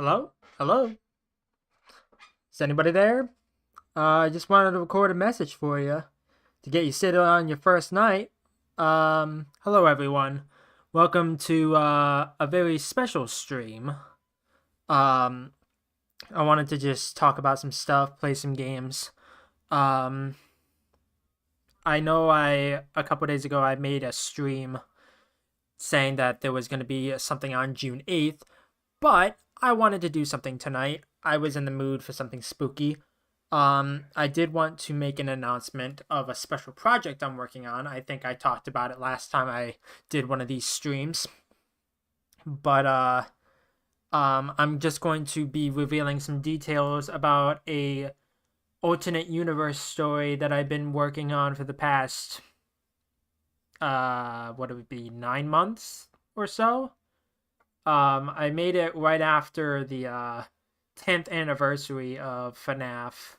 Hello? Hello? Is anybody there? I just wanted to record a message for you to get you set on your first night. Hello everyone. Welcome to a very special stream. Um, I wanted to just talk about some stuff, play some games. Um, I know a couple days ago I made a stream saying that there was going to be something on June 8th, but I wanted to do something tonight. I was in the mood for something spooky. I did want to make an announcement of a special project I'm working on. I think I talked about it last time I did one of these streams. But I'm just going to be revealing some details about a alternate universe story that I've been working on for the past what would it be, 9 months or so. I made it right after the 10th anniversary of FNAF.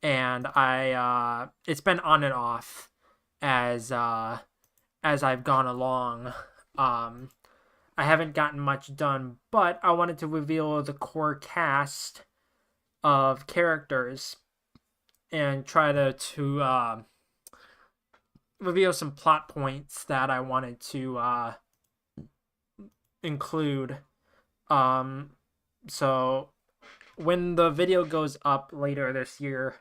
And I it's been on and off as I've gone along. I haven't gotten much done, but I wanted to reveal the core cast of characters and try to reveal some plot points that I wanted to include. So when the video goes up later this year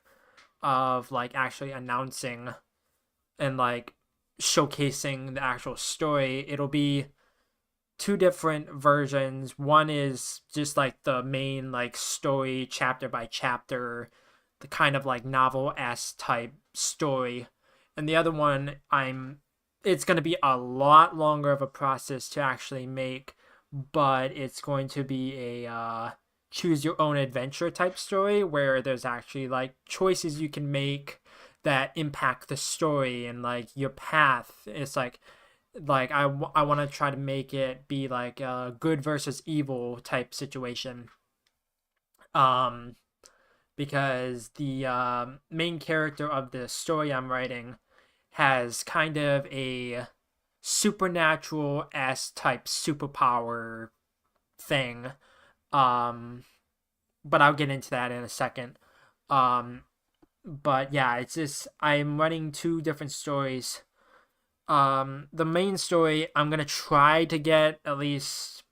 of like actually announcing and like showcasing the actual story, it'll be two different versions. One is just like the main like story chapter by chapter, the kind of like novel-esque type story. And the other one it's going to be a lot longer of a process to actually make, but it's going to be a choose your own adventure type story where there's actually like choices you can make that impact the story and like your path. It's like I want to try to make it be like a good versus evil type situation. Um, because the main character of the story I'm writing has kind of a supernatural S type superpower thing. Um, but I'll get into that in a second. Um, but yeah, it's just I'm running two different stories. The main story I'm gonna try to get at least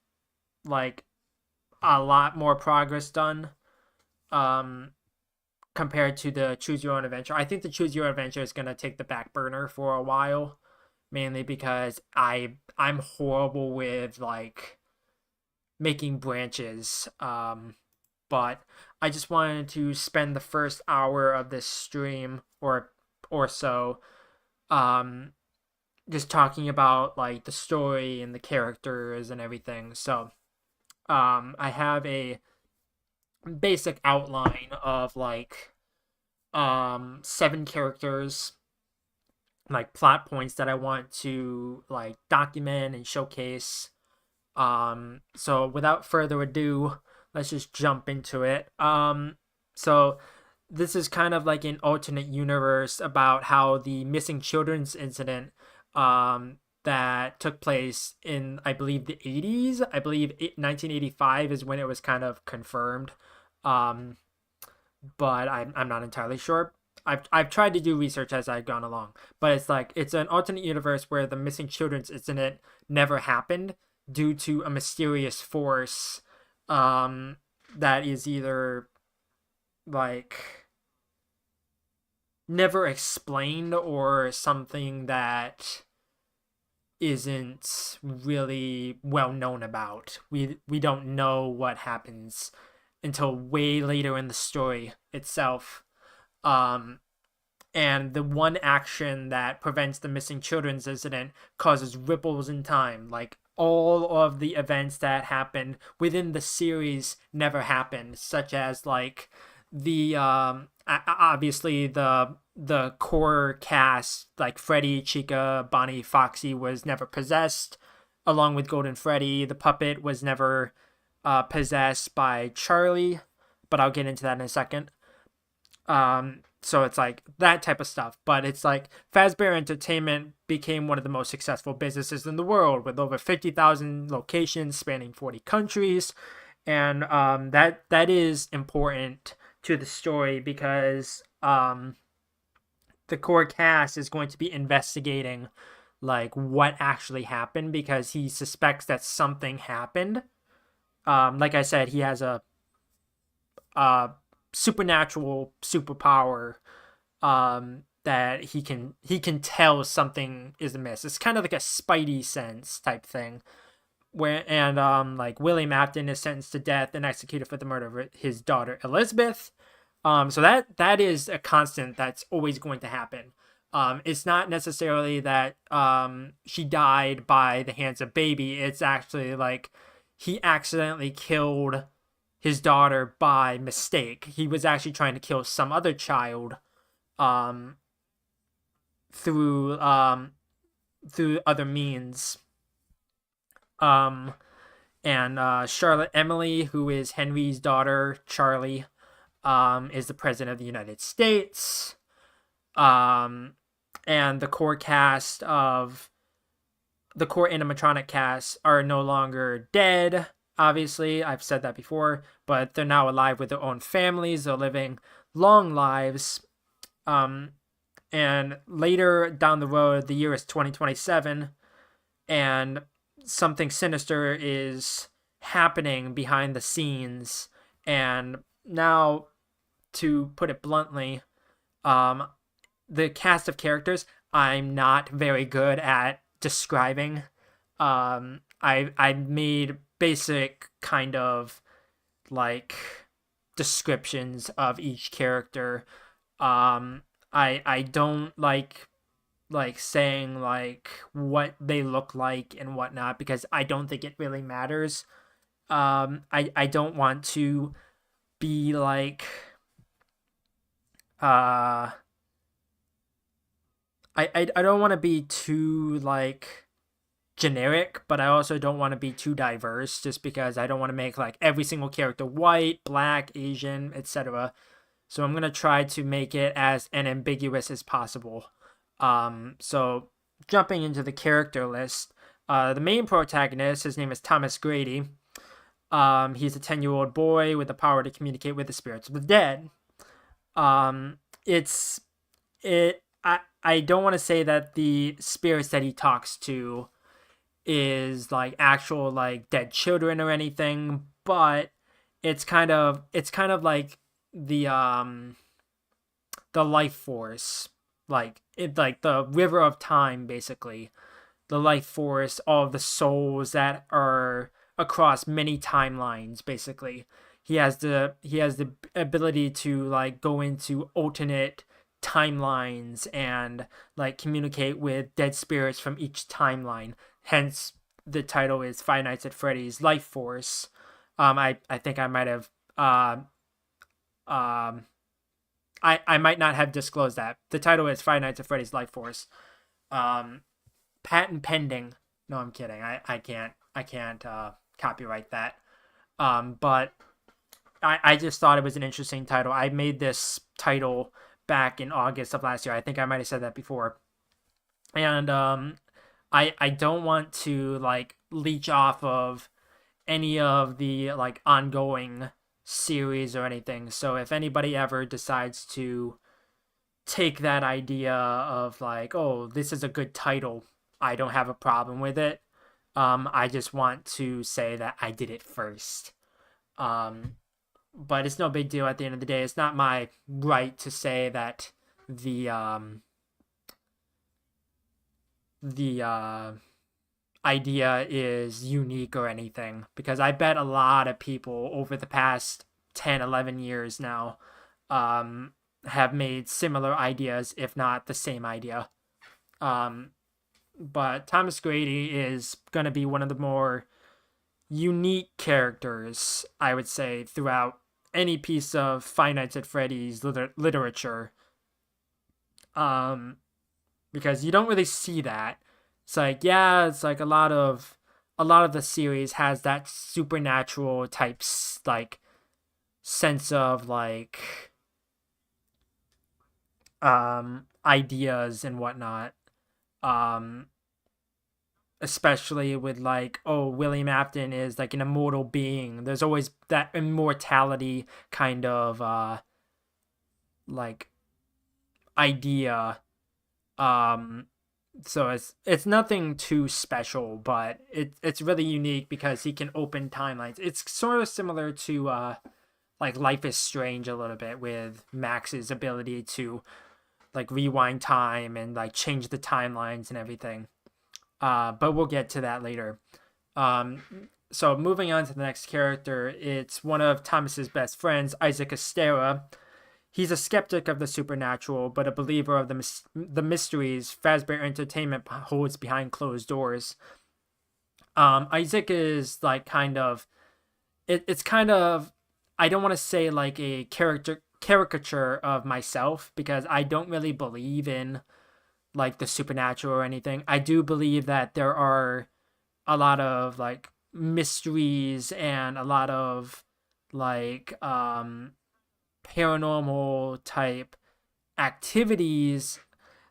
like a lot more progress done. Um, compared to the choose your own adventure. I think the choose your own adventure is gonna take the back burner for a while, mainly because I'm horrible with like making branches. But I just wanted to spend the first hour of this stream or so um just talking about like the story and the characters and everything. So I have a basic outline of like seven characters, like plot points that I want to like document and showcase. So without further ado, let's just jump into it. So this is kind of like an alternate universe about how the missing children's incident that took place in, I believe, the 80s. I believe 1985 is when it was kind of confirmed. Um, but I'm not entirely sure. I've tried to do research as I've gone along, but it's like it's an alternate universe where the missing children's incident never happened due to a mysterious force that is either like never explained or something that isn't really well known about. We don't know what happens until way later in the story itself. Um, and the one action that prevents the missing children's incident causes ripples in time. Like all of the events that happened within the series never happened, such as like the obviously the core cast like Freddy, Chica, Bonnie, Foxy was never possessed, along with Golden Freddy. The puppet was never possessed by Charlie, but I'll get into that in a second. So it's like that type of stuff, but it's like Fazbear Entertainment became one of the most successful businesses in the world with over 50,000 locations spanning 40 countries, and that is important to the story because the core cast is going to be investigating like what actually happened because he suspects that something happened. Like I said, he has a supernatural superpower that he can tell something is amiss. It's kind of like a spidey sense type thing. Where and like William Afton is sentenced to death and executed for the murder of his daughter Elizabeth. So that is a constant that's always going to happen. It's not necessarily that she died by the hands of baby. It's actually like he accidentally killed his daughter by mistake. He was actually trying to kill some other child um, through through other means. Um, and Charlotte Emily, who is Henry's daughter, Charlie, is the president of the United States. Um, and the core cast of the core animatronic cast are no longer dead. Obviously, I've said that before, but they're now alive with their own families. They're living long lives. And later down the road, the year is 2027, and something sinister is happening behind the scenes. And now, to put it bluntly, the cast of characters I'm not very good at describing. I made basic kind of like descriptions of each character. I don't like saying like what they look like and whatnot because I don't think it really matters. I don't want to be like uh I don't want to be too like generic, but I also don't want to be too diverse just because I don't want to make like every single character white, black, Asian, etc. So I'm going to try to make it as unambiguous as possible. So jumping into the character list, the main protagonist, his name is Thomas Grady. He's a 10-year-old boy with the power to communicate with the spirits of the dead. Um, it's it. I don't want to say that the spirits that he talks to is like actual like dead children or anything, but it's kind of like the um the life force, like it like the river of time, basically the life force, all of the souls that are across many timelines. Basically, he has the ability to like go into alternate timelines and like communicate with dead spirits from each timeline. Hence, the title is Five Nights at Freddy's Life Force. I think I might have um I might not have disclosed that. The title is Five Nights at Freddy's Life Force. Um, Patent pending. No, I'm kidding. I can't copyright that. But I just thought it was an interesting title. I made this title back in August of last year. I think I might have said that before. And I don't want to like leech off of any of the like ongoing series or anything. So if anybody ever decides to take that idea of like, oh, this is a good title, I don't have a problem with it. I just want to say that I did it first. Um, but it's no big deal at the end of the day. It's not my right to say that the the idea is unique or anything, because I bet a lot of people over the past 10, 11 years now um, have made similar ideas, if not the same idea. Um, but Thomas Grady is going to be one of the more unique characters, I would say, throughout any piece of Five Nights at Freddy's literature. Um, because you don't really see that. It's like, yeah, it's like a lot of the series has that supernatural types like sense of like ideas and whatnot. Um Especially with like, oh, William Afton is like an immortal being. There's always that immortality kind of like idea. Um so it's nothing too special, but it's really unique because he can open timelines. It's sort of similar to like Life is Strange a little bit, with Max's ability to like rewind time and like change the timelines and everything. But we'll get to that later. Um, so moving on to the next character, it's one of Thomas's best friends, Isaac Astera. He's a skeptic of the supernatural, but a believer of the mysteries Fazbear Entertainment holds behind closed doors. Isaac is like kind of it's kind of, I don't want to say like a caricature of myself, because I don't really believe in like the supernatural or anything. I do believe that there are a lot of like mysteries and a lot of like paranormal type activities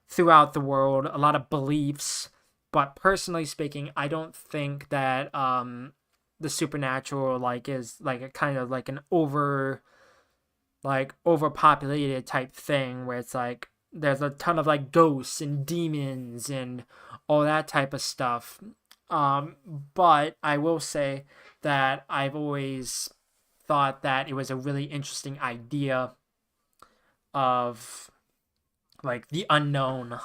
throughout the world, a lot of beliefs. But personally speaking, I don't think that the supernatural like is like a kind of like an overpopulated type thing where it's like there's a ton of like ghosts and demons and all that type of stuff. But I will say that I've always thought that it was a really interesting idea of like the unknown.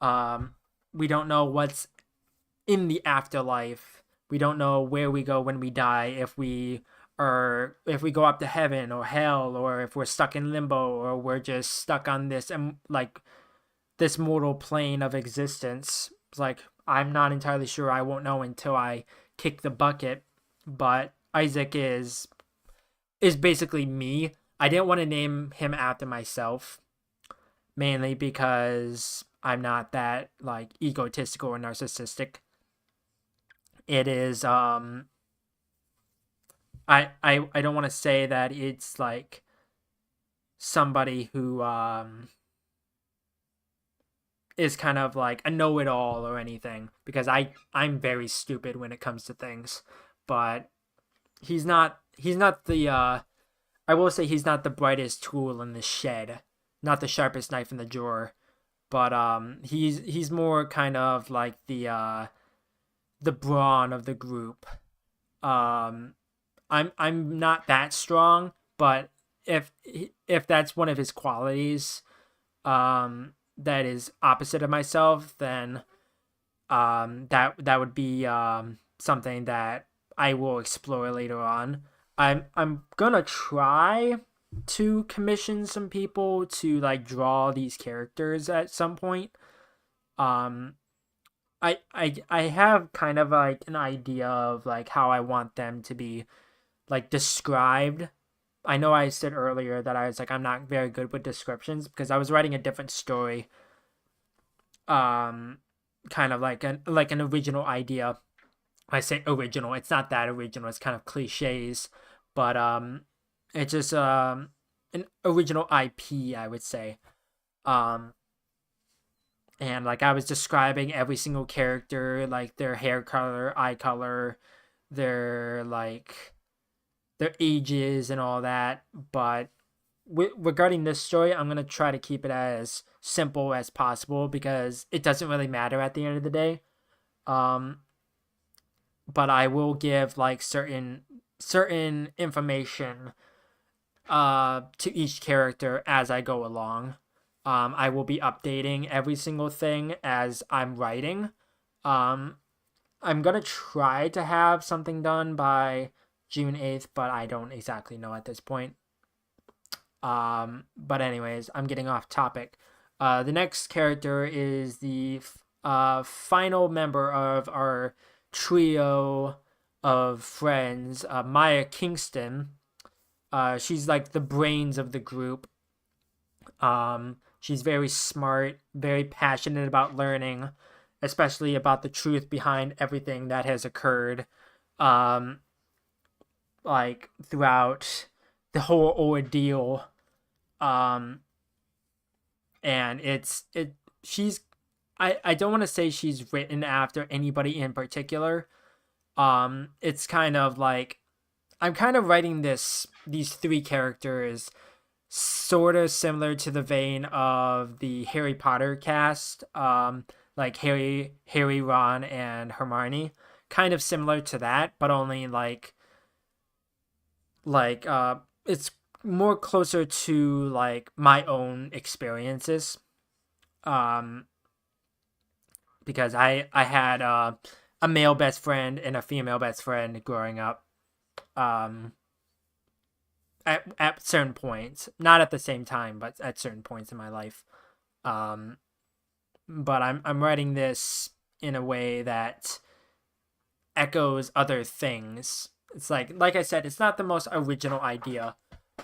Um, we don't know what's in the afterlife. We don't know where we go when we die, if we go up to heaven or hell, or if we're stuck in limbo, or we're just stuck on this like this mortal plane of existence. It's like I'm not entirely sure. I won't know until I kick the bucket. but Isaac is basically me. I didn't want to name him after myself, mainly because I'm not that like egotistical or narcissistic. It is I don't want to say that it's like somebody who is kind of like a know-it-all or anything, because I'm very stupid when it comes to things, but he's not the I will say he's not the brightest tool in the shed, not the sharpest knife in the drawer, but he's more kind of like the brawn of the group. Um I'm not that strong, but if if that's one of his qualities, that is opposite of myself, then that would be something that I will explore later on. I'm gonna try to commission some people to like draw these characters at some point. Um, I have kind of like an idea of like how I want them to be like described. I know I said earlier that I was like I'm not very good with descriptions because I was writing a different story. Um, kind of like an original idea. I say original. It's not that original. It's kind of cliches, but it's just an original IP, I would say. Um, and like I was describing every single character, like their hair color, eye color, their like their ages and all that. But regarding this story, I'm gonna try to keep it as simple as possible because it doesn't really matter at the end of the day. Um, but I will give like certain information to each character as I go along. I will be updating every single thing as I'm writing. Um, I'm gonna try to have something done by June 8th, but I don't exactly know at this point. But anyways, I'm getting off topic. The next character is the final member of our trio of friends, Maya Kingston. She's like the brains of the group. She's very smart, very passionate about learning, especially about the truth behind everything that has occurred. Um, like throughout the whole ordeal. Um, and it she's I don't want to say she's written after anybody in particular. It's kind of like I'm kind of writing these three characters sort of similar to the vein of the Harry Potter cast, like Harry, Ron, and Hermione, kind of similar to that, but only it's more closer to like my own experiences. Um, because I had a male best friend and a female best friend growing up. Um, at certain points, not at the same time, but at certain points in my life. Um, but I'm writing this in a way that echoes other things. It's like I said, it's not the most original idea,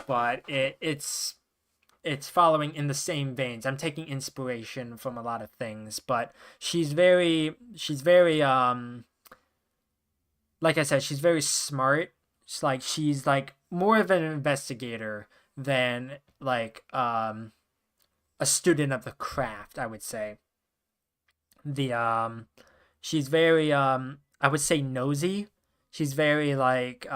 but it's following in the same veins. I'm taking inspiration from a lot of things, but she's very like I said, she's very smart. She's like more of an investigator than like a student of the craft, I would say. The she's very I would say nosy. She's very like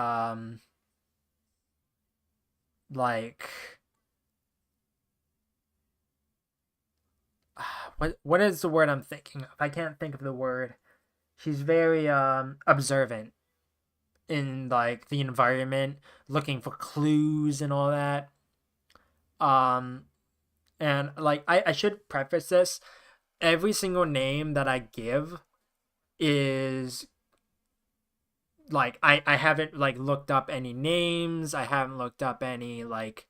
what is the word I'm thinking of? I can't think of the word. She's very observant in like the environment, looking for clues and all that. Um and like I should preface this. Every single name that I give is like I haven't like looked up any names. I haven't looked up any like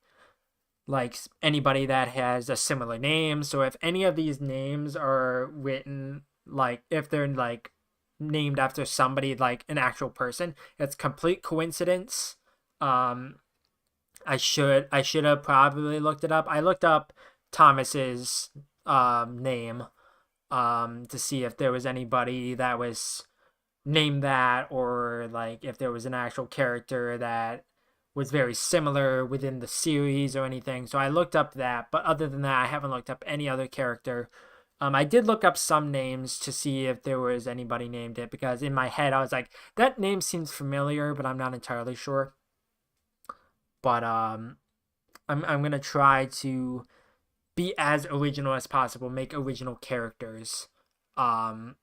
anybody that has a similar name. So if any of these names are written like if they're like named after somebody, like an actual person. It's complete coincidence. Um, I should have probably looked it up. I looked up Thomas's name to see if there was anybody that was named that, or like if there was an actual character that was very similar within the series or anything. So I looked up that, but other than that, I haven't looked up any other character. I did look up some names to see if there was anybody named it, because in my head I was like, that name seems familiar, but I'm not entirely sure. But I'm gonna try to be as original as possible, make original characters. Um,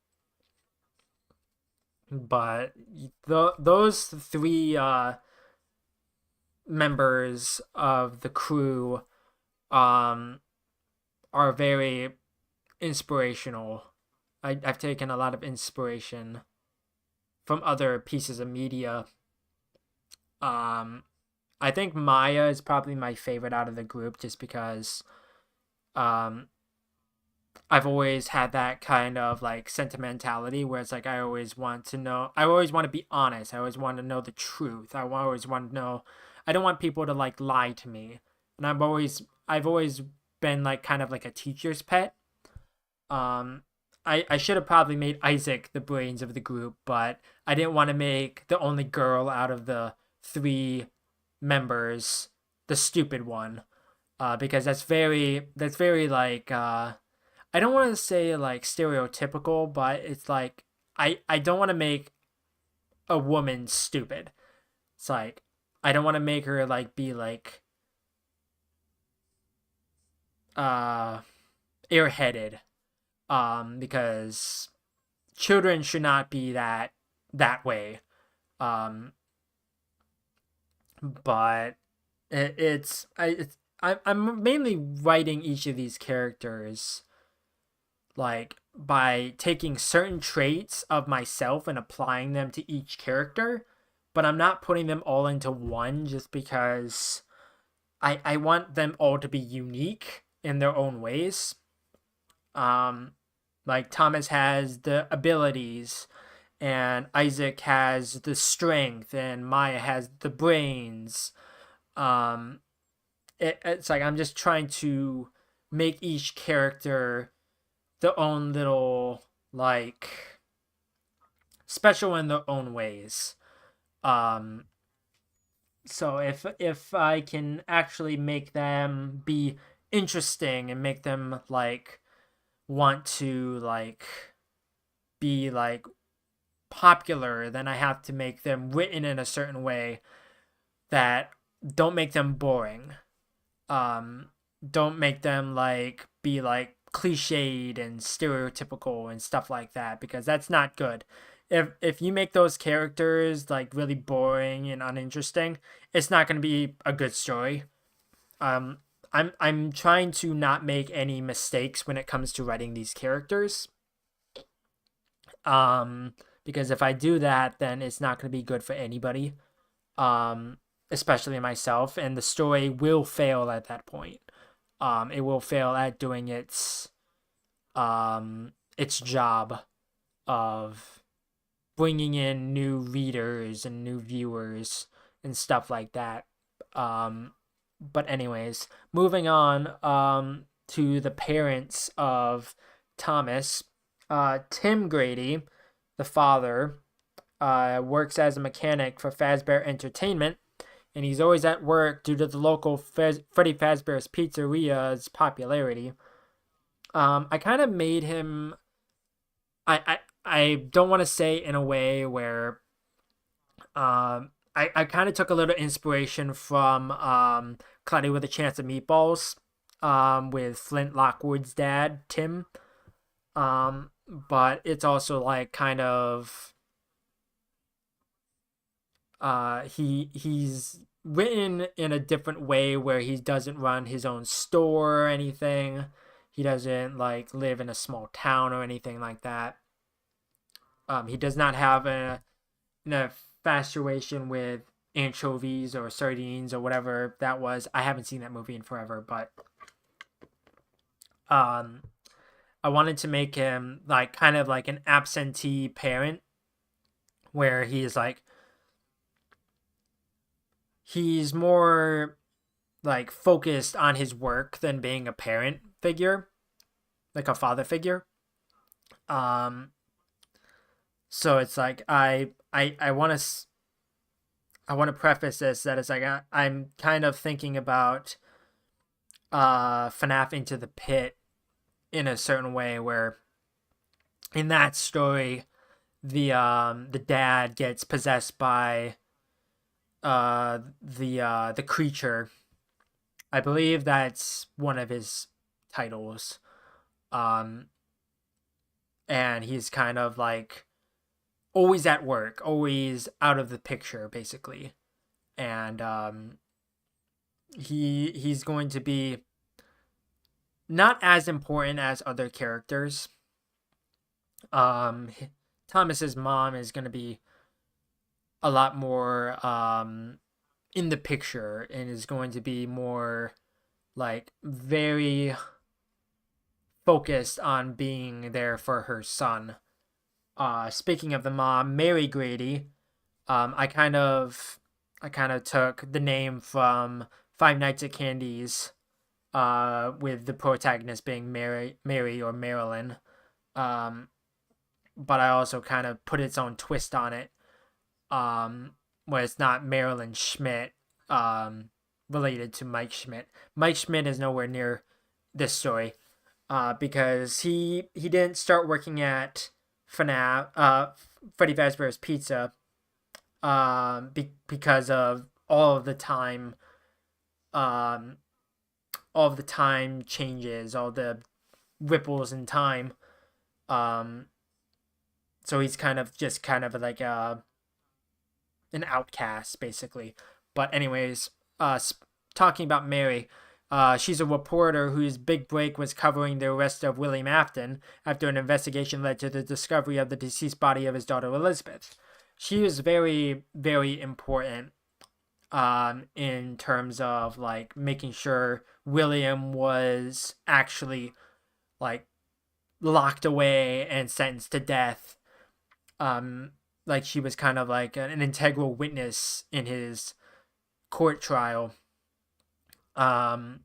but those three members of the crew um, are very inspirational. I've taken a lot of inspiration from other pieces of media. Um, I think Maya is probably my favorite out of the group, just because um, I've always had that kind of like sentimentality where it's like I always want to know, I always want to be honest. I always want to know the truth. I always want to know, I don't want people to like lie to me. And I've always been like kind of like a teacher's pet. Um I should have probably made Isaac the brains of the group, but I didn't want to make the only girl out of the three members the stupid one. Because that's very like I don't want to say like stereotypical, but it's like I don't want to make a woman stupid. It's like I don't want to make her like be like uh airheaded. Because children should not be that way. Um, but I'm mainly writing each of these characters like by taking certain traits of myself and applying them to each character, but I'm not putting them all into one, just because I want them all to be unique in their own ways. Um, like Thomas has the abilities, and Isaac has the strength, and Maya has the brains. Um, it's like I'm just trying to make each character their own little like special in their own ways. Um, so if I can actually make them be interesting and make them like want to like be like popular, then I have to make them written in a certain way that don't make them boring. Um, don't make them like be like cliched and stereotypical and stuff like that, because that's not good. If you make those characters like really boring and uninteresting, it's not going to be a good story. Um, I'm trying to not make any mistakes when it comes to writing these characters. Um, because if I do that, then it's not going to be good for anybody. Um, especially myself, and the story will fail at that point. It will fail at doing its job of bringing in new readers and new viewers and stuff like that. Um, but anyways, moving on to the parents of Thomas. Tim Grady, the father, works as a mechanic for Fazbear Entertainment, and he's always at work due to the local Freddy Fazbear's Pizzeria's popularity. I kind of made him. I don't want to say in a way where I kind of took a little inspiration from Cloudy with a Chance of Meatballs, with Flint Lockwood's dad, Tim. But it's also like kind of he's written in a different way where he doesn't run his own store or anything. He doesn't like live in a small town or anything like that. He does not have an infatuation with anchovies or sardines or whatever that was. I haven't seen that movie in forever, but um I wanted to make him like kind of like an absentee parent, where he's more like focused on his work than being a parent figure, like a father figure. Um, so it's like I want to preface this that it's like I'm kind of thinking about FNAF Into the Pit in a certain way, where in that story the dad gets possessed by the creature. I believe that's one of his titles. Um, and he's kind of like always at work, always out of the picture, basically. And he's going to be not as important as other characters. Um, Thomas's mom is going to be a lot more in the picture and is going to be more like very focused on being there for her son. Speaking of the mom, Mary Grady, I kind of took the name from Five Nights at Candy's, with the protagonist being Mary or Marilyn. Um, but I also kind of put its own twist on it, where it's not Marilyn Schmidt, related to Mike Schmidt. Mike Schmidt is nowhere near this story, because he didn't start working at FNAF, Freddy Fazbear's Pizza, because of um, all of the time changes, all the ripples in time. Um, so he's kind of like an outcast, basically. But anyways, talking about Mary, she's a reporter whose big break was covering the arrest of William Afton after an investigation led to the discovery of the deceased body of his daughter Elizabeth. She was very, very important, in terms of like making sure William was actually like locked away and sentenced to death. Um, like she was kind of like an integral witness in his court trial. Um,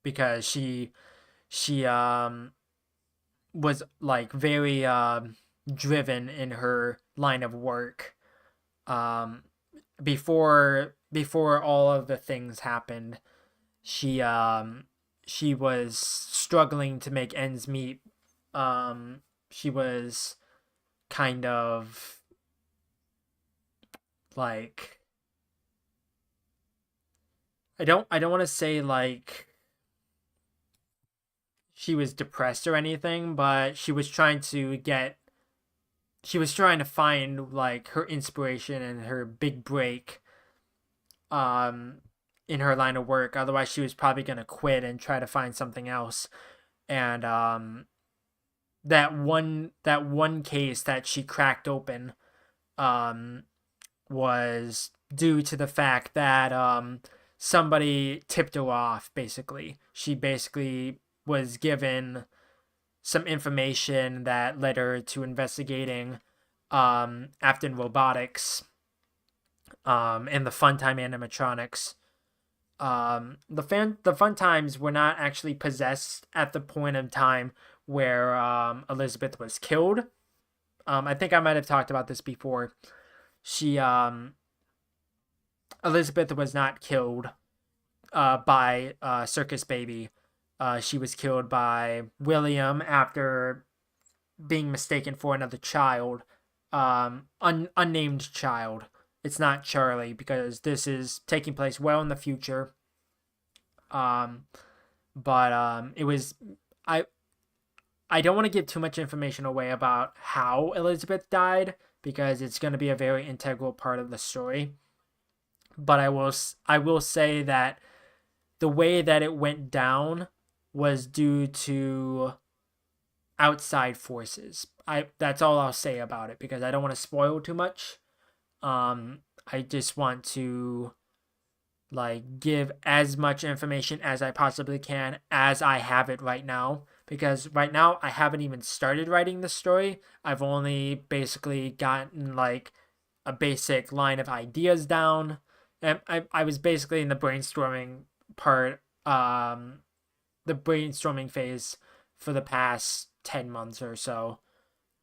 because she was like very driven in her line of work. Um, before all of the things happened, she she was struggling to make ends meet. She was kind of like I don't want to say like she was depressed or anything, but she was trying to find like her inspiration and her big break, um in her line of work. Otherwise she was probably going to quit and try to find something else. And that one case that she cracked open, um was due to the fact that somebody tipped her off. Basically, she basically was given some information that led her to investigating Afton Robotics, and the Funtime animatronics. The fun times were not actually possessed at the point of time where Elizabeth was killed. I think I might have talked about this before. She Elizabeth was not killed by Circus Baby. She was killed by William after being mistaken for another child, unnamed child. It's not Charlie because this is taking place well in the future. Um, but it was I I don't want to give too much information away about how Elizabeth died because it's going to be a very integral part of the story. But I will say that the way that it went down was due to outside forces. I That's all I'll say about it because I don't want to spoil too much. I just want to like give as much information as I possibly can as I have it right now because right now I haven't even started writing the story. I've only basically gotten like a basic line of ideas down. And I was basically in the brainstorming part, the brainstorming phase for the past 10 months or so.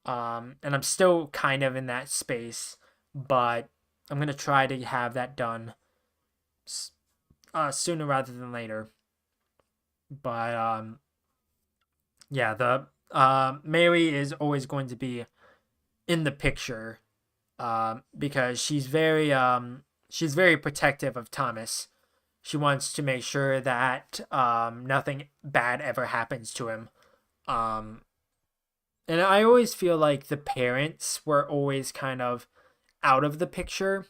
And I'm still kind of in that space, but I'm going to try to have that done sooner rather than later. But yeah, the Mary is always going to be in the picture, because she's very protective of Thomas. She wants to make sure that nothing bad ever happens to him. Um, and I always feel like the parents were always kind of out of the picture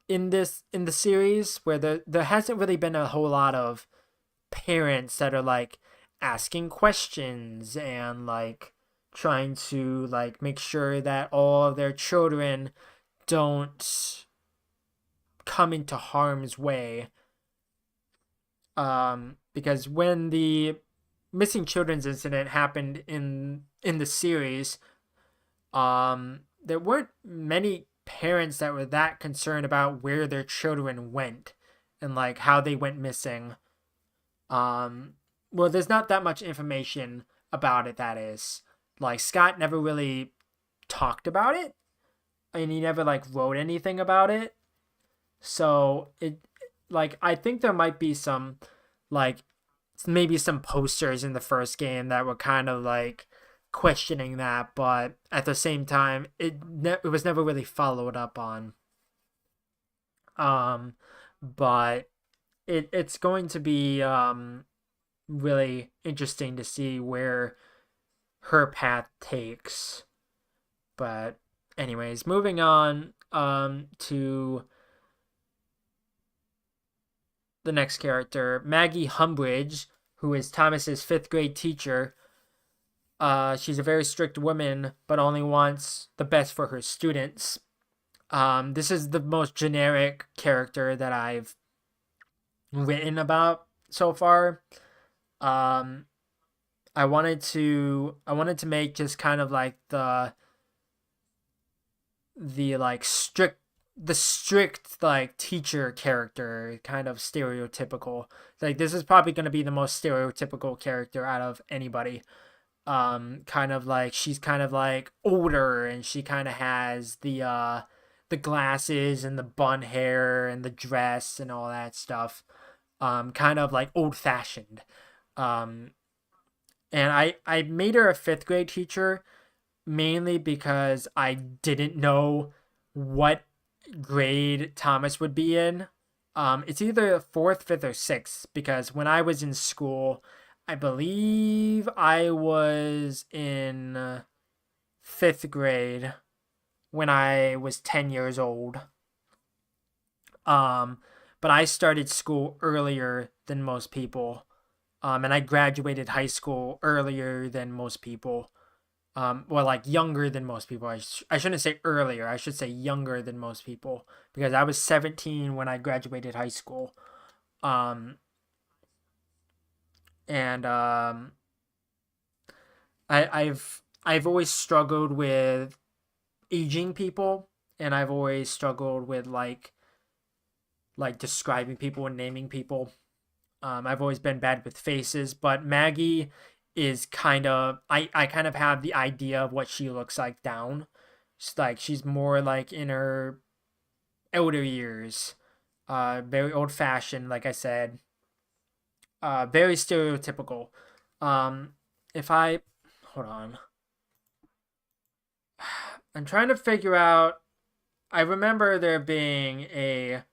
in the series, where there hasn't really been a whole lot of parents that are like asking questions and like trying to like make sure that all of their children don't come into harm's way. Because when the missing children's incident happened in the series, there weren't many parents that were that concerned about where their children went and like how they went missing. Um, well, there's not that much information about it. That is, like, Scott never really talked about it, and he never like wrote anything about it. So it, like, I think there might be some, like, maybe some posters in the first game that were kind of like questioning that, but at the same time, it was never really followed up on. Um, but it's going to be really interesting to see where her path takes. But anyways, moving on to the next character, Maggie Humbridge, who is Thomas's fifth grade teacher. She's a very strict woman, but only wants the best for her students. This is the most generic character that I've written about so far. Um, I wanted to make just kind of like the like strict like teacher character, kind of stereotypical. Like this is probably going to be the most stereotypical character out of anybody. Kind of like she's kind of like older, and she kind of has the glasses and the bun hair and the dress and all that stuff. Kind of like old fashioned. Um, and I made her a fifth grade teacher mainly because I didn't know what grade Thomas would be in. It's either fourth, fifth, or sixth, because when I was in school, I believe I was in fifth grade when I was 10 years old. Um, but I started school earlier than most people. And I graduated high school earlier than most people. Well, like younger than most people. I shouldn't say earlier. I should say younger than most people, because I was 17 when I graduated high school. Um, and I've always struggled with aging people, and I've always struggled with like describing people and naming people. I've always been bad with faces, but Maggie is kind of I kind of have the idea of what she looks like down. She's more like in her elder years, very old fashioned, like I said, very stereotypical. Um, if I hold on, I'm trying to figure out. I remember there being a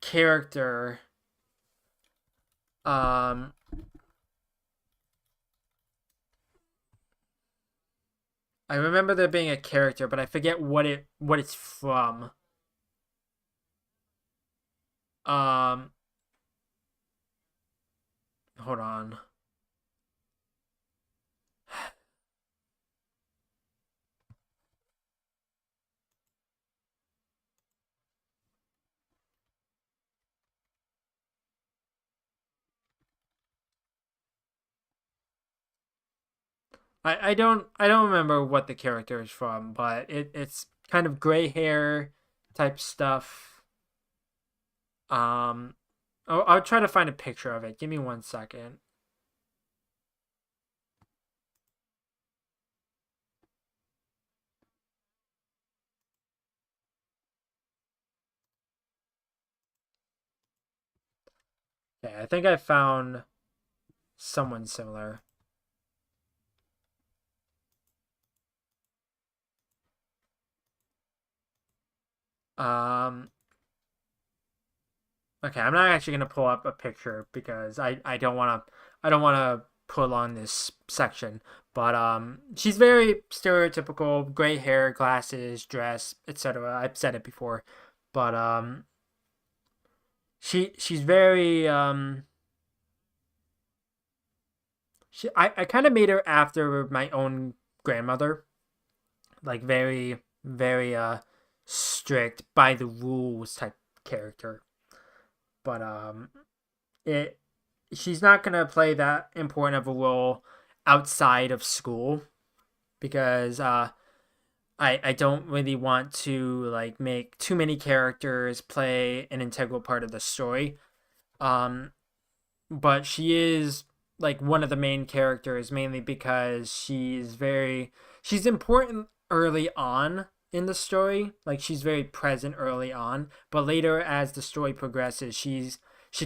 character. Um, I remember there being a character, but I forget what it's from. Um, hold on. I don't remember what the character is from, but it's kind of gray hair type stuff. Um, I'll try to find a picture of it. Give me 1 second. Okay, I think I found someone similar. Um, okay, I'm not actually gonna pull up a picture because I don't wanna prolong this section. But she's very stereotypical, gray hair, glasses, dress, etc. I've said it before, but she's very I kind of made her after my own grandmother, like very strict by the rules type character. But it she's not gonna play that important of a role outside of school because I don't really want to like make too many characters play an integral part of the story. Um, but she is like one of the main characters mainly because she's important early on in the story, like she's very present early on, but later as the story progresses she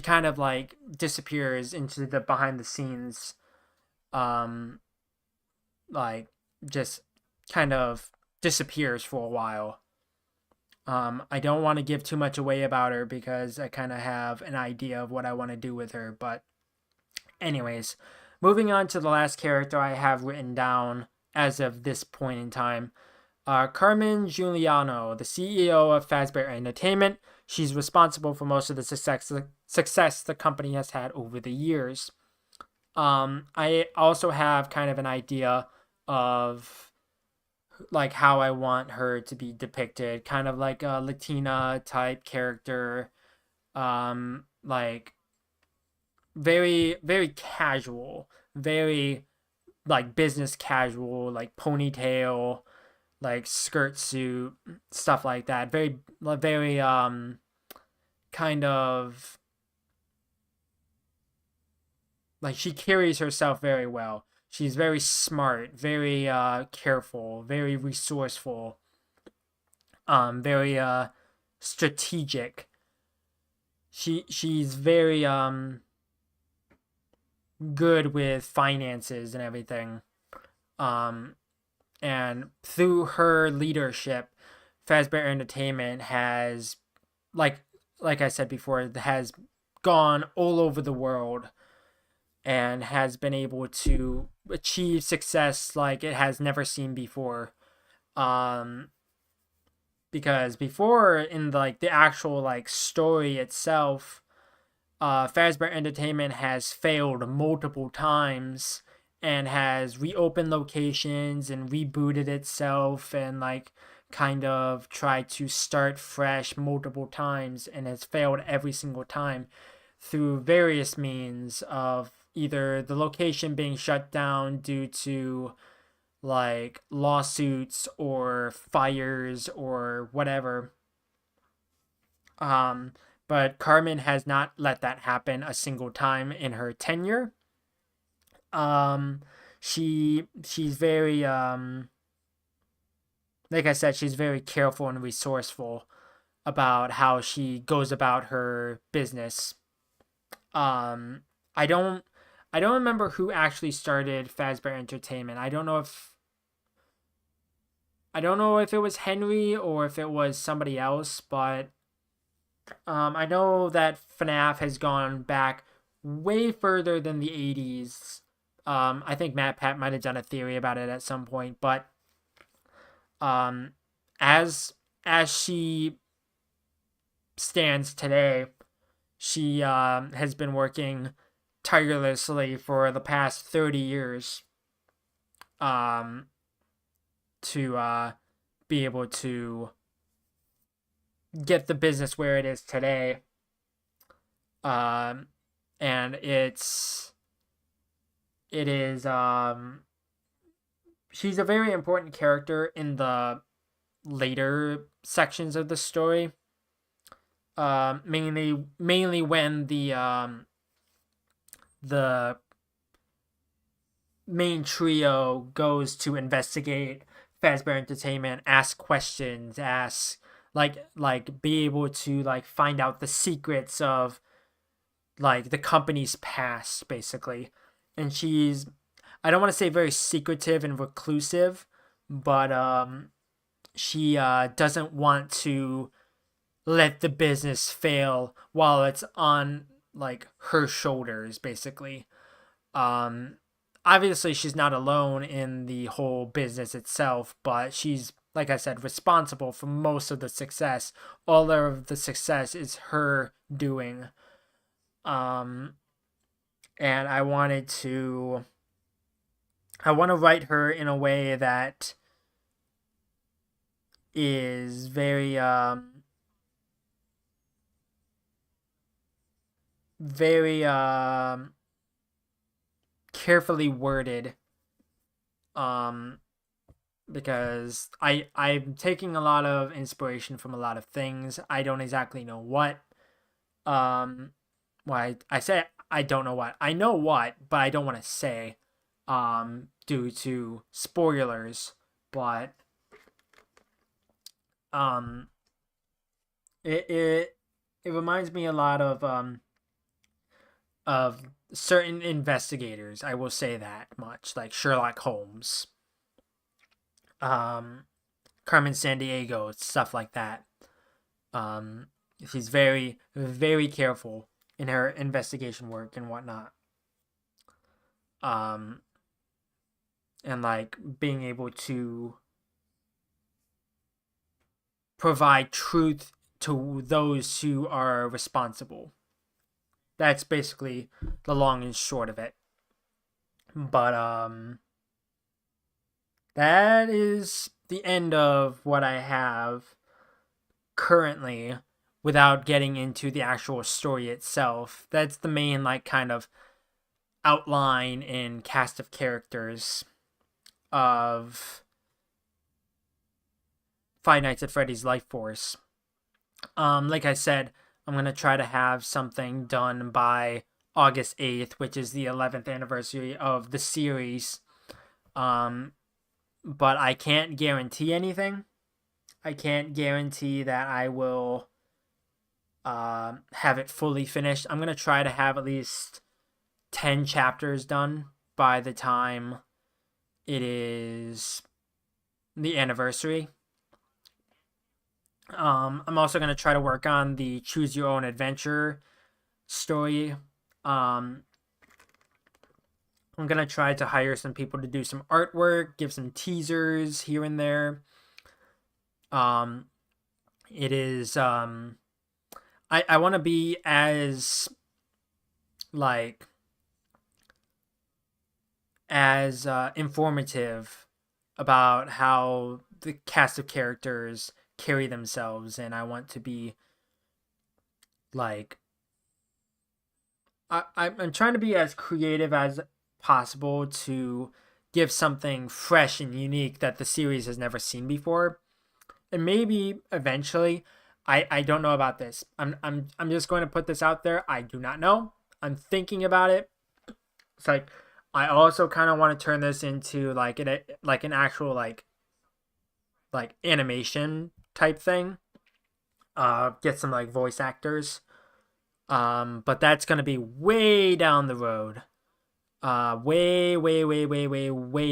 kind of like disappears into the behind the scenes, um like just kind of disappears for a while. I don't want to give too much away about her because I kind of have an idea of what I want to do with her, but anyways, moving on to the last character I have written down as of this point in time. Carmen Giuliano, the CEO of Fazbear Entertainment. She's responsible for most of the success the company has had over the years. I also have kind of an idea of like how I want her to be depicted, kind of like a Latina type character, like very casual, very like business casual, like ponytail, like skirt suit, stuff like that. Very kind of like she carries herself very well. She's very smart, very careful, very resourceful, very strategic. She's very good with finances and everything. Um, and through her leadership, Fazbear Entertainment has, like like I said before, has gone all over the world and has been able to achieve success like it has never seen before. Um, because before in like the actual like story itself, Fazbear Entertainment has failed multiple times and has reopened locations and rebooted itself and like kind of tried to start fresh multiple times and has failed every single time through various means of either the location being shut down due to like lawsuits or fires or whatever. Um, but Carmen has not let that happen a single time in her tenure. Um, she's very like I said, she's very careful and resourceful about how she goes about her business. Um, I don't I don't remember who actually started Fazbear Entertainment. I don't know if it was Henry or if it was somebody else, but I know that FNAF has gone back way further than the 80s. I think Matt Pat might have done a theory about it at some point, but um, as she stands today, she has been working tirelessly for the past 30 years um, to be able to get the business where it is today. Um, and it is she's a very important character in the later sections of the story. Mainly when the main trio goes to investigate Fazbear Entertainment, ask questions, ask be able to like find out the secrets of like the company's past, basically. And she's, I don't want to say very secretive and reclusive, but she doesn't want to let the business fail while it's on like her shoulders, basically. um Obviously she's not alone in the whole business itself, but she's, like I said, responsible for most of the success. All of the success is her doing. um and I want to write her in a way that is very carefully worded, um because I'm taking a lot of inspiration from a lot of things. I don't exactly know what. Why I say I don't know what. I know what, but I don't want to say due to spoilers. But um it it it reminds me a lot of certain investigators. I will say that much, like Sherlock Holmes, um, Carmen Sandiego, stuff like that. Um, she's very, very careful in her investigation work and whatnot. Um, and like being able to provide truth to those who are responsible. That's basically the long and short of it. But that is the end of what I have currently without getting into the actual story itself. That's the main like kind of outline and cast of characters of Five Nights at Freddy's Life Force. Like I said, I'm gonna try to have something done by August 8th, which is the 11th anniversary of the series. Um, but I can't guarantee anything. I can't guarantee that I will have it fully finished. I'm gonna try to have at least 10 chapters done by the time it is the anniversary. I'm also gonna try to work on the Choose Your Own Adventure story. Um, I'm gonna try to hire some people to do some artwork, give some teasers here and there. Um, it is I want to be as like as informative about how the cast of characters carry themselves, and I want to be like I'm trying to be as creative as possible to give something fresh and unique that the series has never seen before. And maybe eventually, I don't know about this. I'm just going to put this out there. I do not know. I'm thinking about it. It's like I also kind of want to turn this into like an actual like animation type thing. Get some like voice actors. But that's gonna be way down the road. Way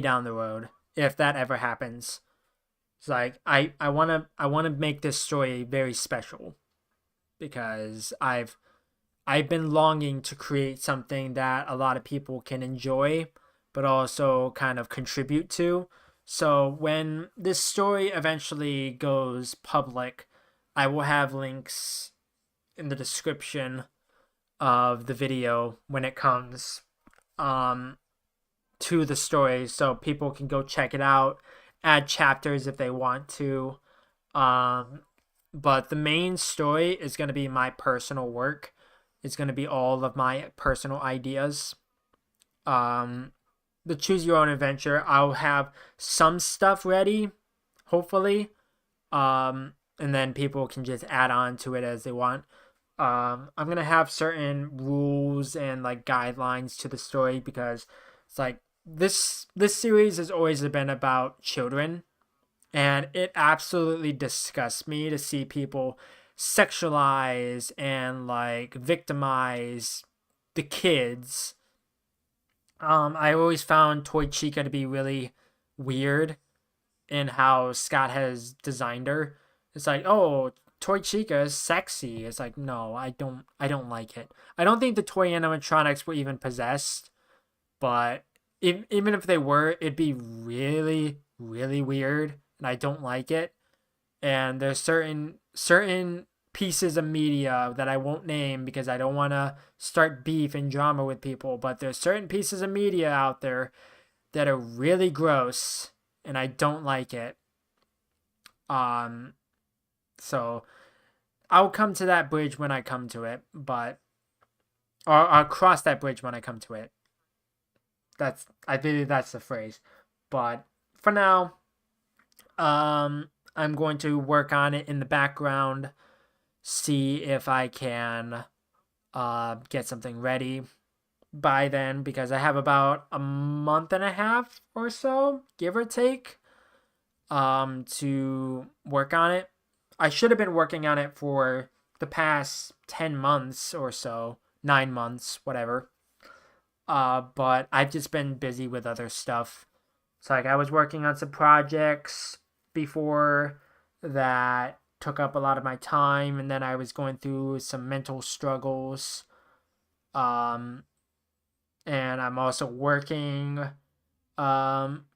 down the road if that ever happens. It's like I wanna make this story very special because I've been longing to create something that a lot of people can enjoy, but also kind of contribute to. So when this story eventually goes public, I will have links in the description of the video when it comes um, to the story, so people can go check it out, add chapters if they want to. Um, but the main story is going to be my personal work. It's going to be all of my personal ideas. Um, the choose your own adventure, I'll have some stuff ready, hopefully. And then people can just add on to it as they want. I'm gonna have certain rules and like guidelines to the story because it's like this series has always been about children, and it absolutely disgusts me to see people sexualize and like victimize the kids. I always found Toy Chica to be really weird in how Scott has designed her. It's like, oh, Toy Chica is sexy. It's like, no, I don't like it. I don't think the toy animatronics were even possessed, but even if they were, it'd be really, really weird, and I don't like it. And there's certain pieces of media that I won't name because I don't want to start beef and drama with people, but there's certain pieces of media out there that are really gross and I don't like it. Um so I'll come to that bridge when I come to it, but or I'll cross that bridge when I come to it. That's I believe that's the phrase. But for now, I'm going to work on it in the background, see if I can get something ready by then because I have about a month and a half or so, give or take, to work on it. I should have been working on it for the past 10 months or so, 9 months, whatever. But I've just been busy with other stuff. So like I was working on some projects before that took up a lot of my time, and then I was going through some mental struggles. Um, and I'm also working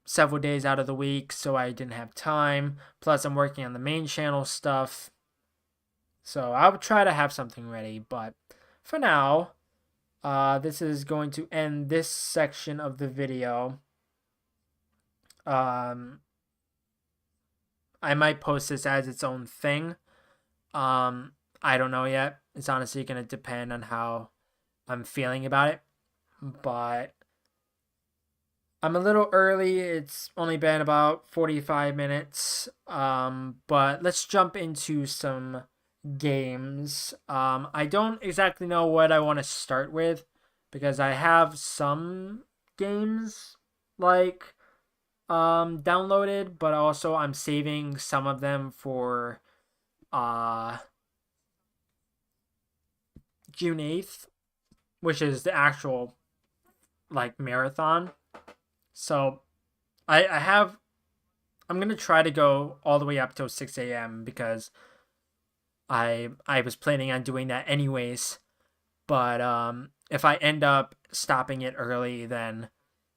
several days out of the week, so I didn't have time. Plus, I'm working on the main channel stuff, so I'll try to have something ready. But for now, this is going to end this section of the video. Um, I might post this as its own thing. Um, I don't know yet. It's honestly going to depend on how I'm feeling about it. But I'm a little early. It's only been about 45 minutes. But let's jump into some games. I don't exactly know what I want to start with because I have some games like downloaded, but also I'm saving some of them for uh June 8th, which is the actual like marathon. So I have I'm gonna try to go all the way up till 6 a.m. because I was planning on doing that anyways. But if I end up stopping it early, then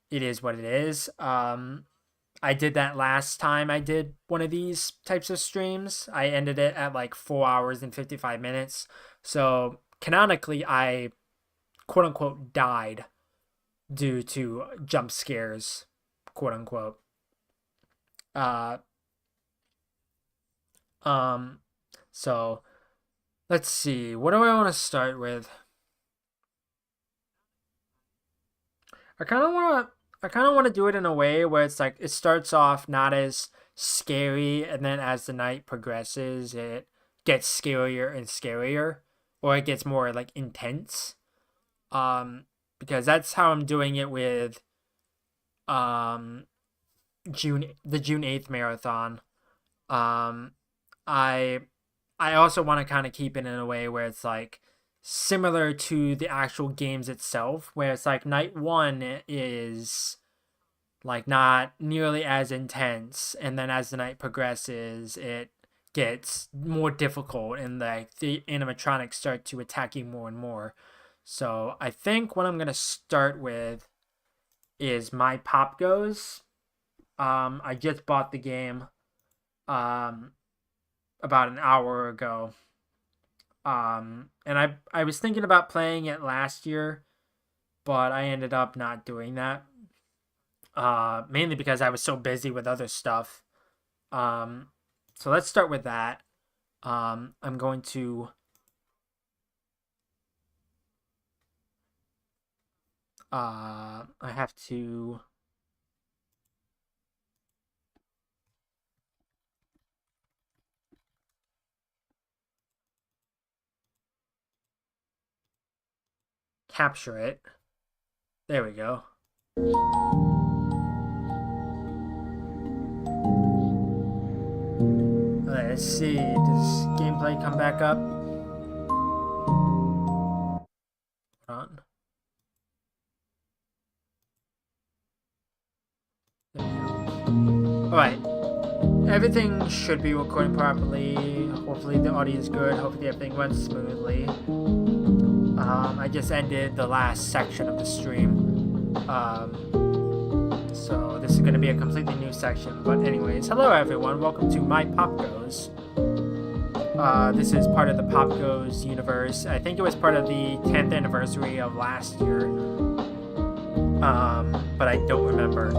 it is what it is. I did that last time I did one of these types of streams. I ended it at like 4 hours and 55 minutes. So canonically, I quote unquote died due to jump scares, quote unquote. Uh, um, so let's see. What do I want to start with? I kind of want to. I kind of want to do it in a way where it's like it starts off not as scary, and then as the night progresses, it gets scarier and scarier, or it gets more like intense. Um, because that's how I'm doing it with um the June 8th marathon. Um, I I also want to kind of keep it in a way where it's like similar to the actual games itself, where it's like night one is like not nearly as intense, and then as the night progresses, it gets more difficult, and the animatronics start to attack you more and more. So I think what I'm gonna start with is My Pop Goes. I just bought the game um about an hour ago. And I was thinking about playing it last year, but I ended up not doing that. Mainly because I was so busy with other stuff. Um, so let's start with that. I'm going to I have to. capture it. There we go. Let's see, does gameplay come back up? Hold on. Alright. Everything should be recording properly. Hopefully the audio is good. Hopefully everything went smoothly. I just ended the last section of the stream. So this is going to be a completely new section. But anyways, hello everyone. Welcome to My Pop Goes. This is part of the Pop Goes universe. I think it was part of the 10th anniversary of last year. But I don't remember.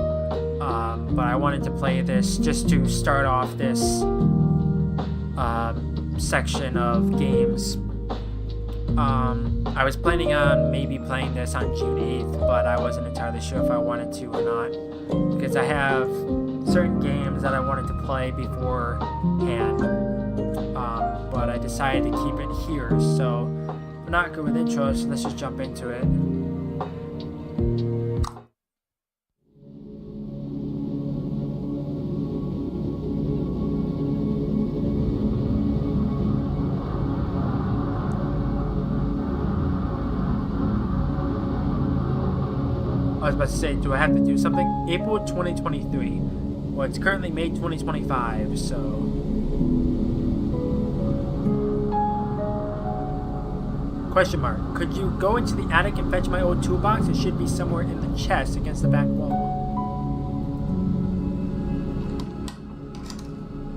But I wanted to play this just to start off this section of games. I was planning on maybe playing this on June 8th, but I wasn't entirely sure if I wanted to or not, because I have certain games that I wanted to play beforehand, but I decided to keep it here. So we're not good with intros, so let's just jump into it. I was about to say, do I have to do something? April 2023. Well, it's currently May 2025, so... Question mark. Could you go into the attic and fetch my old toolbox? It should be somewhere in the chest against the back wall.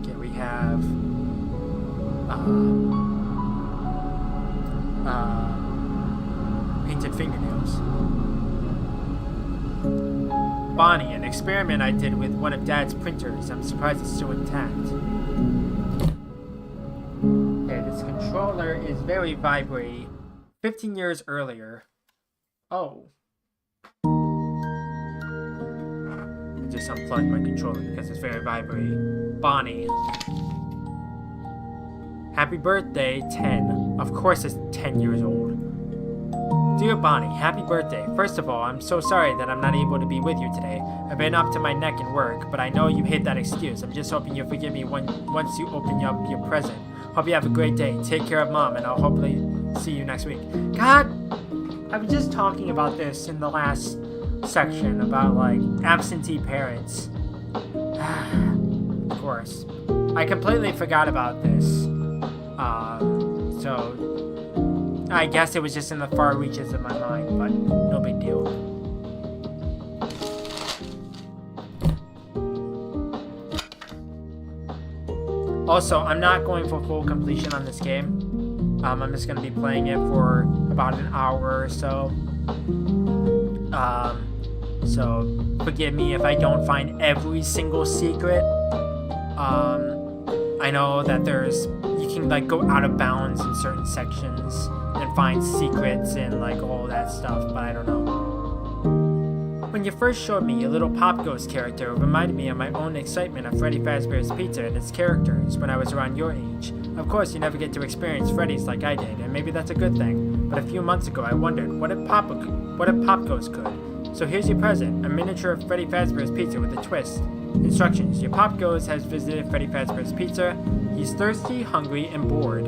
Okay, we have... painted fingernails. Bonnie, an experiment I did with one of Dad's printers. I'm surprised it's still intact. Okay, this controller is very vibratory. 15 years earlier. Oh. I just unplugged my controller because it's very vibratory. Bonnie. Happy birthday, 10. Of course it's 10 years old. Dear Bonnie, happy birthday. First of all, I'm so sorry that I'm not able to be with you today. I've been up to my neck in work, but I know you hate that excuse. I'm just hoping you'll forgive me once you open up your present. Hope you have a great day. Take care of Mom, and I'll hopefully see you next week. God! I was just talking about this in the last section about, like, absentee parents. Of course. I completely forgot about this. So... I guess it was just in the far reaches of my mind, but no big deal. Also, I'm not going for full completion on this game. I'm just going to be playing it for about an hour or so. So forgive me if I don't find every single secret. I know that you can like go out of bounds in certain sections and find secrets and like all that stuff, but I don't know. When you first showed me your little Pop Ghost character, it reminded me of my own excitement of Freddy Fazbear's Pizza and its characters when I was around your age. Of course, you never get to experience Freddy's like I did, and maybe that's a good thing, but a few months ago I wondered, what if Pop Ghost could? So here's your present, a miniature of Freddy Fazbear's Pizza with a twist. Instructions. Your Pop Ghost has visited Freddy Fazbear's Pizza. He's thirsty, hungry, and bored.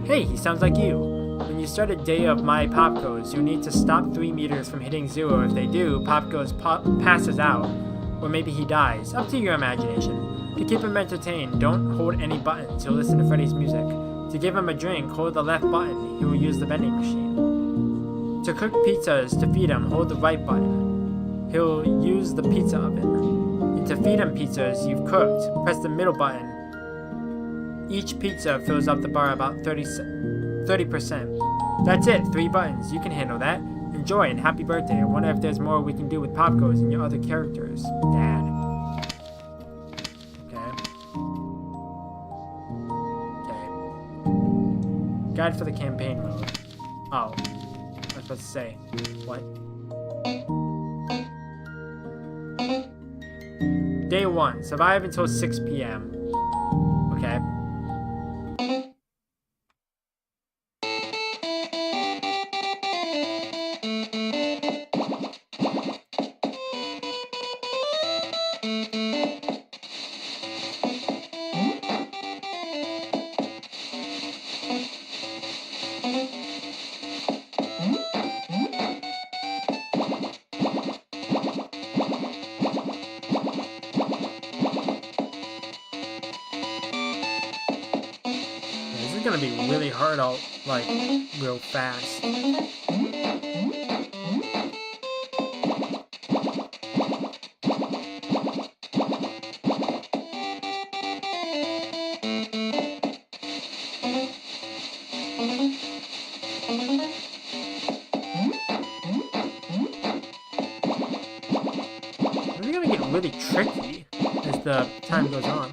Hey, he sounds like you. When you start a day of My Pop Goes, you need to stop 3 meters from hitting 0. If they do, Pop Goes passes out. Or maybe he dies. Up to your imagination. To keep him entertained, don't hold any buttons. He'll listen to Freddy's music. To give him a drink, hold the left button. He will use the vending machine. To cook pizzas, to feed him, hold the right button. He'll use the pizza oven. And to feed him pizzas you've cooked, press the middle button. Each pizza fills up the bar about 30%. That's it, 3 buttons. You can handle that. Enjoy and happy birthday. I wonder if there's more we can do with Pop Goes and your other characters. Dad. Okay. Guide for the campaign mode. Oh. I was supposed to say. What? Day 1. Survive until 6 p.m. Okay. This is gonna be really hard out, like, real fast. This is gonna get really tricky as the time goes on.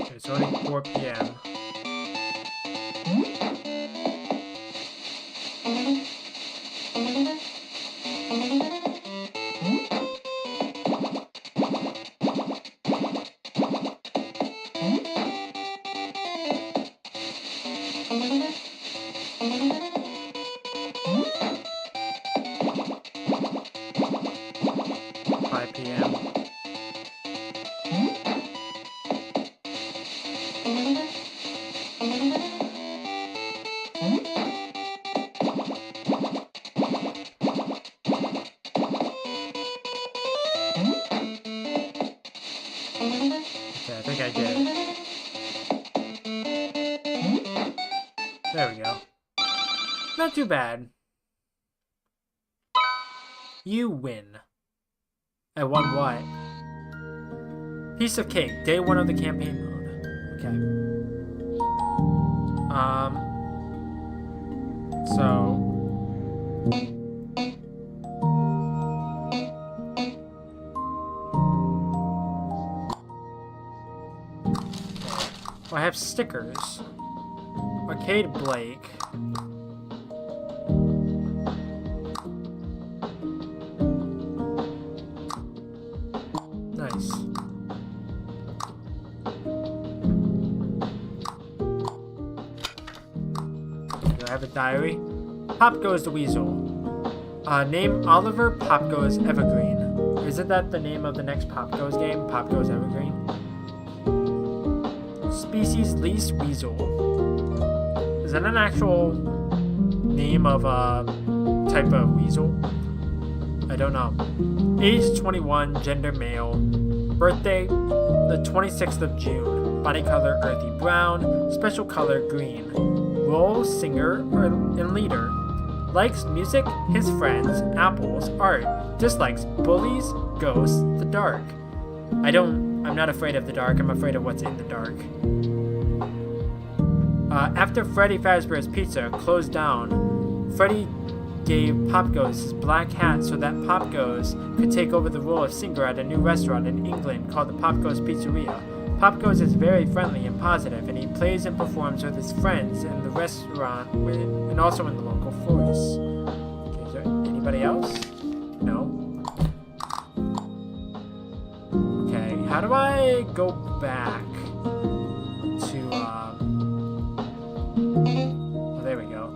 It's only 4 p.m. Okay, I think I get it. There we go. Not too bad. You win. I won what? Piece of cake. Day 1 of the campaign mode. Okay. So... I have stickers. Arcade Blake. Nice. Do I have a diary? Pop goes the weasel. Name Oliver, Pop goes Evergreen. Isn't that the name of the next Pop goes game? Pop goes Evergreen? Species least weasel. Is that an actual name of a type of weasel? I don't know. Age 21, gender male. Birthday the 26th of June. Body color earthy brown. Special color green. Role singer and leader. Likes music, his friends, apples, art. Dislikes bullies, ghosts, the dark. I'm not afraid of the dark, I'm afraid of what's in the dark. After Freddy Fazbear's Pizza closed down, Freddy gave Popgoes his black hat so that Popgoes could take over the role of singer at a new restaurant in England called the Popgoes Pizzeria. Popgoes is very friendly and positive, and he plays and performs with his friends in the restaurant and also in the local forest. Okay, is there anybody else? No. Okay, how do I go back to, oh, there we go.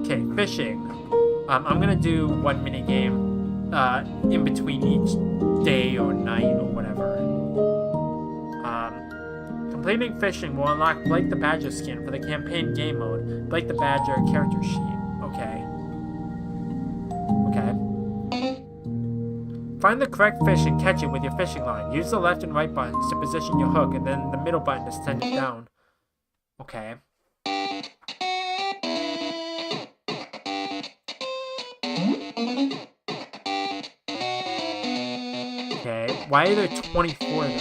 Okay, fishing. I'm gonna do one mini game in between each day or night or whatever. Completing fishing will unlock Blake the Badger skin for the campaign game mode. Blake the Badger character sheet. Okay. Okay. Find the correct fish and catch it with your fishing line. Use the left and right buttons to position your hook, and then the middle button to send it down. Okay. Why are there 24 though?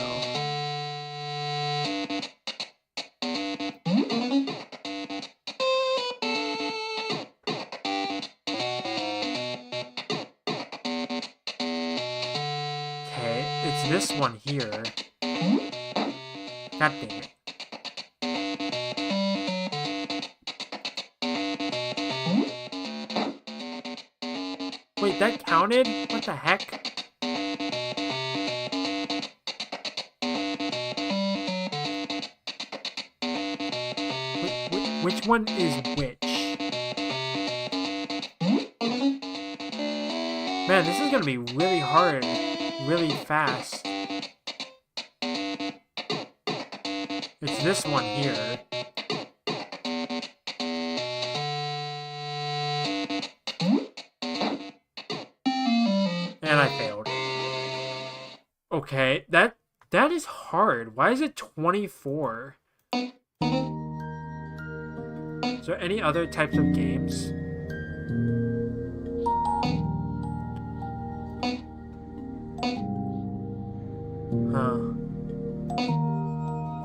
Okay, it's this one here. God damn it. Wait, that counted? What the heck? Which one is which? Man, this is gonna be really hard, really fast. It's this one here. And I failed. Okay, that is hard. Why is it 24? Is there any other types of games? Huh.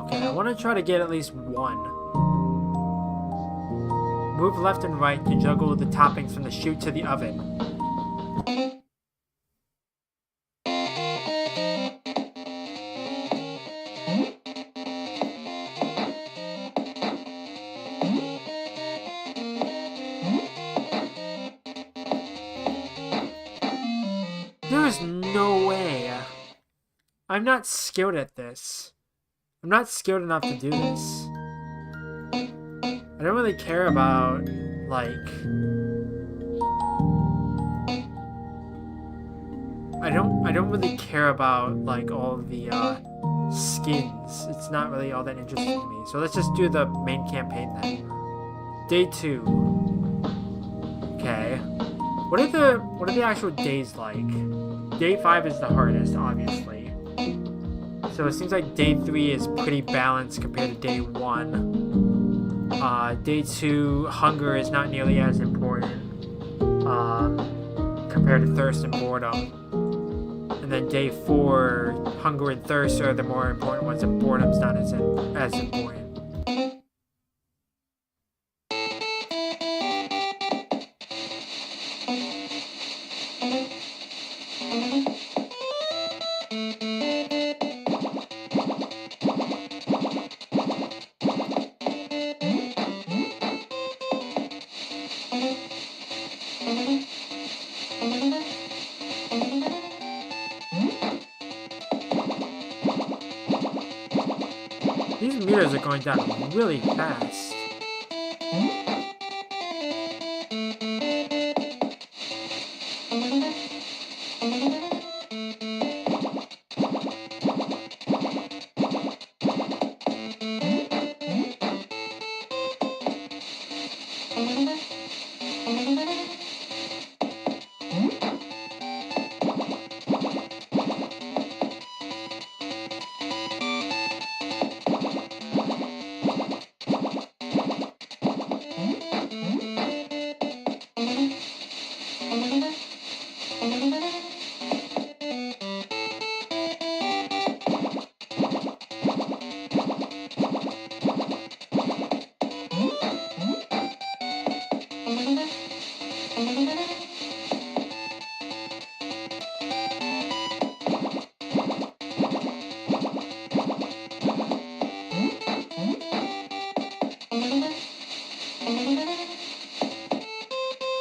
Okay, I want to try to get at least one. Move left and right to juggle the toppings from the chute to the oven. There is no way. I'm not skilled at this. I'm not skilled enough to do this. I don't really care about, like... I don't really care about, like, all the, skins. It's not really all that interesting to me. So let's just do the main campaign then. Day 2. Okay. What are the actual days like? Day 5 is the hardest, obviously. So it seems like day 3 is pretty balanced compared to day 1. Day 2, hunger is not nearly as important compared to thirst and boredom. And then day 4, hunger and thirst are the more important ones, and boredom's not as important. These meters are going down really fast.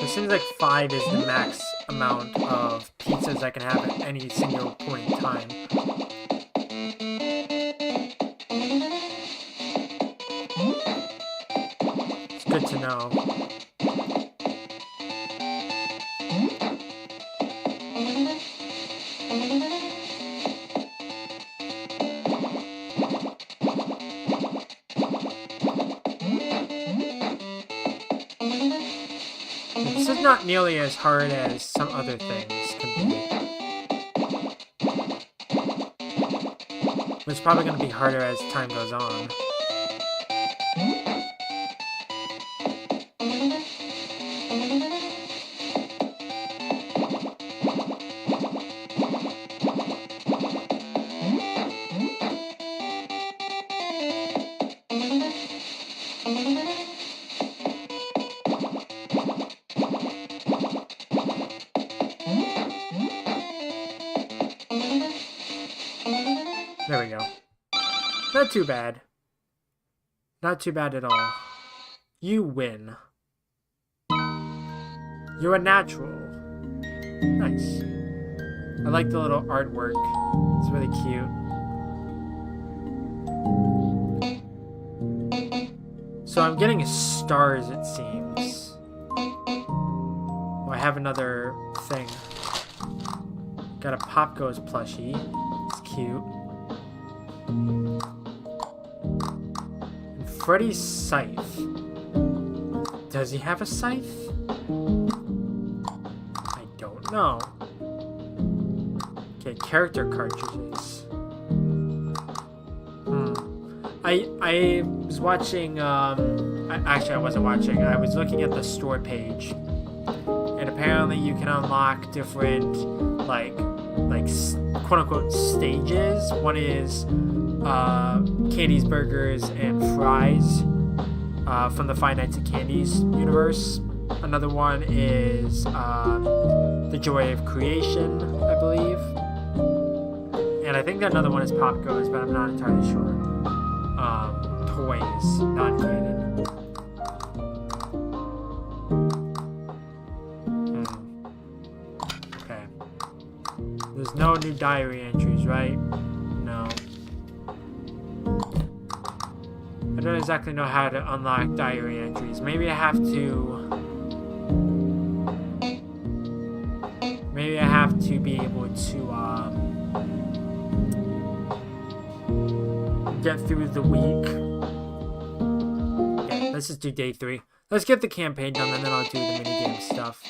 It seems like 5 is the max amount of pizzas I can have at any single point in time. It's good to know. This is not nearly as hard as some other things can be. It's probably going to be harder as time goes on. There we go. Not too bad. Not too bad at all. You win. You're a natural. Nice. I like the little artwork. It's really cute. So I'm getting stars, it seems. Oh, I have another thing. Got a Pop Goes plushie. It's cute. And Freddy's scythe. Does he have a scythe? I don't know. Okay, character cartridges. I was watching, actually I wasn't watching, I was looking at the store page. And apparently you can unlock different, like quote-unquote stages. One is, Candy's Burgers and Fries, from the Five Nights at Candy's universe. Another one is, The Joy of Creation, I believe. And I think another one is Pop Goes, but I'm not entirely sure. Toys, not canon. Okay. There's no new diary entries, right? No. I don't exactly know how to unlock diary entries. Maybe I have to... Maybe I have to be able to, get through the week. Okay, let's just do day 3. Let's get the campaign done, and then I'll do the minigame stuff.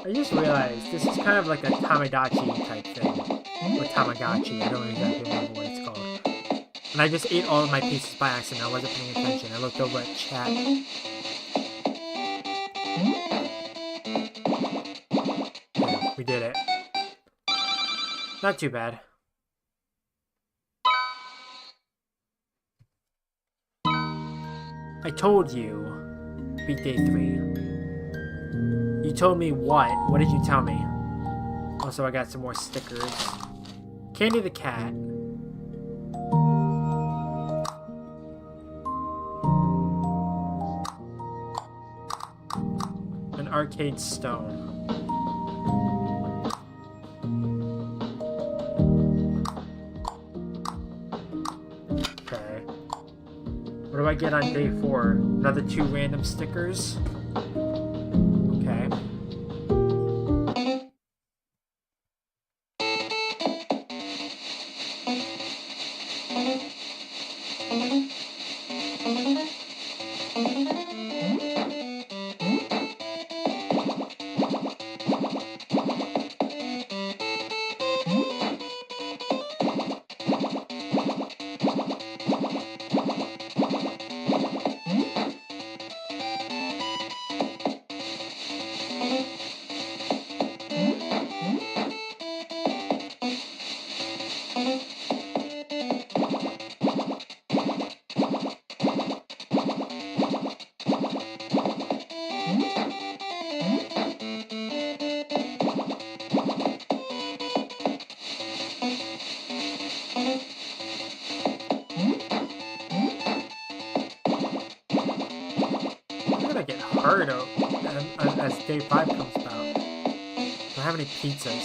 I just realized this is kind of like a Tamagotchi type thing. Or Tamagotchi, I don't exactly remember what it's called. And I just ate all of my pieces by accident. I wasn't paying attention. I looked over at chat. Yeah, we did it. Not too bad. I told you. Beat day 3. You told me what? What did you tell me? Also, I got some more stickers. Candy the cat. An arcade stone. I get on day 4? Another 2 random stickers? Okay. Hard out as day 5 comes about. Don't have any pizzas.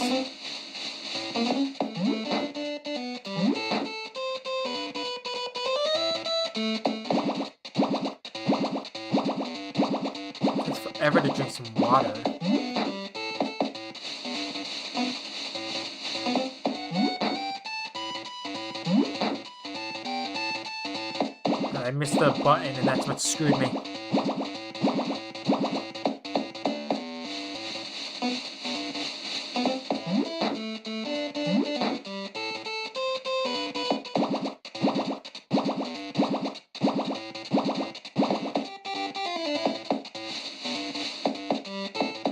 Takes forever to drink some water. I missed the button and that's what screwed me.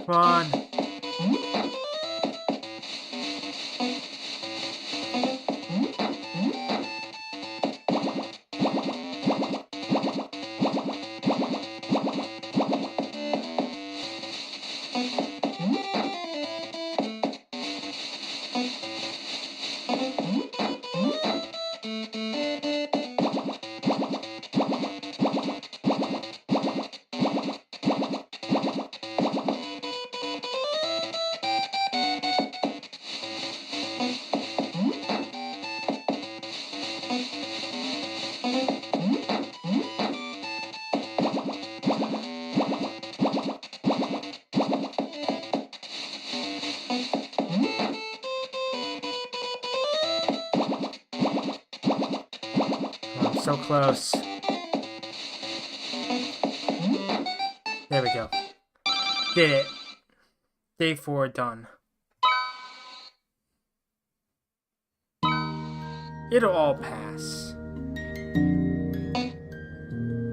Come on. So close. There we go. Did it. Day 4 done. It'll all pass.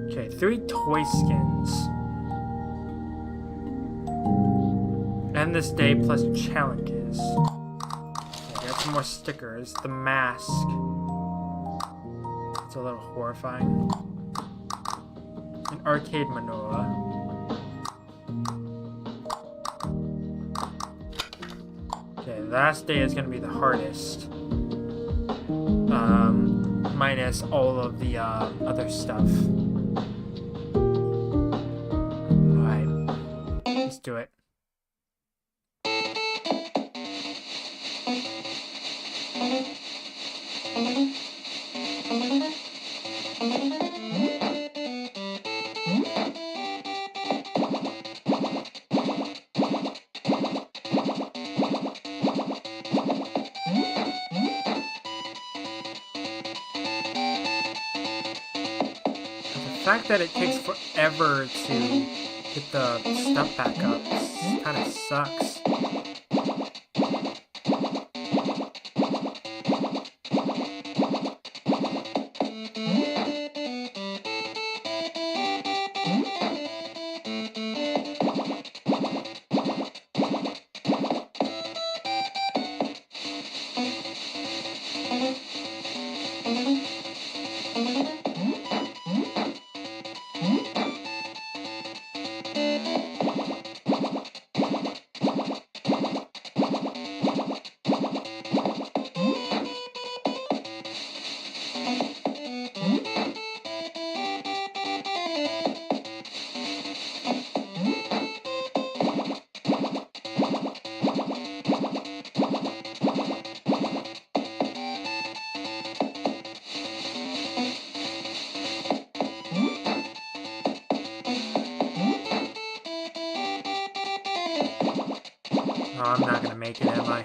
Okay, 3 toy skins. End this day plus challenges. Okay, got some more stickers. The mask. It's a little horrifying. An arcade menorah. Okay, the last day is gonna be the hardest. Minus all of the other stuff. Alright, let's do it. The fact that it takes forever to get the stuff back up kind of sucks. I'm not gonna make it, am I?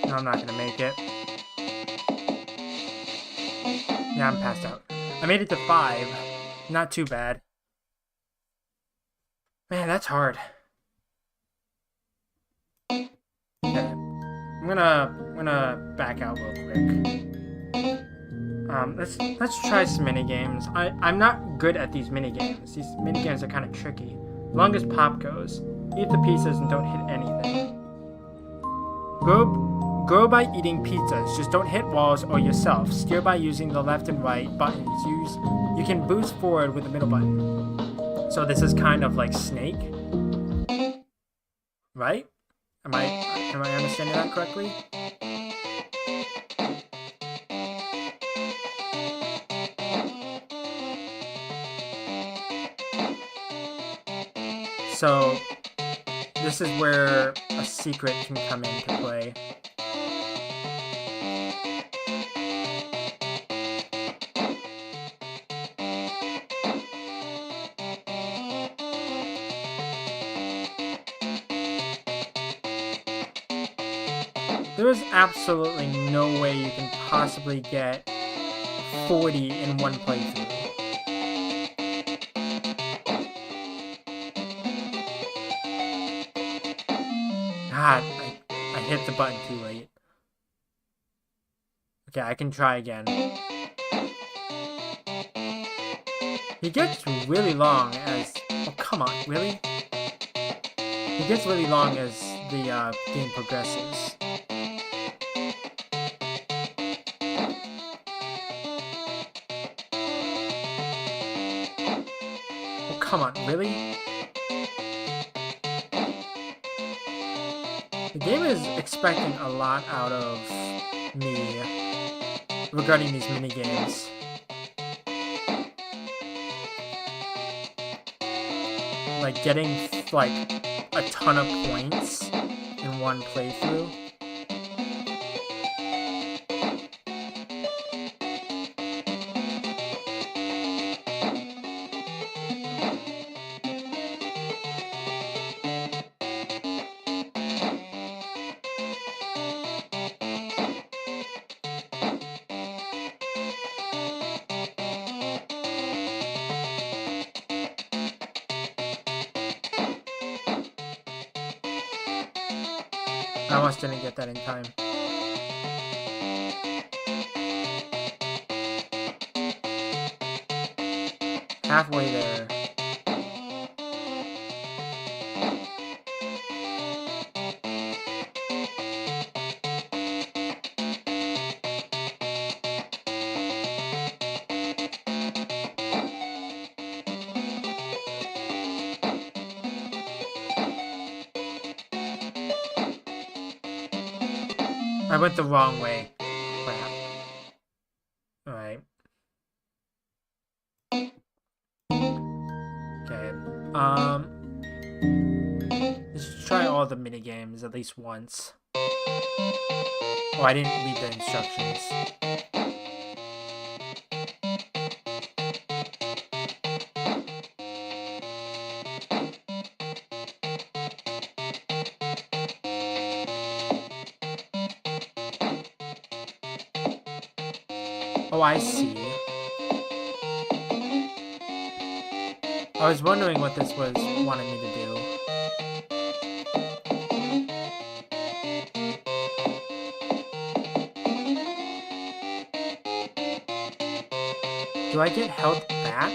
No, I'm not gonna make it. Yeah, I'm passed out. I made it to 5. Not too bad. Man, that's hard. Okay. I'm gonna back out real quick. Let's try some mini games. I'm not good at these mini games. These mini games are kind of tricky. Long as pop goes, eat the pizzas and don't hit anything. Grow by eating pizzas. Just don't hit walls or yourself. Steer by using the left and right buttons. You can boost forward with the middle button. So this is kind of like Snake, right? Am I understanding that correctly? So this is where a secret can come into play. There is absolutely no way you can possibly get 40 in one playthrough. God, I hit the button too late. Okay, I can try again. He gets really long as... Oh, come on, really? He gets really long as the game progresses. Oh, come on, really? The game is expecting a lot out of me regarding these minigames. Like getting like a ton of points in one playthrough. I almost didn't get that in time. Halfway there. I went the wrong way. Crap. Alright. Okay. Let's try all the minigames at least once. Oh, I didn't read the instructions. Oh, I see. I was wondering what this was wanting me to do. Do I get health back?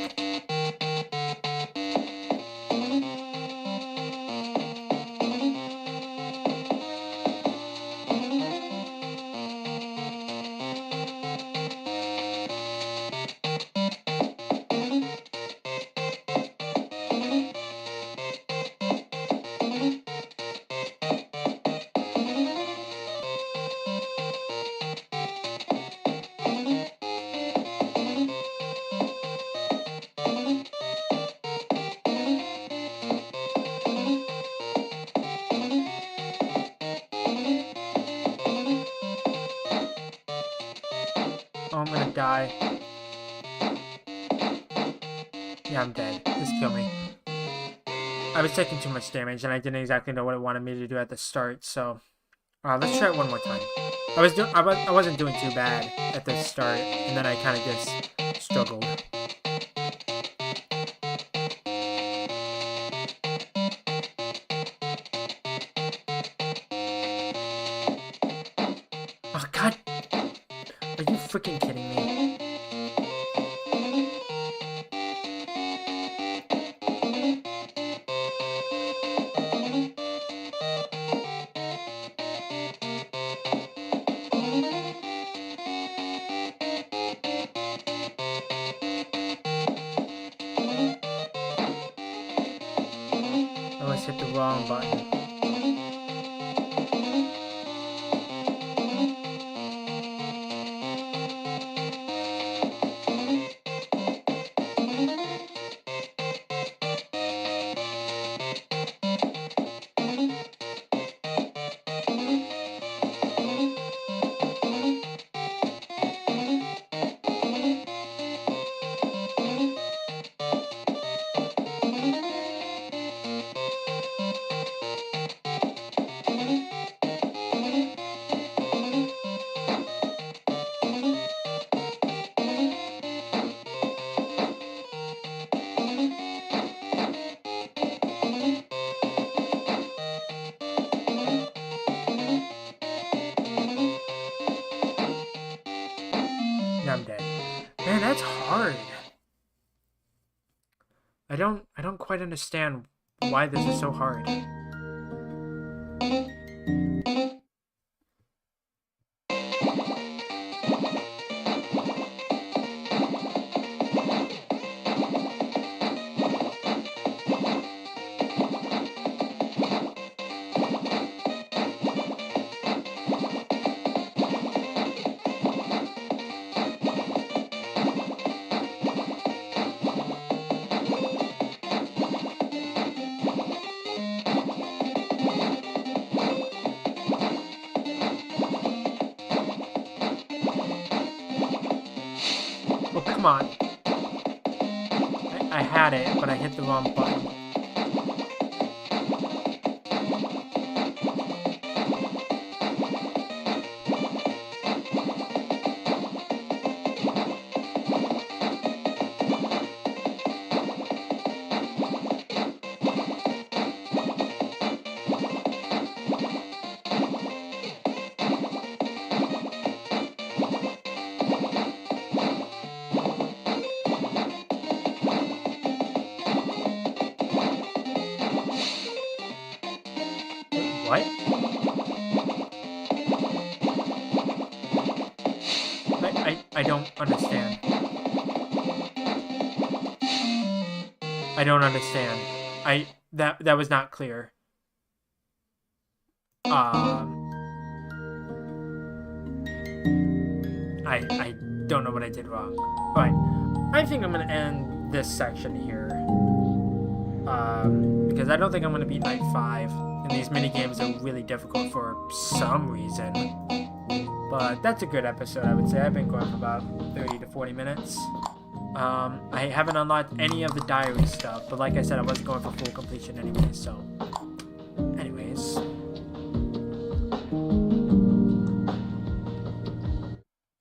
gonna die. Yeah, I'm dead. Just kill me. I was taking too much damage, and I didn't exactly know what it wanted me to do at the start, so... let's try it one more time. I wasn't doing too bad at the start, and then I kind of just struggled. Oh, God! Are you freaking kidding me? I always hit the wrong button. Yeah, I'm dead. Man, that's hard. I don't quite understand why this is so hard. Oh, come on. I had it, but I hit the wrong button. What? I don't understand. I don't understand. That was not clear. I don't know what I did wrong. Alright. I think I'm gonna end this section here. Because I don't think I'm gonna beat Night 5. And these mini games are really difficult for some reason. But that's a good episode, I would say. I've been going for about 30 to 40 minutes. I haven't unlocked any of the diary stuff, but like I said, I wasn't going for full completion anyway, so... Anyways...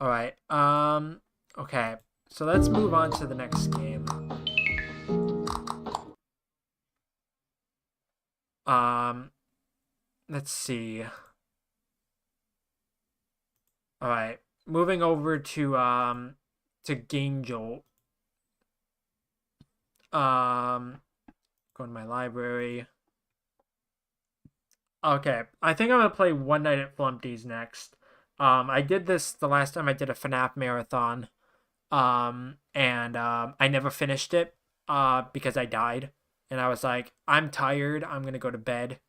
Alright, okay. So let's move on to the next game. Let's see. Alright, moving over to Game Jolt. Go to my library. Okay, I think I'm gonna play One Night at Flumpty's next. I did this the last time I did a FNAF marathon. I never finished it, because I died. And I was like, I'm tired, I'm gonna go to bed.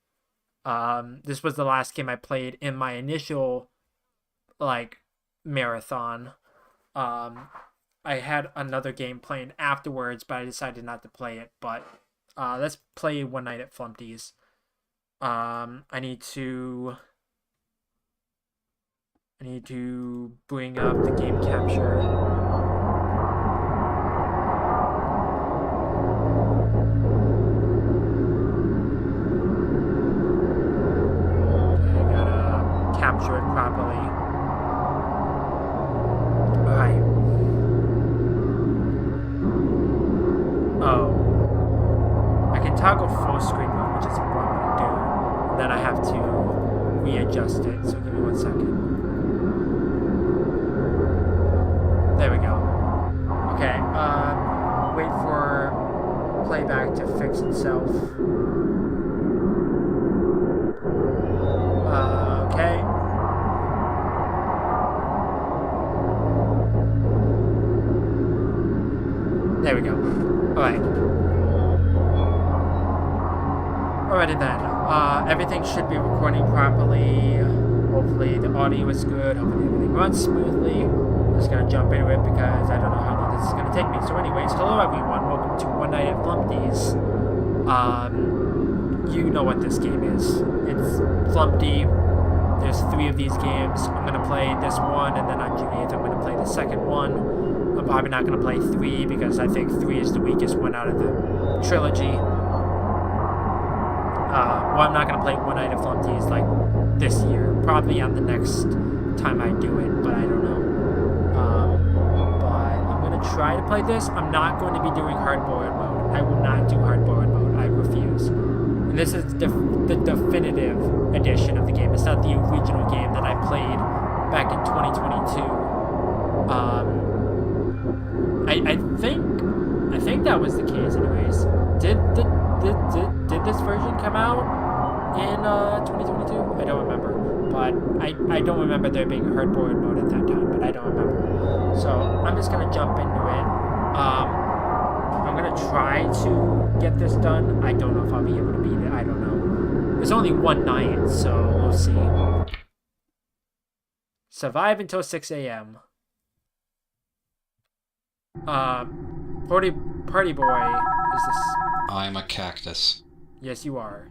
This was the last game I played in my initial, like, marathon. I had another game playing afterwards, but I decided not to play it. But, let's play One Night at Flumpty's. I need to... I need to bring up the game capture. Okay, I gotta capture it properly. Alright. Oh. I can toggle full screen mode, which is what I'm gonna do. And then I have to readjust it, so give me 1 second. There we go. Okay, wait for playback to fix itself. Okay. There we go. Alright. Alrighty then. Everything should be recording properly. Hopefully the audio is good. Hopefully everything runs smoothly. I'm just gonna jump into it because I don't know how long this is gonna take me. So anyways, hello everyone. Welcome to One Night at Flumpty's. You know what this game is. It's Flumpty. There's 3 of these games. I'm gonna play this one, and then on June 8th I'm gonna play the second one. I'm probably not gonna play 3 because I think 3 is the weakest one out of the trilogy. Well, I'm not gonna play One Night at Flumpty's like this year. Probably on the next time I do it, but I don't know. But I'm gonna try to play this. I'm not going to be doing hard-boiled mode. I will not do hard-boiled mode. I refuse. And this is the definitive edition of the game. It's not the original game that I played back in 2022. I think that was the case. Anyways, did this version come out in 2022? I don't remember, but I don't remember there being a hard-boiled mode at that time. But I don't remember. So I'm just gonna jump into it. I'm gonna try to get this done. I don't know if I'll be able to beat it. I don't know. There's only one night, so we'll see. Survive until 6 a.m. Party boy, is this? I'm a cactus. Yes, you are.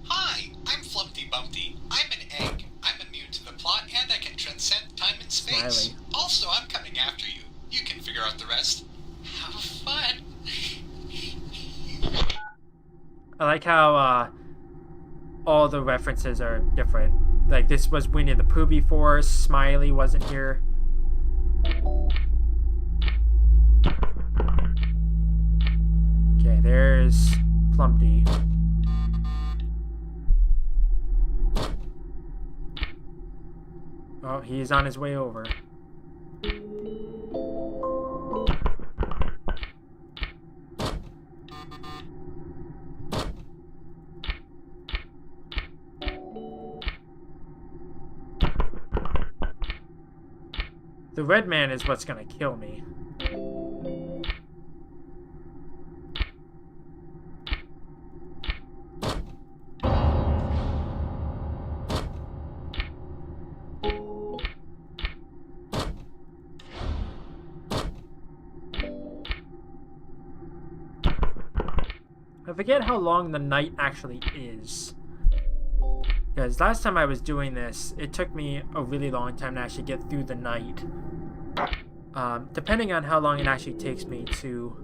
Hi, I'm Flumpty Bumpty. I'm an egg. I'm immune to the plot, and I can transcend time and space. Smiley. Also, I'm coming after you. You can figure out the rest. Have fun. I like how all the references are different. Like, this was Winnie the Pooh before. Smiley wasn't here. Okay, there's Flumpty. Oh, he's on his way over. The red man is what's gonna kill me. I forget how long the night actually is. Because last time I was doing this, it took me a really long time to actually get through the night. Depending on how long it actually takes me to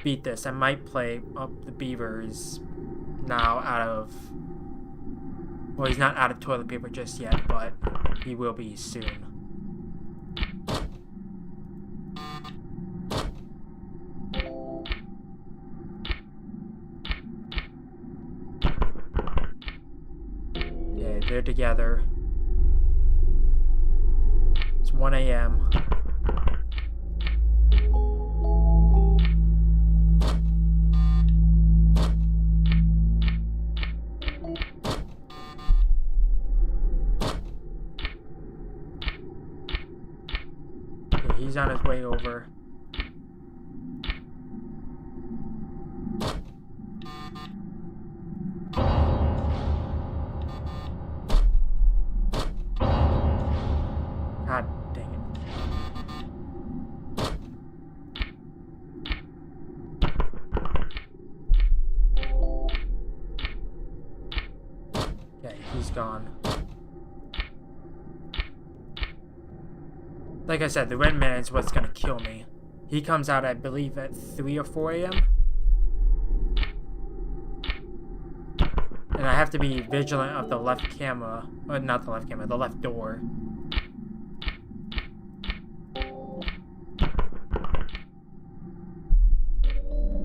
beat this, I might play up the beavers now out of... Well, he's not out of toilet paper just yet, but he will be soon. They're together. It's 1 a.m. Okay, he's on his way over. God dang it. both gone. Like I said, the red man is what's gonna kill me. He comes out, I believe, at 3 or 4 a.m. And I have to be vigilant of the left camera. Not the left camera, the left door.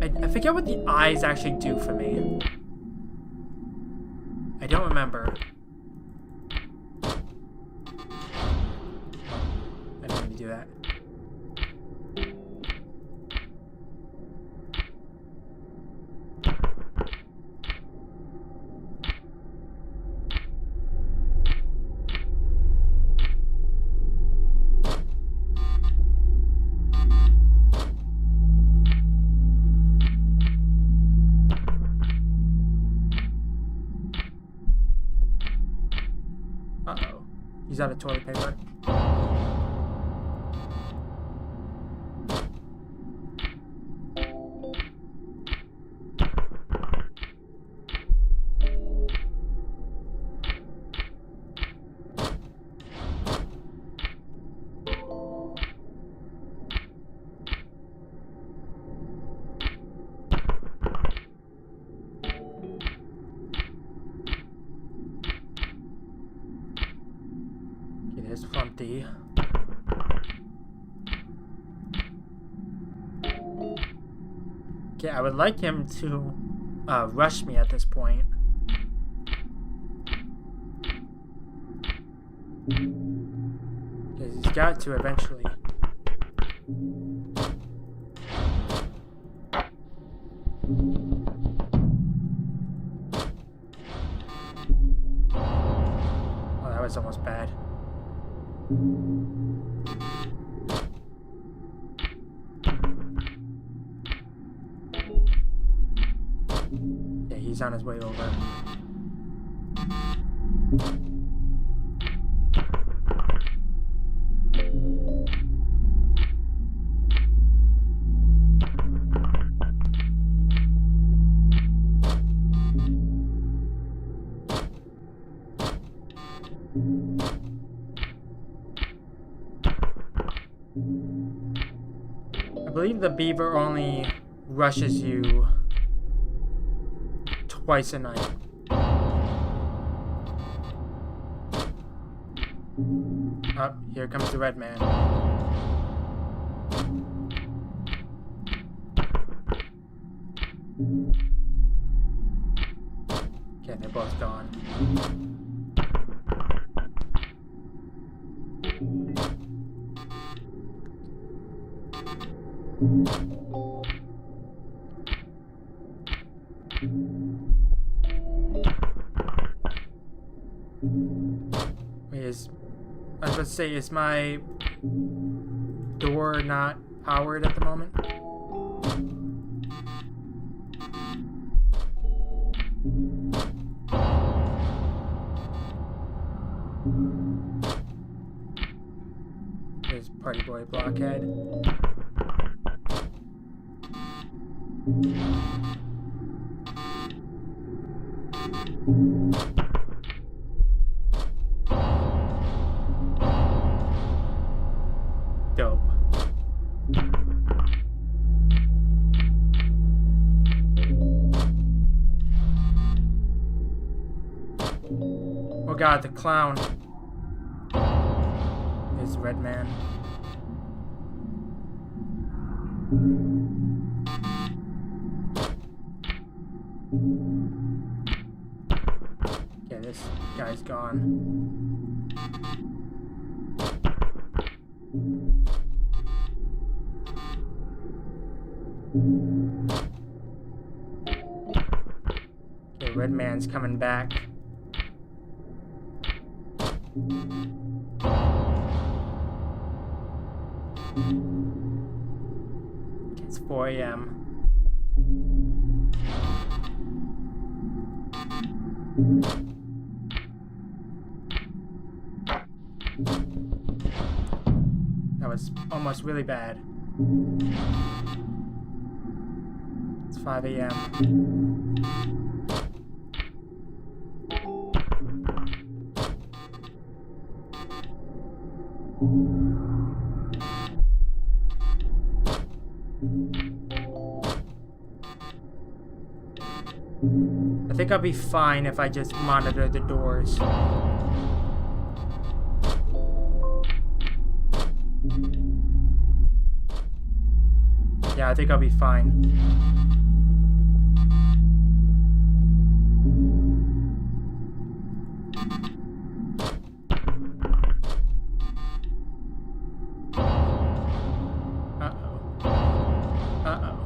I forget what the eyes actually do for me. I don't remember. I didn't mean to do that. Uh-oh. He's out of toilet paper. There's Flumpty. Okay, I would like him to rush me at this point. Because he's got to eventually. Oh, that was almost bad. Yeah, he's on his way over. I believe the beaver only rushes you twice a night. Oh, here comes the red man. Okay, they're both gone. Wait, I was about to say, is my door not powered at the moment? There's Party Boy Blockhead. Dope. Oh god, the clown. There's the red man. Okay, this guy's gone. Okay, red man's coming back. It's 4 a.m. That was almost really bad. It's 5 a.m. I think I'll be fine if I just monitor the doors. Yeah, I think I'll be fine. Uh-oh. Uh-oh.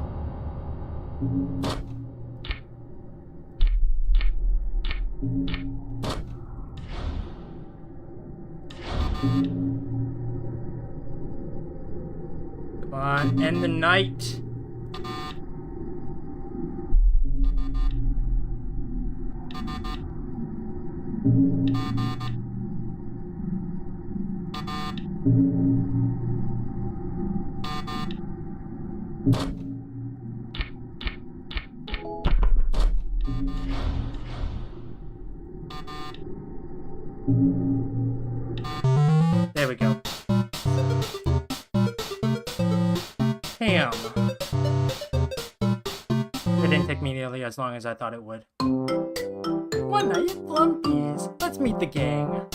Come on, end the night. There we go. Damn. It didn't take me nearly as long as I thought it would. One night at Flumpy's. Let's meet the gang.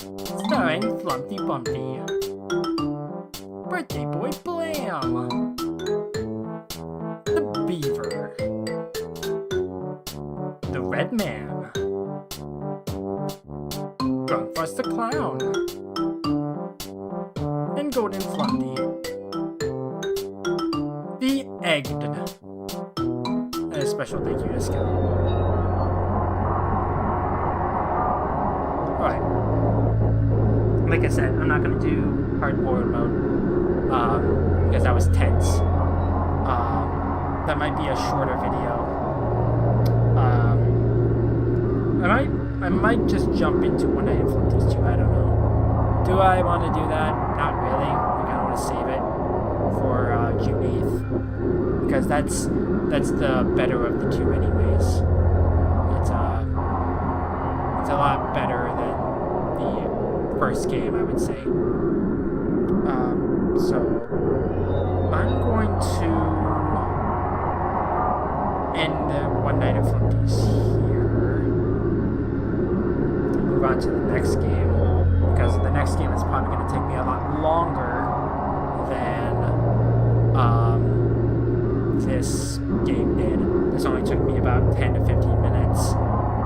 Starring Flumpty Bumpty. Birthday Boy Blam. The Beaver. The Red Man. Grunkfuss the Clown. And Golden Flumpty. The Egged. And a special thank you to Scout. Alright. Like I said, I'm not gonna do hardcore mode. Because that was tense. That might be a shorter video. I might just jump into One Night at Flumpty's 2, I don't know. Do I want to do that? Not really. I kind of want to save it for June 8th. Because that's the better of the two anyways. It's a lot better than the first game, I would say. So I'm going to end One Night at Flumpty's here. Move on to the next game, because the next game is probably going to take me a lot longer than this game did. This only took me about 10 to 15 minutes,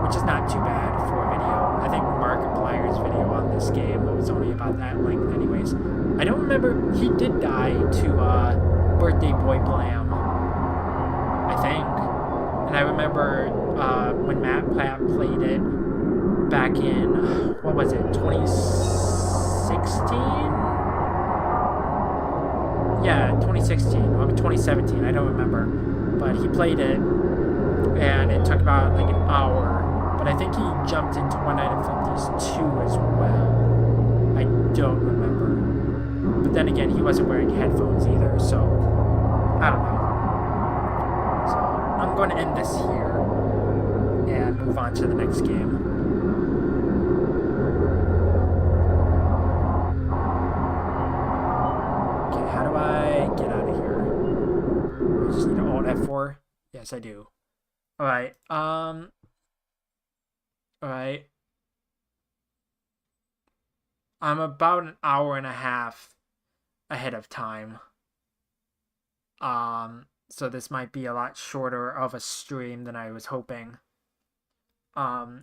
which is not too bad for a video. I think Markiplier's video on this game was only about that length anyways. I don't remember, he did die to Birthday Boy Blam, I think. And I remember when Matt Platt played it back in, what was it, 2016? Yeah, 2016 or 2017, I don't remember. But he played it, and it took about like an hour. But I think he jumped into One Night at Flumpty's 2 as well. I don't remember. But then again, he wasn't wearing headphones either, so I don't know. So I'm going to end this here and move on to the next game. Okay, how do I get out of here? I just need to Alt F4. Yes, I do. Alright, alright. I'm about an hour and a half ahead of time. So this might be a lot shorter of a stream than I was hoping. Alright.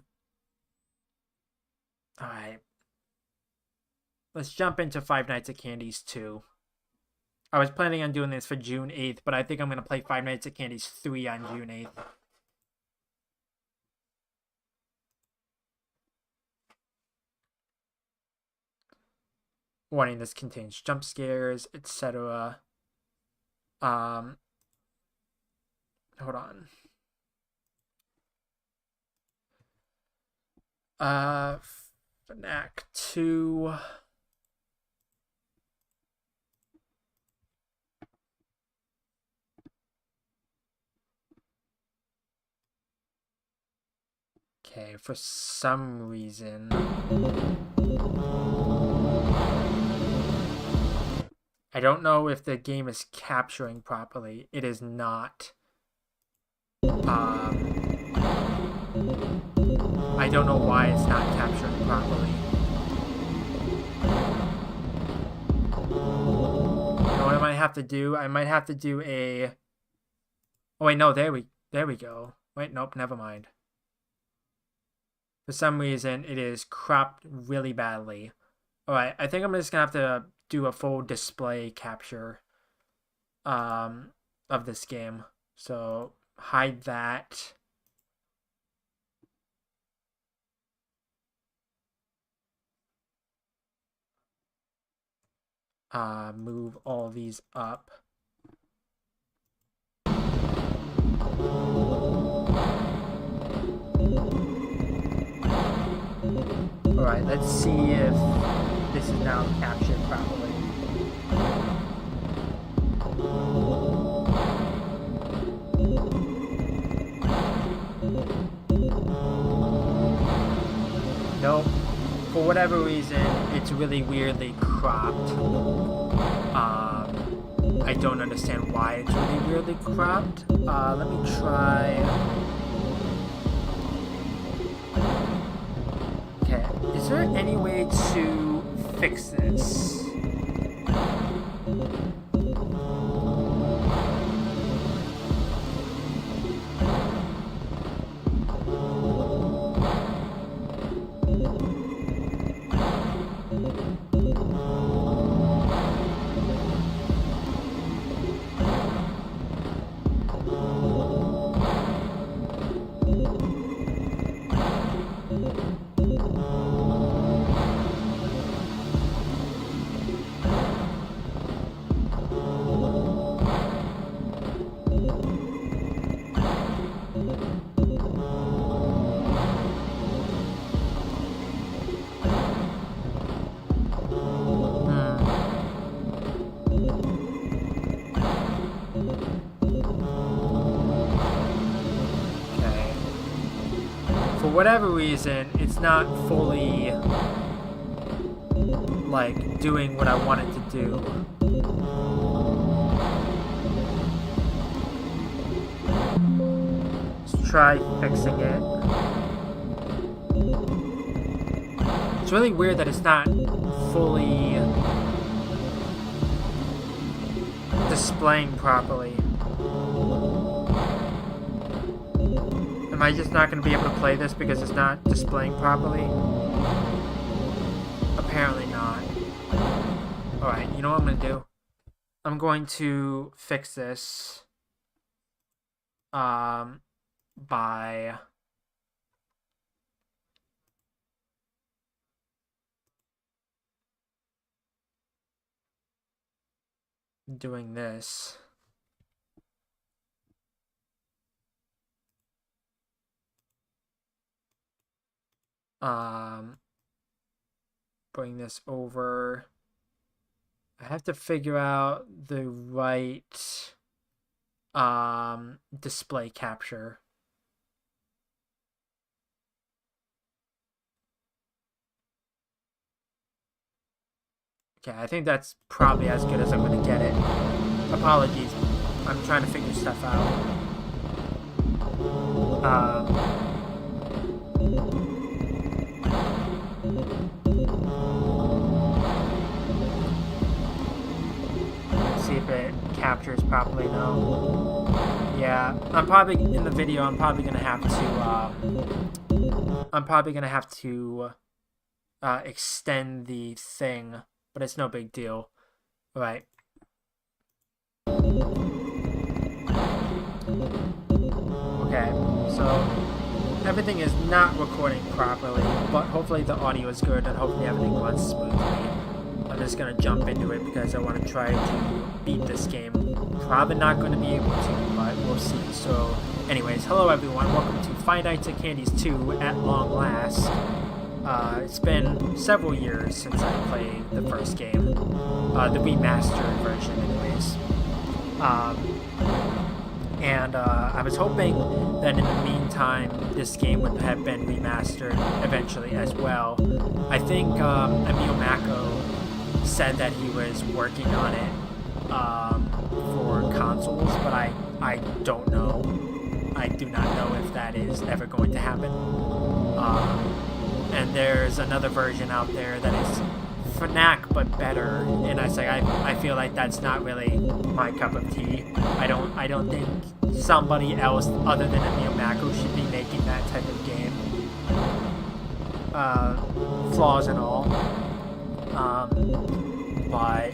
Let's jump into Five Nights at Candy's 2. I was planning on doing this for June 8th, but I think I'm going to play Five Nights at Candy's 3 on June 8th. Warning, this contains jump scares, etc. Hold on. FNAC 2. Okay, for some reason I don't know if the game is capturing properly. It is not. I don't know why it's not captured properly. You know what I might have to do? I might have to do a... Oh wait, no, there we go. Wait, nope, never mind. For some reason, it is cropped really badly. Alright, I think I'm just gonna have to do a full display capture of this game. So, hide that. Move all these up. Alright, let's see if this is now captured properly. Nope. For whatever reason, it's really weirdly cropped. I don't understand why it's really weirdly cropped. Let me try... Okay, is there any way to fix this? For whatever reason, it's not fully, like, doing what I want it to do. Let's try fixing it. It's really weird that it's not fully displaying properly. Am I just not going to be able to play this because it's not displaying properly? Apparently not. Alright, you know what I'm going to do? I'm going to fix this by doing this. Bring this over. I have to figure out the right display capture. Okay, I think that's probably as good as I'm gonna get it. Apologies, I'm trying to figure stuff out. See if it captures properly now. Yeah, I'm probably in the video. I'm probably gonna have to. Extend the thing, but it's no big deal. All right. Okay, so everything is not recording properly, but hopefully the audio is good and hopefully everything runs smoothly. I'm just gonna jump into it because I want to try to beat this game. Probably not going to be able to, but we'll see. So, anyways, hello everyone. Welcome to Five Nights at Candy's 2 at long last. It's been several years since I played the first game, the remastered version, anyways. I was hoping that in the meantime, this game would have been remastered eventually as well. I think Emil Mako said that he was working on it for consoles, but I don't know. I do not know if that is ever going to happen. And there's another version out there that is FNAC but better, and I feel like that's not really my cup of tea. I don't think somebody else other than Emil Mako should be making that type of game. Flaws and all. But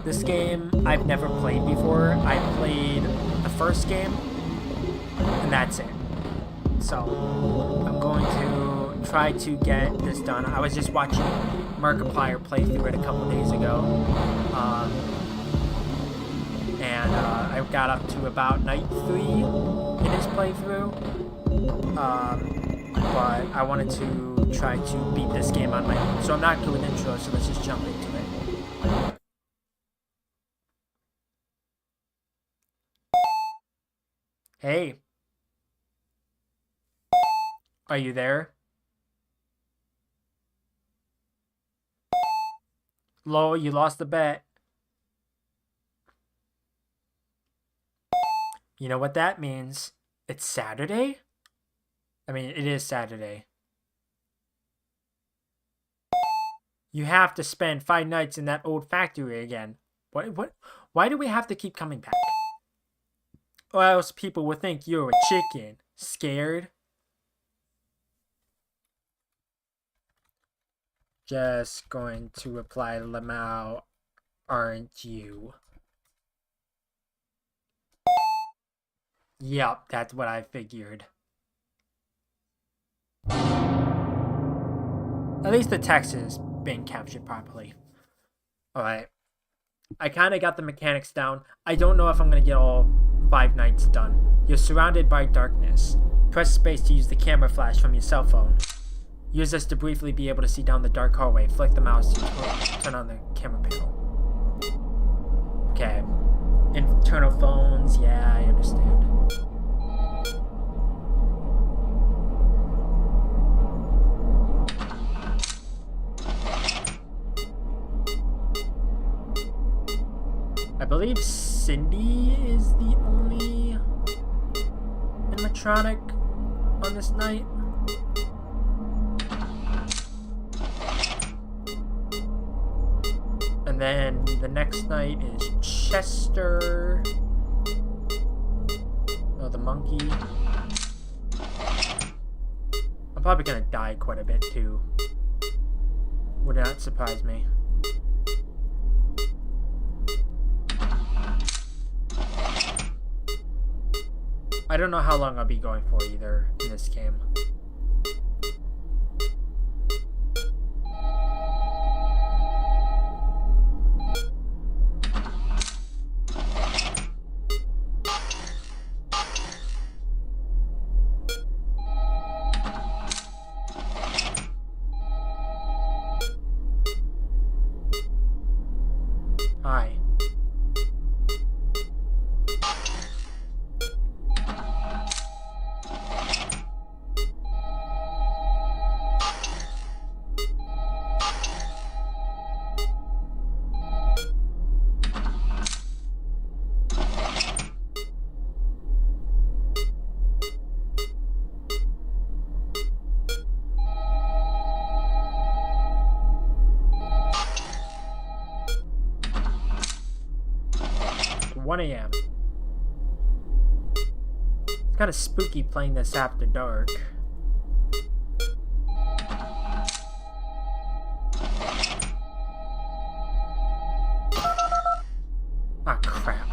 this game I've never played before. I played the first game, and that's it. So I'm going to try to get this done. I was just watching Markiplier play through it a couple days ago, and I got up to about night 3 in his playthrough. But I wanted to try to beat this game on my own. So I'm not doing intro, so let's just jump into it. Hey. Are you there? Lol, you lost the bet. You know what that means? It's Saturday? I mean, it is Saturday. You have to spend 5 nights in that old factory again. What? Why do we have to keep coming back? Or else people will think you're a chicken. Scared? Just going to reply to Lamau, aren't you? Yep, that's what I figured. At least the text is being captured properly. Alright. I kind of got the mechanics down. I don't know if I'm going to get all 5 nights done. You're surrounded by darkness. Press space to use the camera flash from your cell phone. Use this to briefly be able to see down the dark hallway. Flick the mouse to turn on the camera panel. Okay. Internal phones, yeah, I understand. I believe Cindy is the only animatronic on this night. And then the next night is Chester. Oh, the monkey. I'm probably gonna die quite a bit too. Would not surprise me. I don't know how long I'll be going for either in this game. Hi. It's 1 a.m. It's kind of spooky playing this after dark. Ah, crap.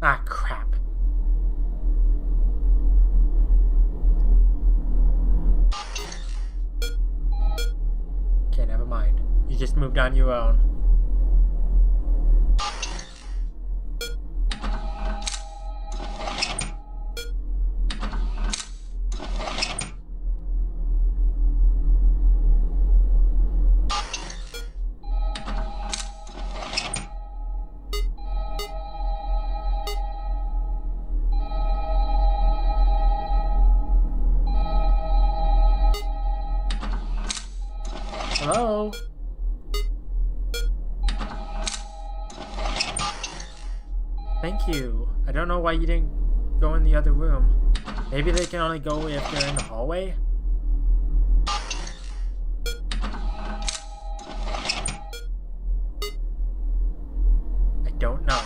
Ah, crap. Okay, never mind. You just moved on your own. Thank you. I don't know why you didn't go in the other room. Maybe they can only go if they're in the hallway? I don't know.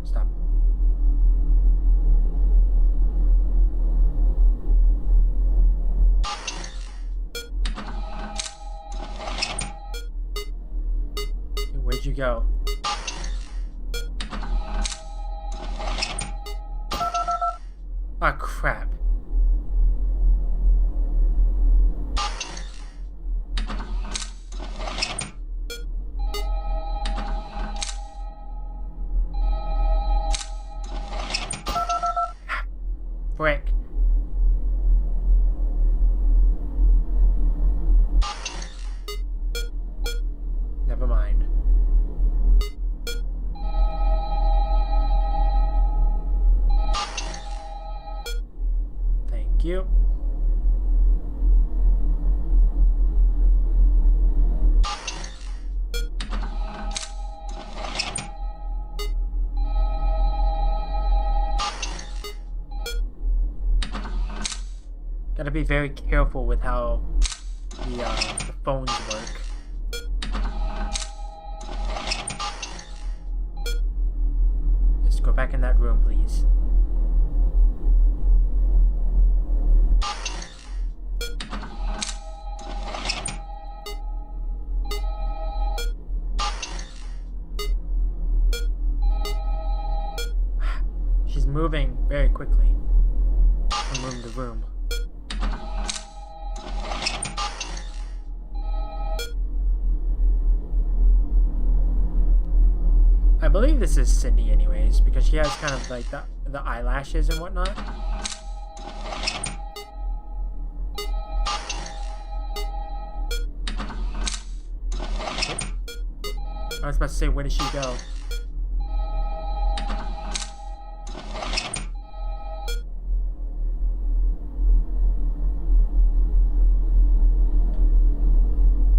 Stop. Where'd you go? Ah, crap. Frick. Never mind. Thank you. Gotta be very careful with how the phones work. Just go back in that room, please. She's moving very quickly from room to room. I believe this is Cindy anyways, because she has kind of like the eyelashes and whatnot. I was about to say, where did she go?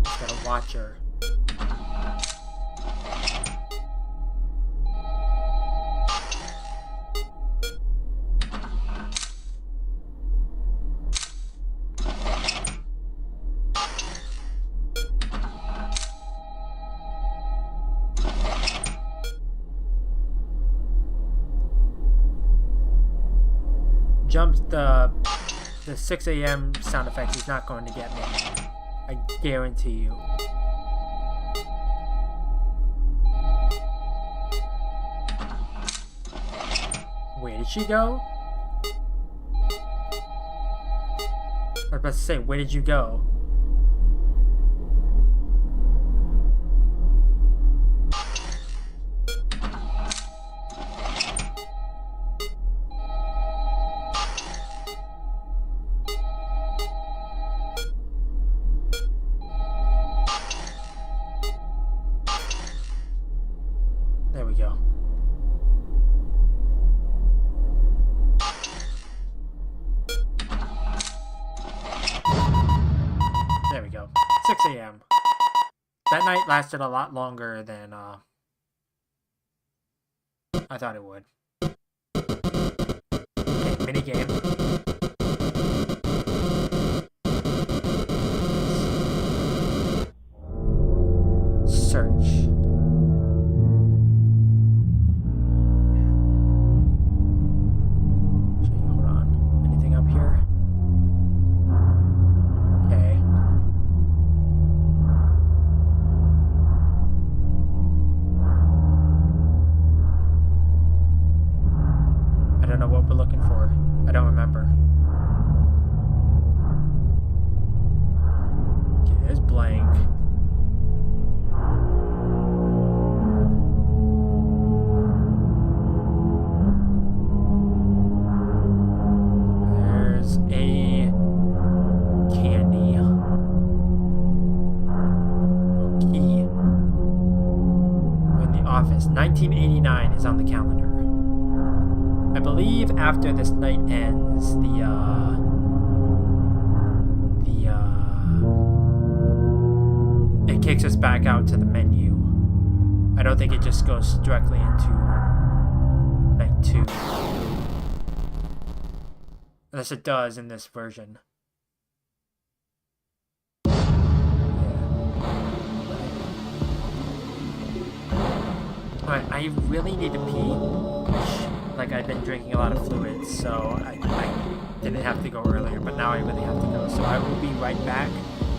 Just gotta watch her. Jumps the 6 a.m. sound effect is not going to get me. I guarantee you. Where did she go? I was about to say, where did you go? There we go. There we go. 6 a.m. That night lasted a lot longer than I thought it would. Okay, mini game. Search. Hold on. Anything up here? Okay. I don't know what we're looking for. I don't remember. Okay, there's blank. There's a candy. Key. We're in the office. 1989 is on the calendar. I believe after this night ends, it kicks us back out to the menu. I don't think it just goes directly into night 2. Unless it does in this version. Alright, I really need to pee. Like, I've been drinking a lot of fluids, so I didn't have to go earlier, but now I really have to go. So I will be right back,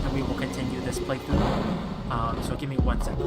and we will continue this playthrough. So give me 1 second.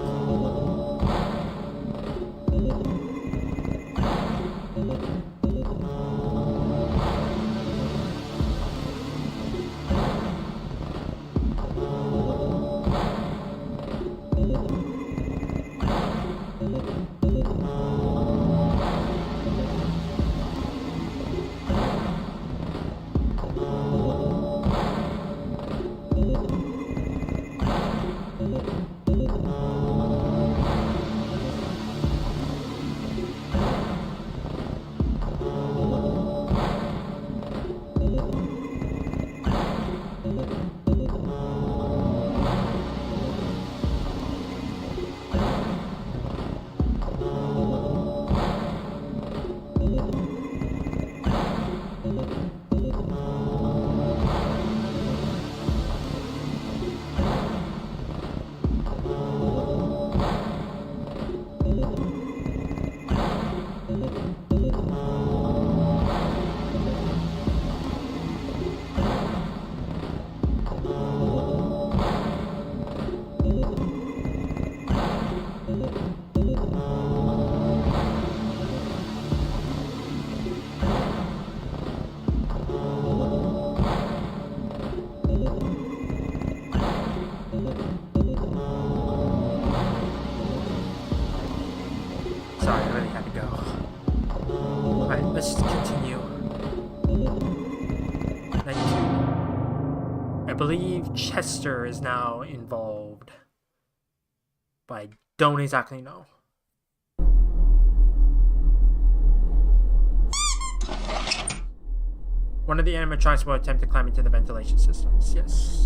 Sorry, I really had to go. Alright, let's continue. Night 2. I believe Chester is now involved. But I don't exactly know. One of the animatronics will attempt to climb into the ventilation systems. Yes.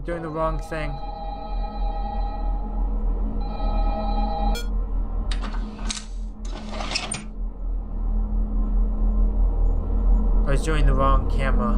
Doing the wrong thing. I was doing the wrong camera.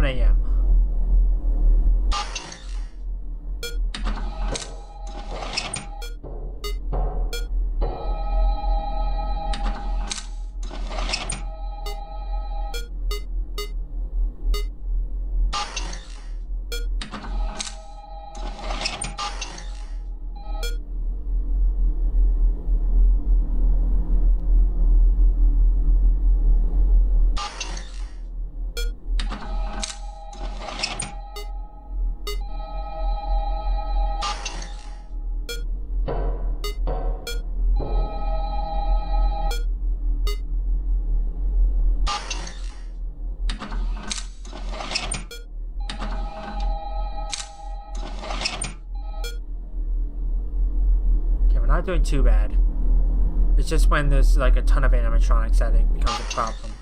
A.m. Not doing too bad. It's just when there's like a ton of animatronics that it becomes a problem.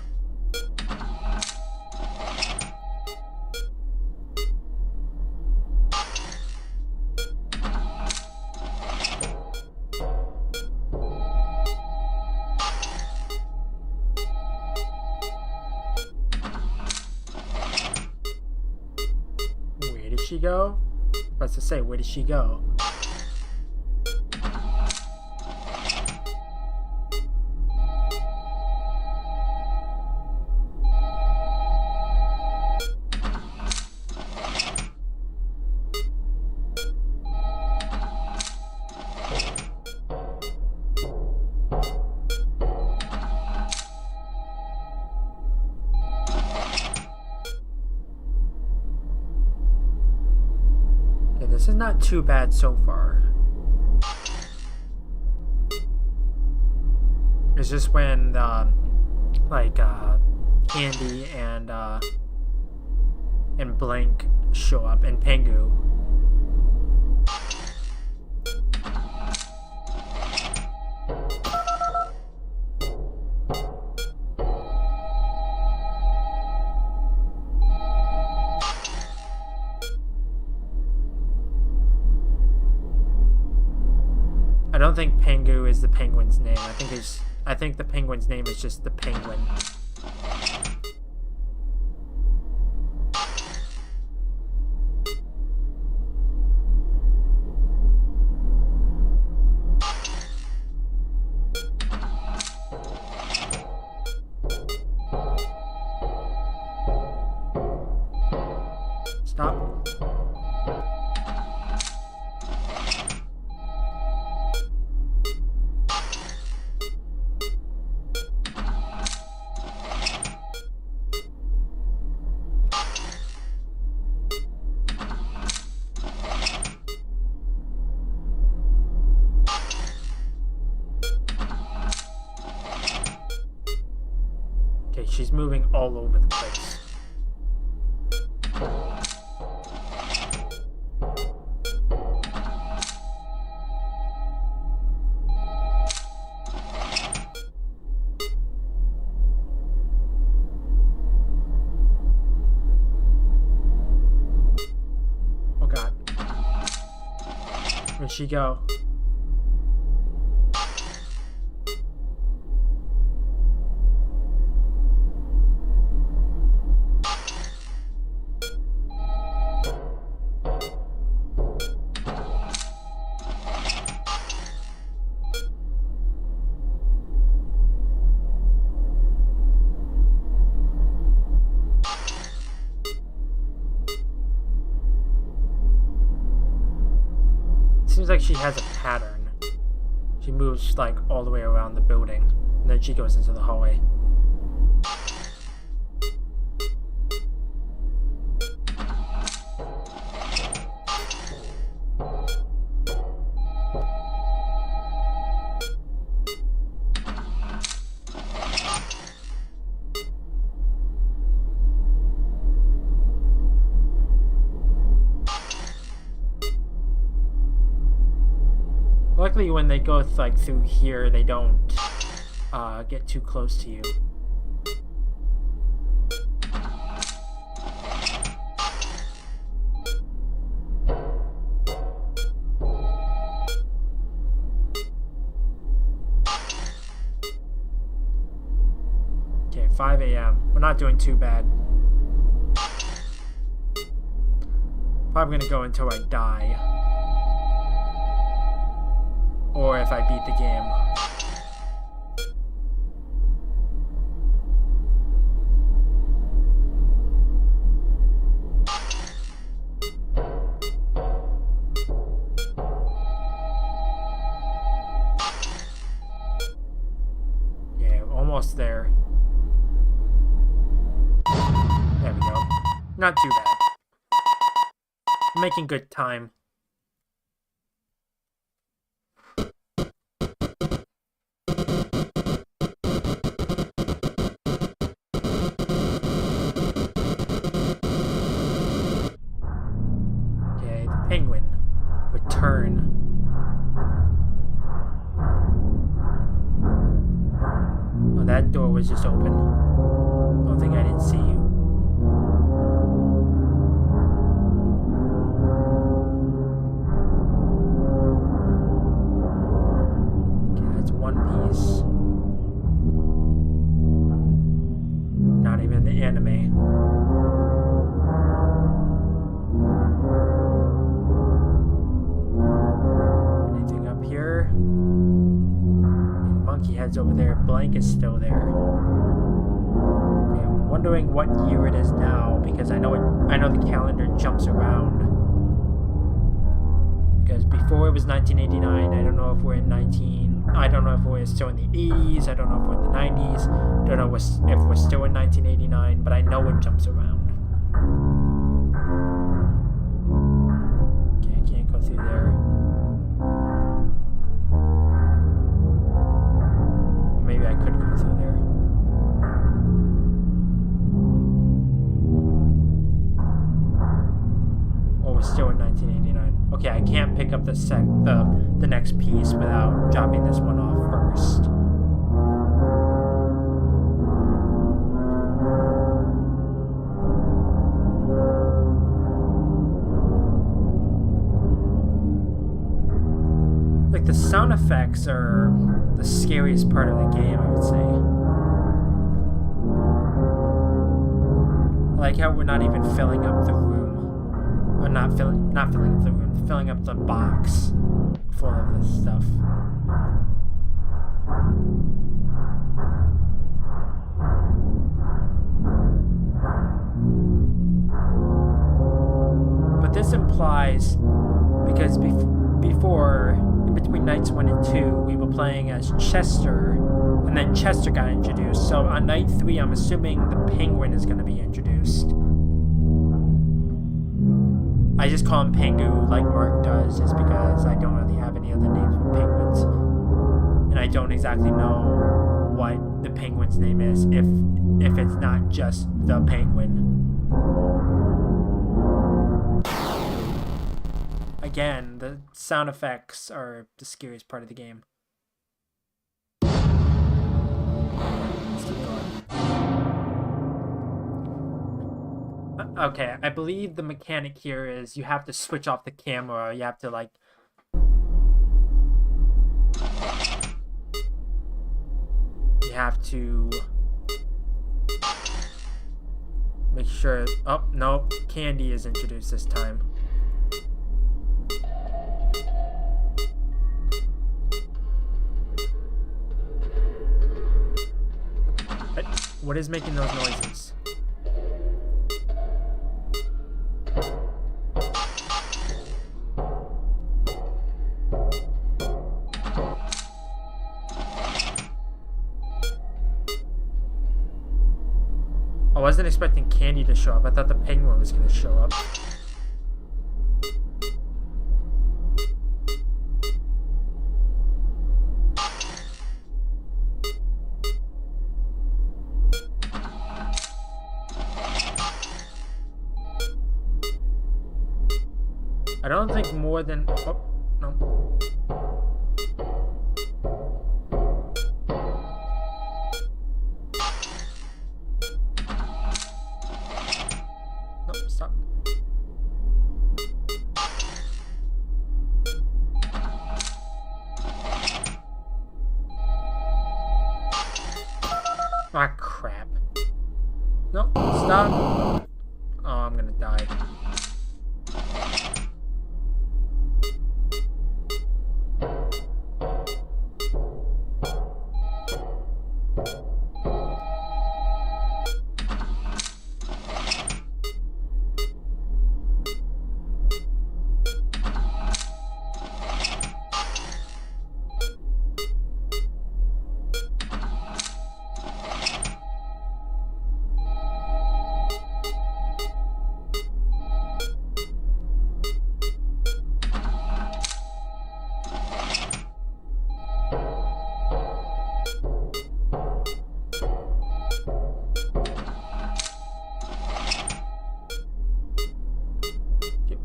she go? What's to say, where did she go? This is not too bad so far. It's just when Andy and Blank show up, and Pengu. I don't think Pengu is the penguin's name. I think the penguin's name is just the penguin. Stop. Okay, she's moving all over the place. Oh god. Where'd she go? Seems like she has a pattern. She moves like all the way around the building, and then she goes into the hallway. Luckily, when they go through here, they don't get too close to you. Okay, 5 a.m. We're not doing too bad. Probably gonna go until I die. Or if I beat the game. Yeah, almost there. There we go. Not too bad. Making good time. Penguin, return. Oh, that door was just open. Don't think I didn't see you. Okay, that's one piece. Not even the anime. bed's over there. Blanket's still there. Okay, I'm wondering what year it is now because I know the calendar jumps around. Because before it was 1989. I don't know if we're in I don't know if we're still in the 80s. I don't know if we're in the 90s. Don't know if we're still in 1989. But I know it jumps around. Okay, I can't go through there. Or maybe I could go through there. Oh, we're still in 1989. Okay, I can't pick up the next piece without dropping this one off first. Like, the sound effects are the scariest part of the game, I would say. I like how we're not even filling up the room. Or not filling up the room, filling up the box full of this stuff. But this implies, because before, in between nights 1 and 2, we were playing as Chester, and then Chester got introduced. So on night 3, I'm assuming the Penguin is going to be introduced. I just call him Pengu like Mark does, just because I don't really have any other names for penguins. And I don't exactly know what the penguin's name is, if it's not just the Penguin. Again, the sound effects are the scariest part of the game. Let's keep going. Okay, I believe the mechanic here is you have to switch off the camera. You have to, like... You have to... make sure... Oh, no. Candy is introduced this time. What is making those noises? I wasn't expecting Candy to show up. I thought the Penguin was going to show up. I don't think more than... Oh, no. Nope, stop. Ah, crap. Nope, stop. Oh, I'm gonna die.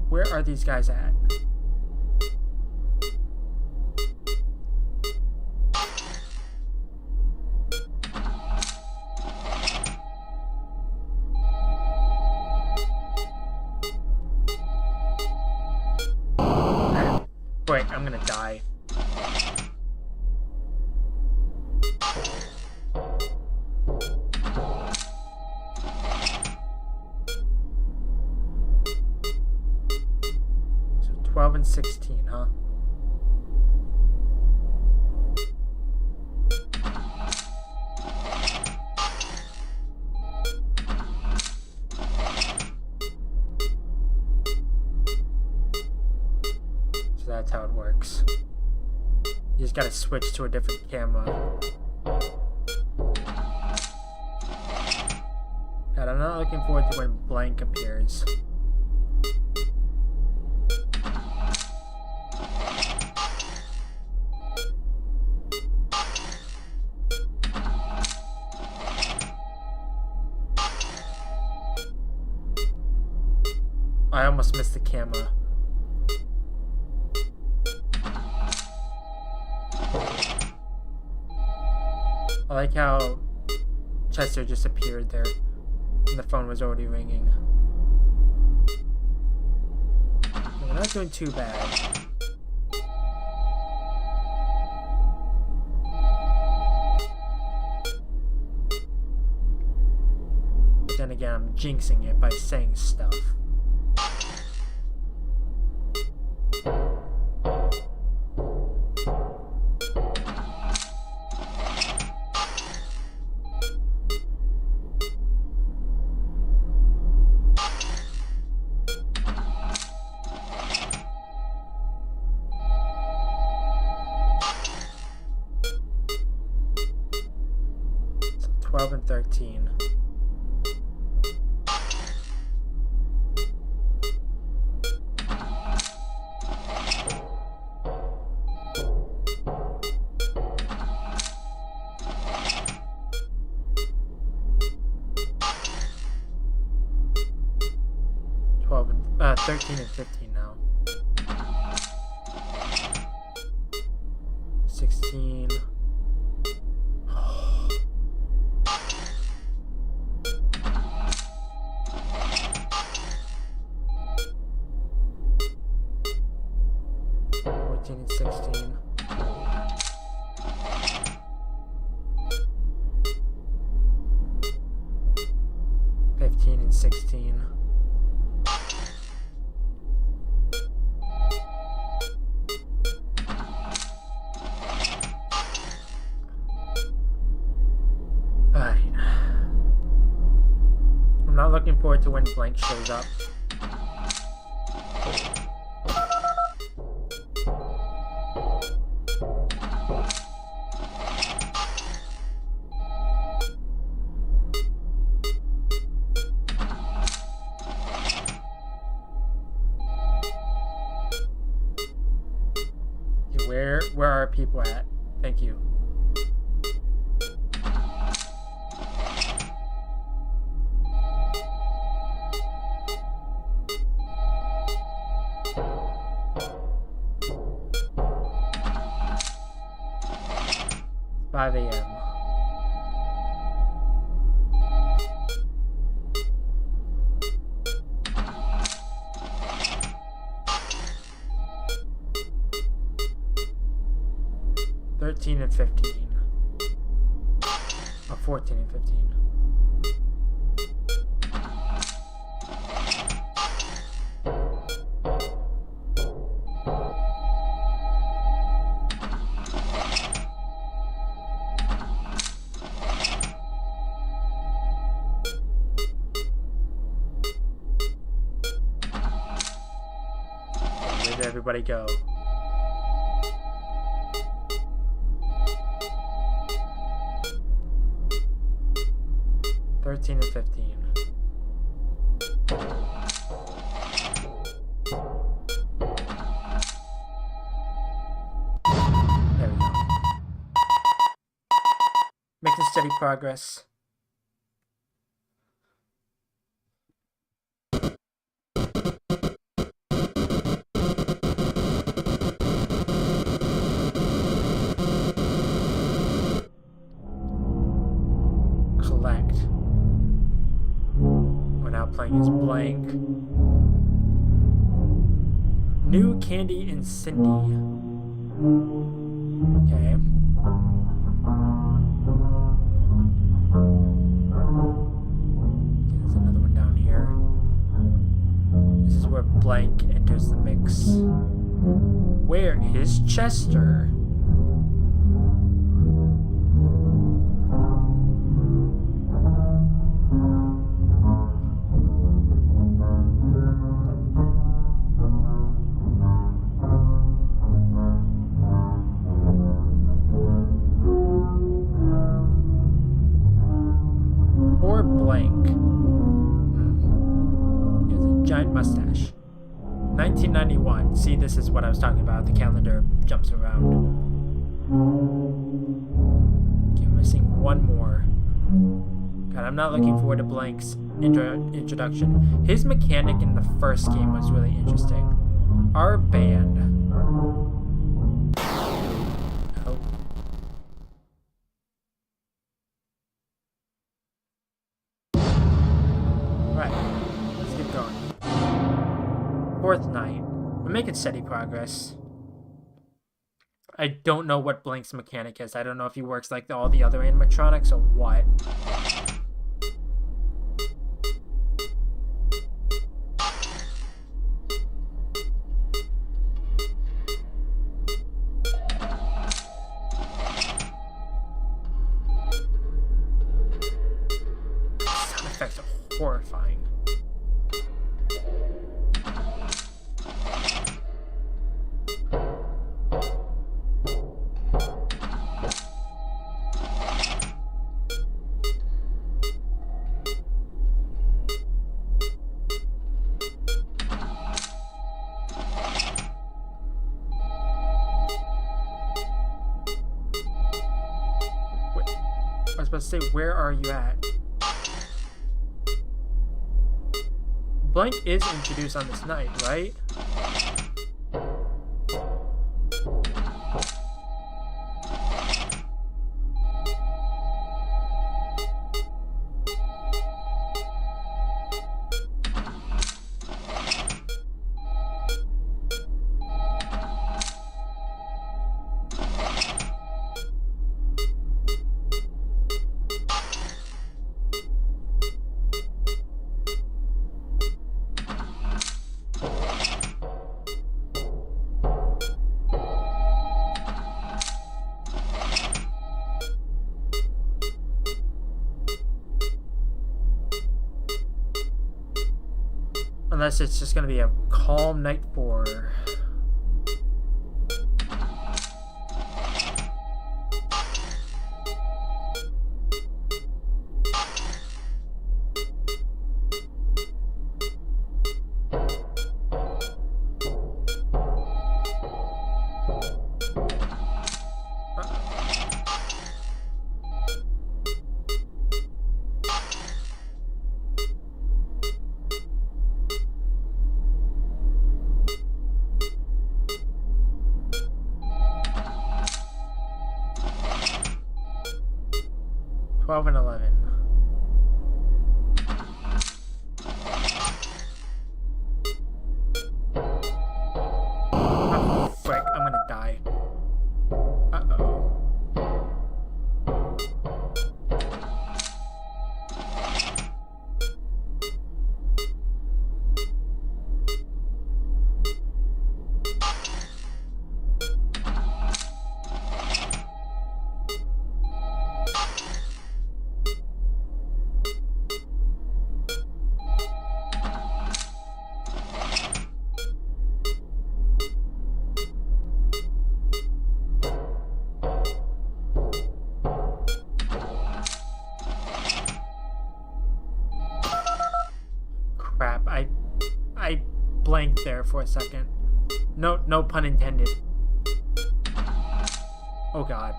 Where are these guys at? Wait, I'm gonna die. So 12 and 16, huh? works. You just gotta switch to a different camera. God, I'm not looking forward to when blank appears. I almost missed the camera. I like how Chester just appeared there and the phone was already ringing. We're not doing too bad. But then again, I'm jinxing it by saying stuff. So 12 and 13. And 13 and 15 now. 16. Oh. 14 and 16. 15 and 16. I'm not looking forward to when blank shows up. Where are people at? Thank you. It's 5 a.m. And 15. Oh, 14 and 15. Where did everybody go? And 15. There we go. Making steady progress. Collect. Playing is blank. New Candy and Cindy. Okay. There's another one down here. This is where blank enters the mix. Where is Chester? blank. He has a giant mustache. 1991. See, this is what I was talking about. The calendar jumps around. Okay, we're missing one more. God, I'm not looking forward to Blank's introduction. His mechanic in the first game was really interesting. Our band. Oh. Right, let's keep going. Fourth night. We're making steady progress. I don't know what Blank's mechanic is. I don't know if he works like all the other animatronics or what. Sound effects are horrifying. I was about to say, where are you at? Blank is introduced on this night, right? 'Unless it's just gonna be a calm night for... $12 and $11. Oh, frick, I'm gonna die. Uh-oh. Crap, I blanked there for a second. No pun intended. Oh god.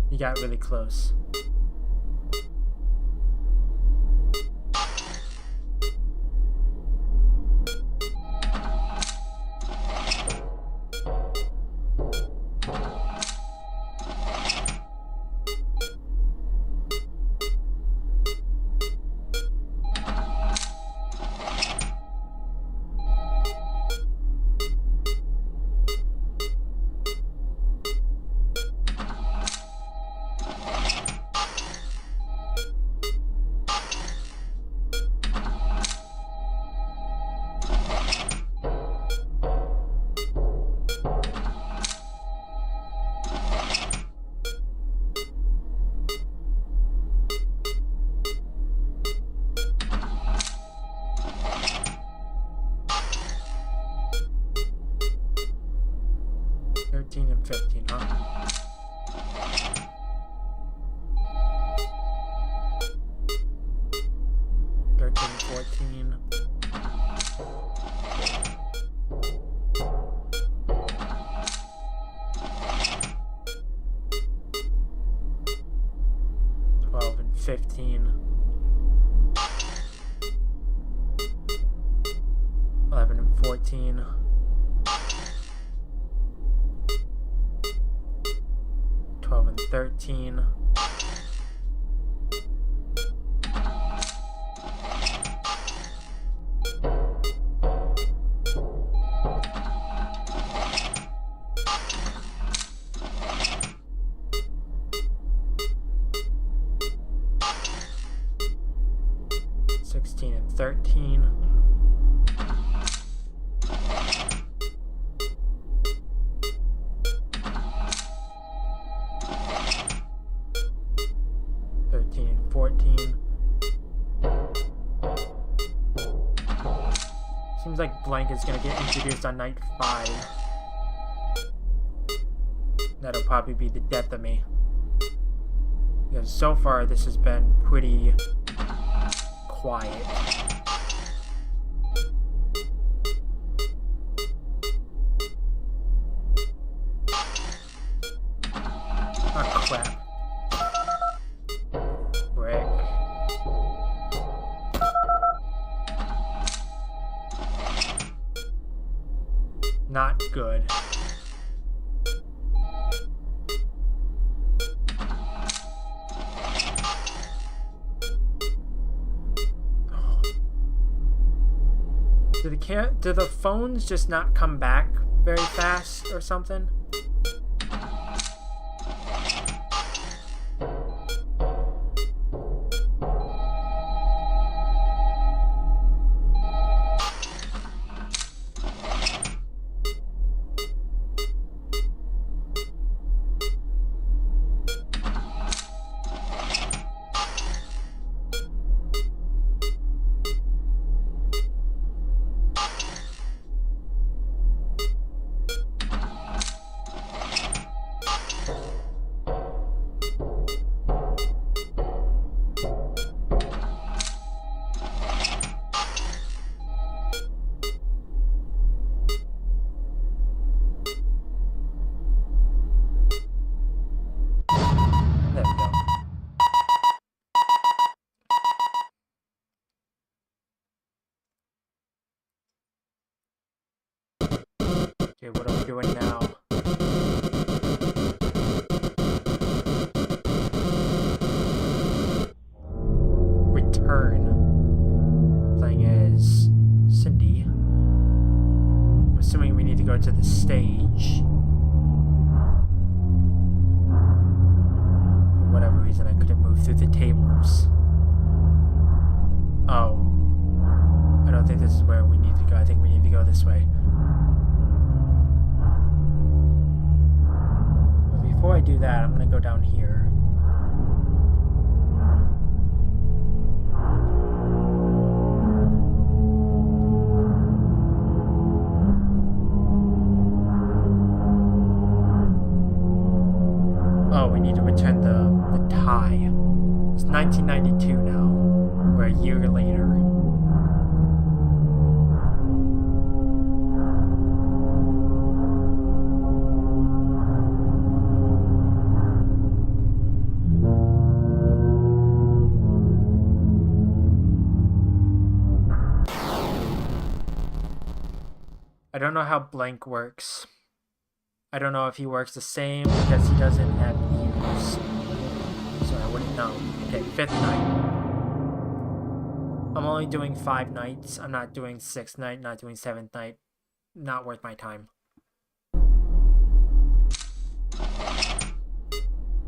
You got really close. 15. 11 and 14. 12 and 13. 16 and 13. 13 and 14. Seems like blank is gonna get introduced on night 5. That'll probably be the death of me. Because so far this has been pretty quiet. Oh crap. Brick. Not good. Do the phones just not come back very fast or something? There we go. Okay, what are we doing now? Return. I'm playing as Cindy. I'm assuming we need to go to the stage. For whatever reason, I couldn't move through the tables. Oh. I don't think this is where we need to go. I think we need to go this way. But before I do that, I'm gonna go down here. Oh, we need to return the tie. It's 1992 now. We're a year later. I don't know how blank works. I don't know if he works the same because he doesn't have ears. So I wouldn't know. Okay, 5th night. I'm only doing 5 nights. I'm not doing 6th night, not doing 7th night. Not worth my time.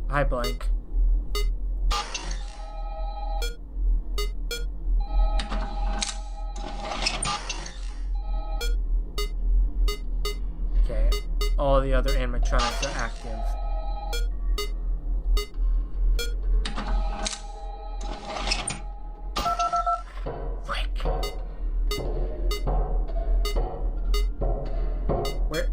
Hi, blank. Okay, all the other animatronics are active. Frick. Where?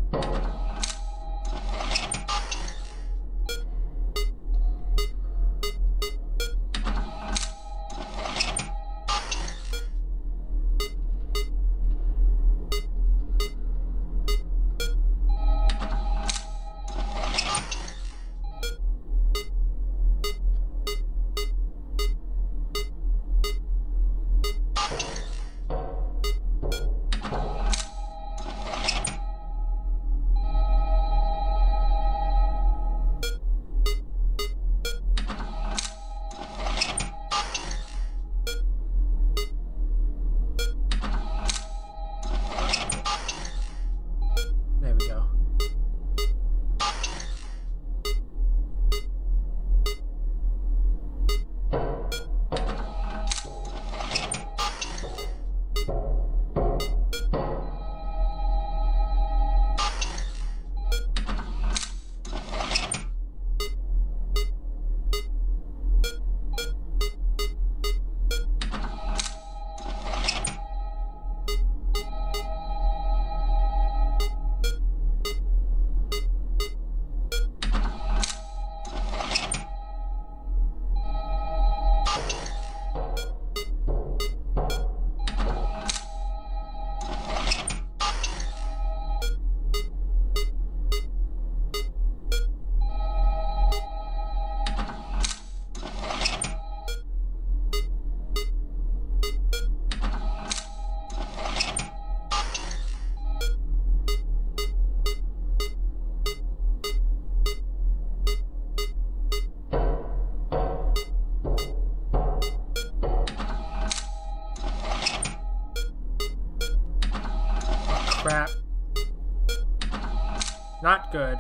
Not good.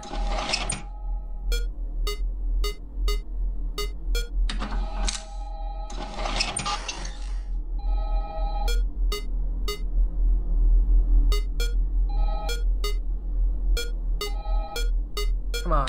Come on.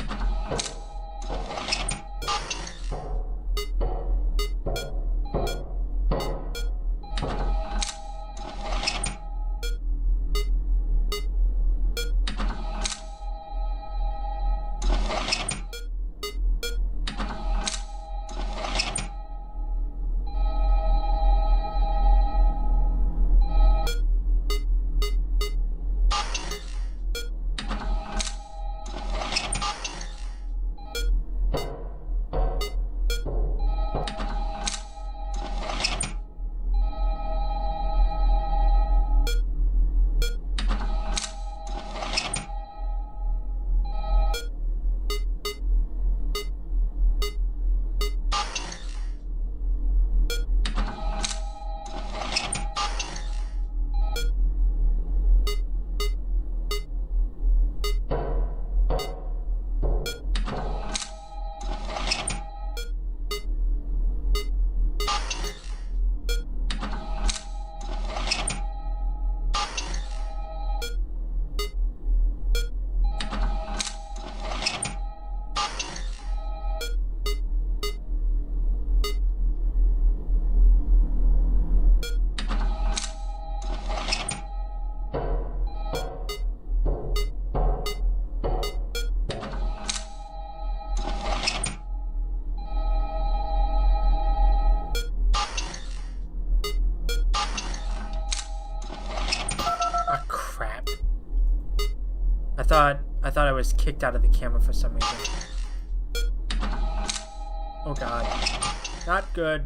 I thought I was kicked out of the camera for some reason. Oh god. Not good.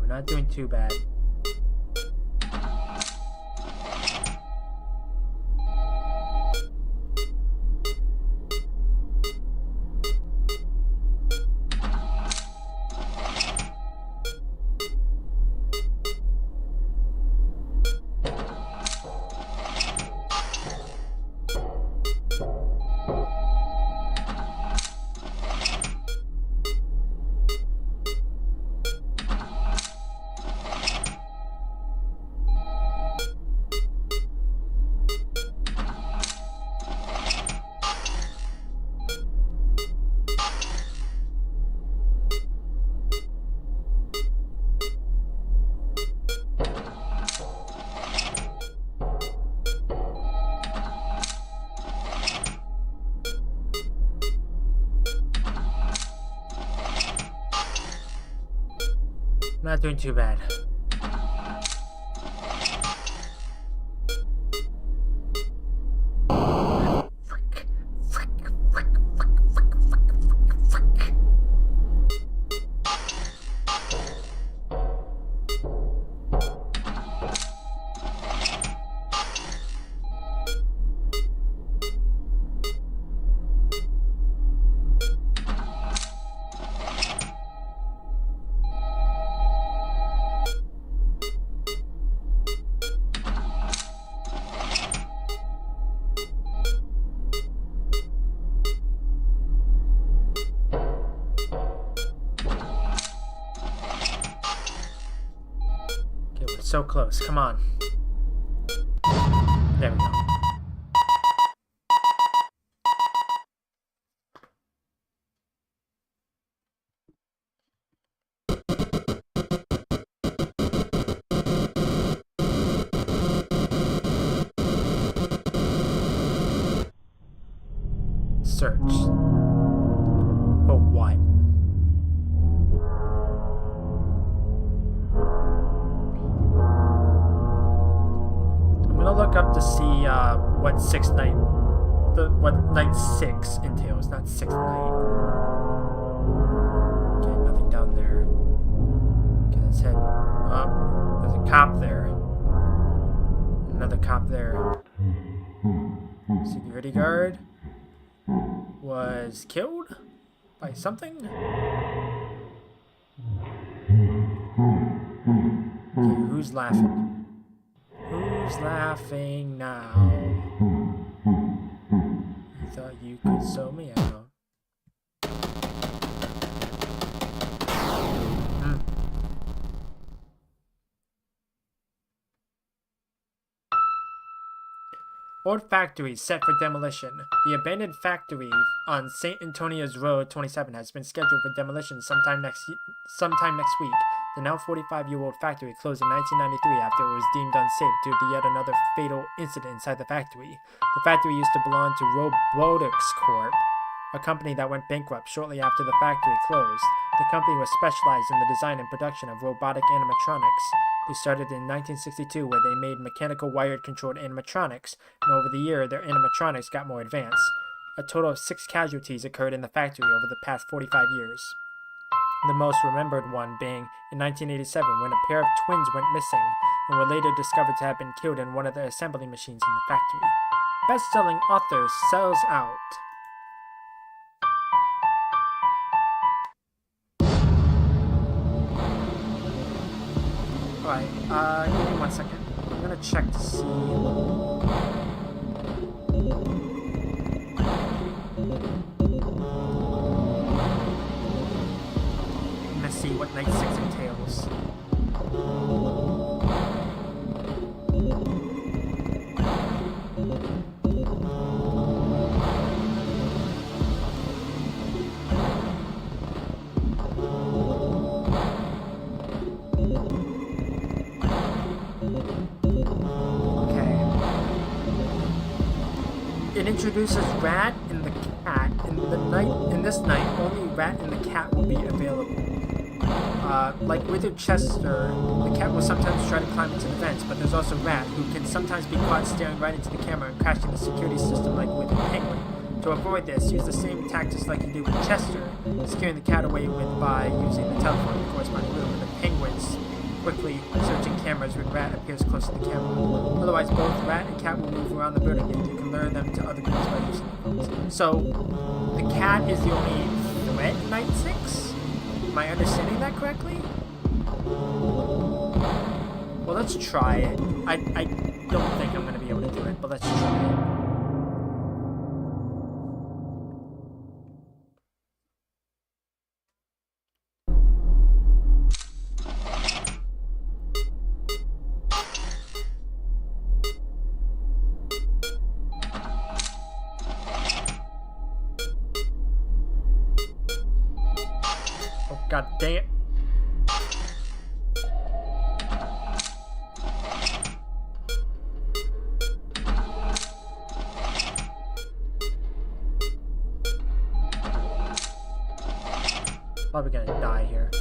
Not doing too bad. Not doing too bad. So close. Come on. There we go. Search. For what? to see what night 6 entails, not sixth night. Okay, nothing down there. Okay, let's head up. There's a cop there. Another cop there. Security guard was killed by something. Okay, who's laughing? Who's laughing now? You thought you could sew me out. Old factory set for demolition. The abandoned factory on St. Antonia's Road 27 has been scheduled for demolition sometime next week. The now 45-year-old factory closed in 1993 after it was deemed unsafe due to yet another fatal incident inside the factory. The factory used to belong to Robotics Corp., a company that went bankrupt shortly after the factory closed. The company was specialized in the design and production of robotic animatronics. They started in 1962 where they made mechanical wired-controlled animatronics, and over the year their animatronics got more advanced. A total of 6 casualties occurred in the factory over the past 45 years. The most remembered one being in 1987 when a pair of twins went missing and were later discovered to have been killed in one of the assembly machines in the factory. Best-selling author sells out. Alright, give me 1 second. I'm gonna check to see. I'm gonna see what night 6 entails. It introduces Rat and the Cat. In this night, only Rat and the Cat will be available. Like Withered Chester, the cat will sometimes try to climb into the vents, but there's also Rat, who can sometimes be caught staring right into the camera and crashing the security system like Withered Penguin. To avoid this, use the same tactics like you do with Chester, scaring the cat away by using the telephone in the corresponding room, and the penguins quickly searching cameras when Rat appears close to the camera. Otherwise, both Rat and Cat will move around the building and you can lure them to other groups by using the phones. So, the cat is the only threat in Night 6? Am I understanding that correctly? Well, let's try it. I don't think I'm going to be able to do it, but let's try it. God dang it. Probably gonna die here.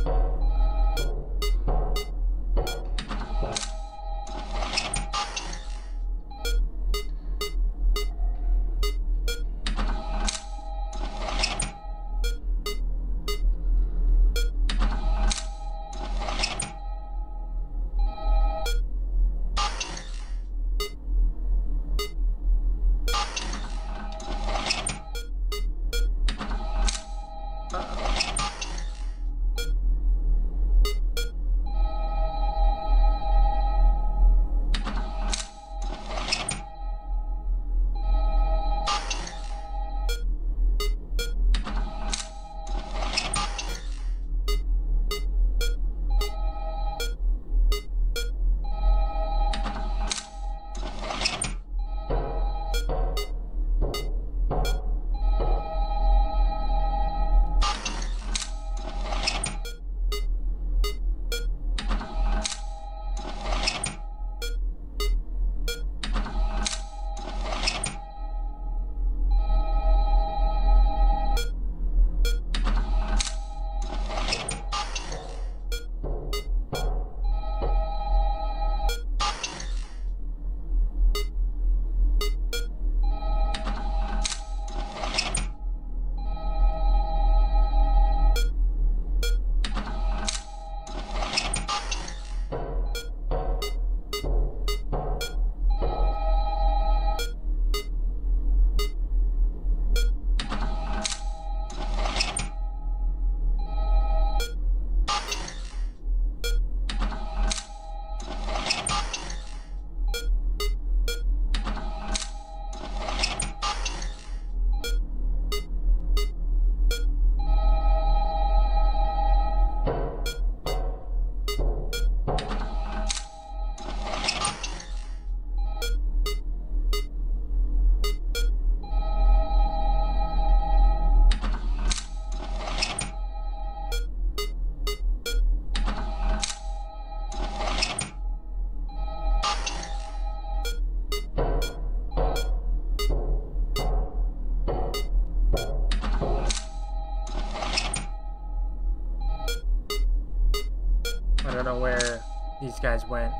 know where these guys went.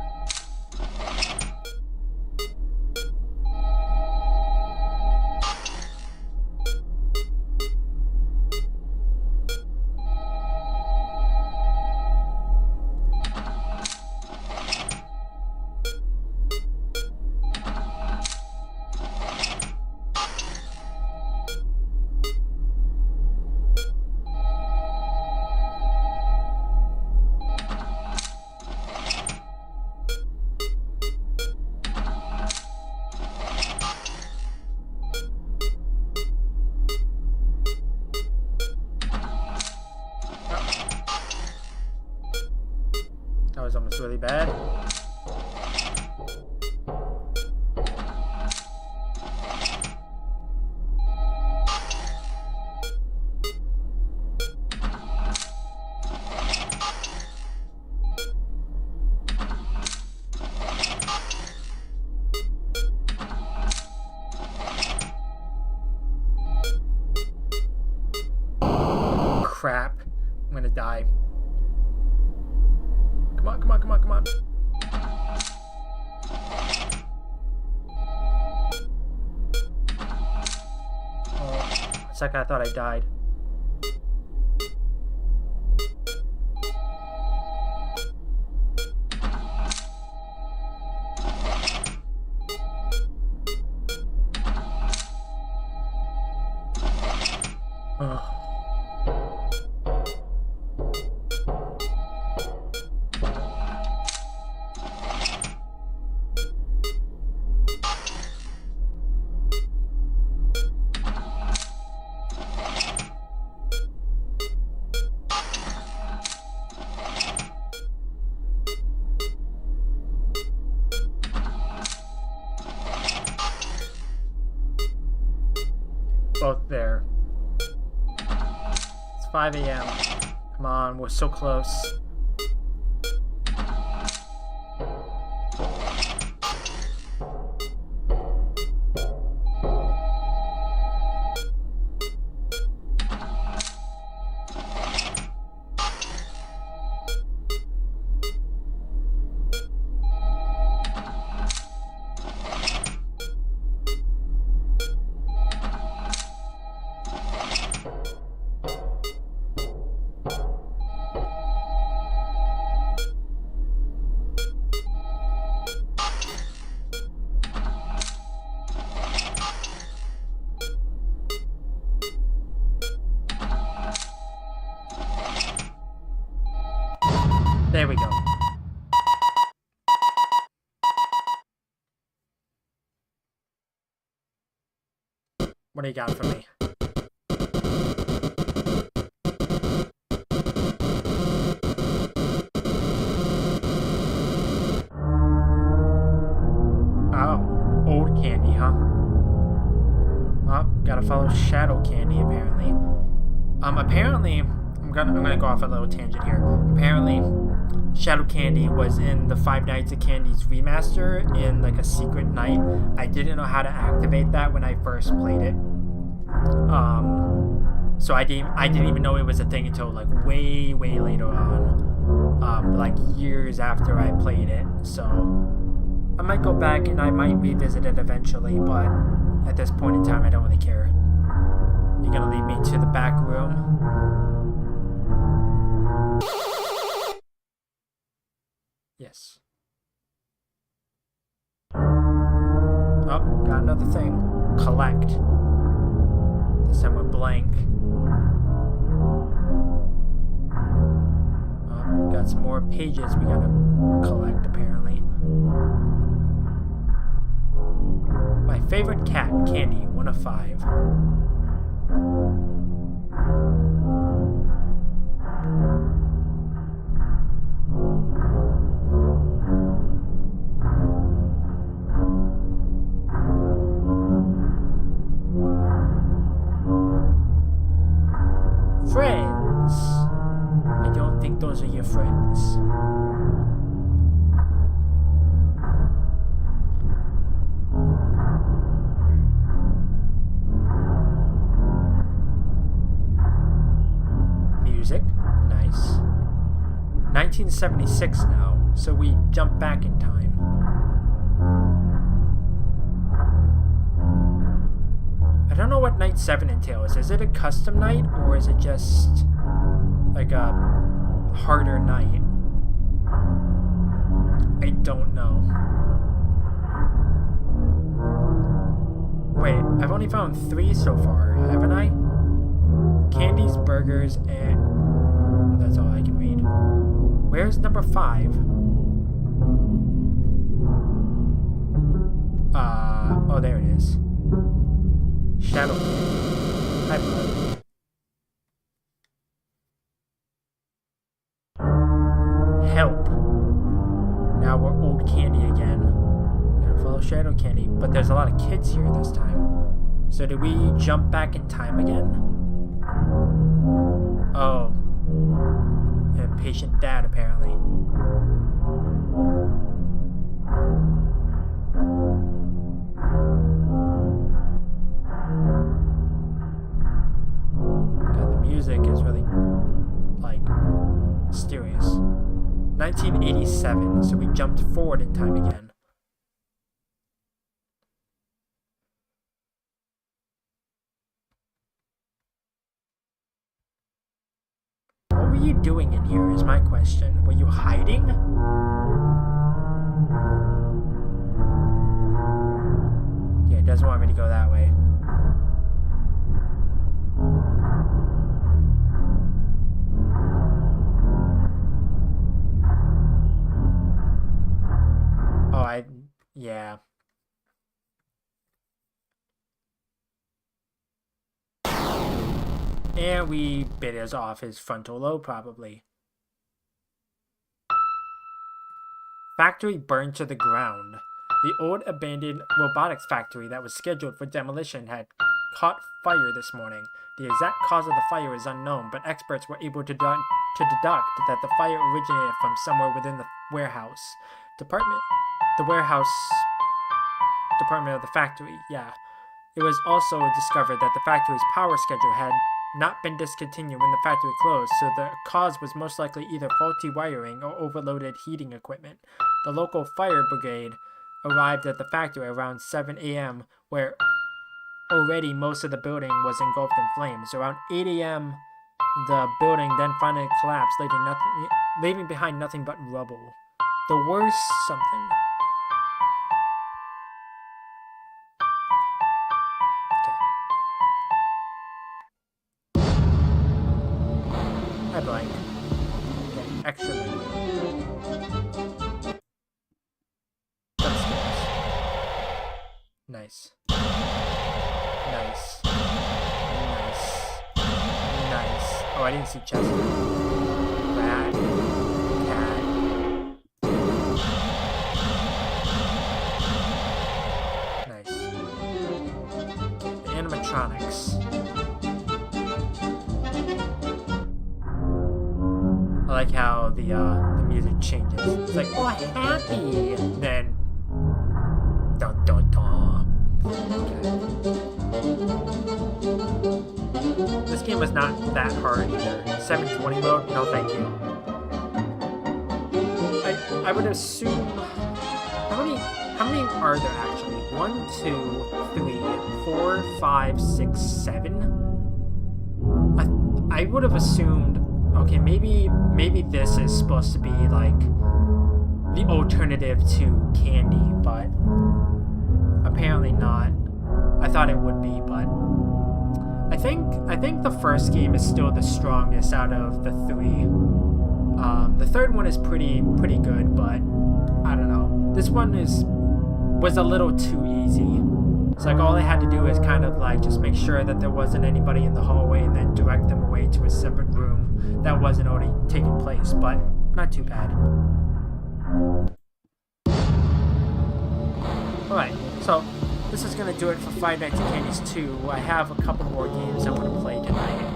That was almost really bad. Crap. I'm gonna die. Come on, come on, come on, come on. Oh, a second I thought I died. Oh. Both there. It's 5 a.m. Come on, we're so close. There we go. What do you got for me? Oh, old candy, huh? Well, gotta follow shadow candy apparently. Apparently, I'm gonna go off a little tangent here. Apparently, Shadow Candy was in the Five Nights at Candy's remaster in like a secret night. I didn't know how to activate that when I first played it. So I didn't even know it was a thing until like way later on, like years after I played it. So I might go back and I might revisit it eventually, but at this point in time, I don't really care. You're gonna lead me to the back room. Yes. Oh, got another thing. Collect. This time we're blank. Oh, got some more pages we gotta collect apparently. My favorite cat, Candy, 1 of 5. Friends. I don't think those are your friends. Music. Nice. 1976 now, so we jump back in time. I don't know what night 7 entails. Is it a custom night, or is it just like a harder night? I don't know. Wait, I've only found 3 so far, haven't I? Candies, burgers, and that's all I can read. Where's number 5? Oh, there it is. Shadow. Hi, bud. Help. Now we're old candy again. Gotta follow Shadow Candy, but there's a lot of kids here this time. So do we jump back in time again? Oh. Impatient dad, apparently. God, the music is really, like, mysterious. 1987, so we jumped forward in time again. What were you doing in here is my question. Were you hiding? Yeah, it doesn't want me to go that way. Oh, yeah. And we bit us off his frontal lobe, probably. Factory burned to the ground. The old abandoned robotics factory that was scheduled for demolition had caught fire this morning. The exact cause of the fire is unknown, but experts were able to deduct that the fire originated from somewhere within the warehouse department of the factory. Yeah. It was also discovered that the factory's power schedule had not been discontinued when the factory closed, so the cause was most likely either faulty wiring or overloaded heating equipment. The local fire brigade arrived at the factory around 7 a.m., where already most of the building was engulfed in flames. Around 8 a.m., the building then finally collapsed, leaving behind nothing but rubble. The worst something. I blank. Okay, extra menu. Upstairs. Nice. Nice. Nice. Nice. Oh, I didn't see chest. Rat. Cat. Nice. The animatronics. I like how the music changes. It's like, oh, happy. Then, dun dun dun. Okay. This game was not that hard either. 720 mode? No, thank you. I would assume. How many are there actually? 1, 2, 3, 4, 5, 6, 7. I would have assumed. Okay, maybe this is supposed to be like the alternative to Candy, but apparently not. I thought it would be, but I think the first game is still the strongest out of the 3. The third one is pretty good, but I don't know. This one was a little too easy. It's like all I had to do is kind of like just make sure that there wasn't anybody in the hallway and then direct them away to a separate room that wasn't already taking place, but not too bad. Alright, so this is going to do it for Five Nights at Candy's 2. I have a couple more games I want to play tonight.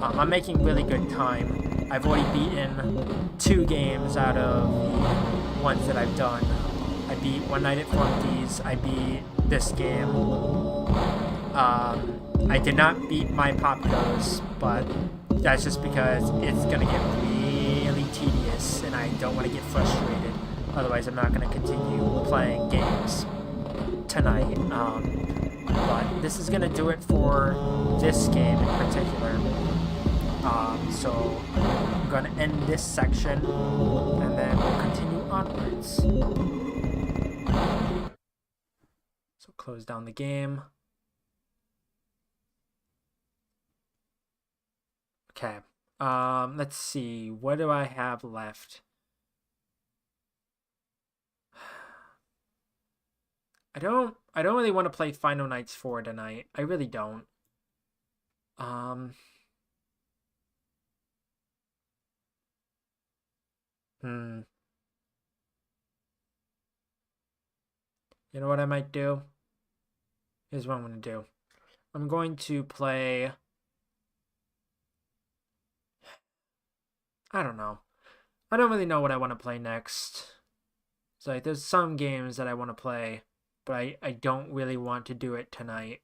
I'm making really good time. I've already beaten 2 games out of the ones that I've done. I beat One Night at Flunky's. I beat this game. I did not beat My Pop Goes, but that's just because it's gonna get really getting tedious and I don't want to get frustrated. Otherwise, I'm not going to continue playing games tonight. But this is going to do it for this game in particular. So I'm going to end this section and then we'll continue onwards. So close down the game. Okay. Let's see. What do I have left? I don't really want to play Final Nights 4 tonight. I really don't. You know what I might do? Here's what I'm going to do. I'm going to play... I don't know. I don't really know what I want to play next. It's like there's some games that I want to play, but I don't really want to do it tonight.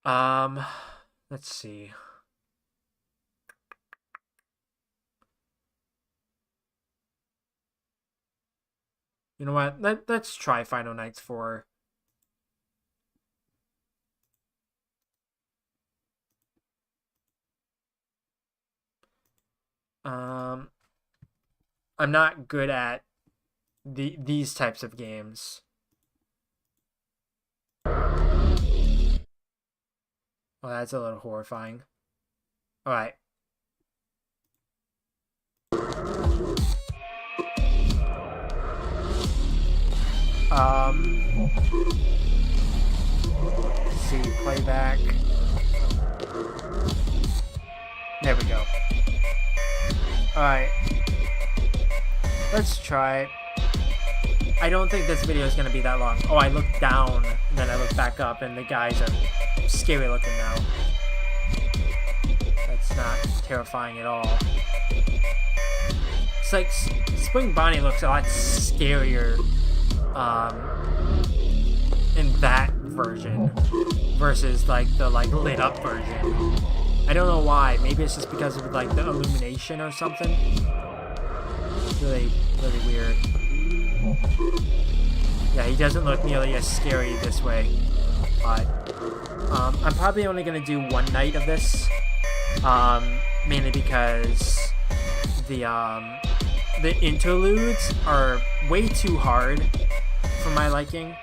Let's see. You know what? Let's try Final Nights 4. I'm not good at these types of games. Well, that's a little horrifying. All right. Let's see, playback. There we go. Alright. Let's try it. I don't think this video is going to be that long. Oh, I looked down, and then I looked back up, and the guys are scary looking now. That's not terrifying at all. It's like Spring Bonnie looks a lot scarier in that version versus like the lit up version. I don't know why. Maybe it's just because of like the illumination or something. It's really weird. Yeah, he doesn't look nearly as scary this way. But I'm probably only gonna do one night of this. Mainly because the interludes are way too hard for my liking.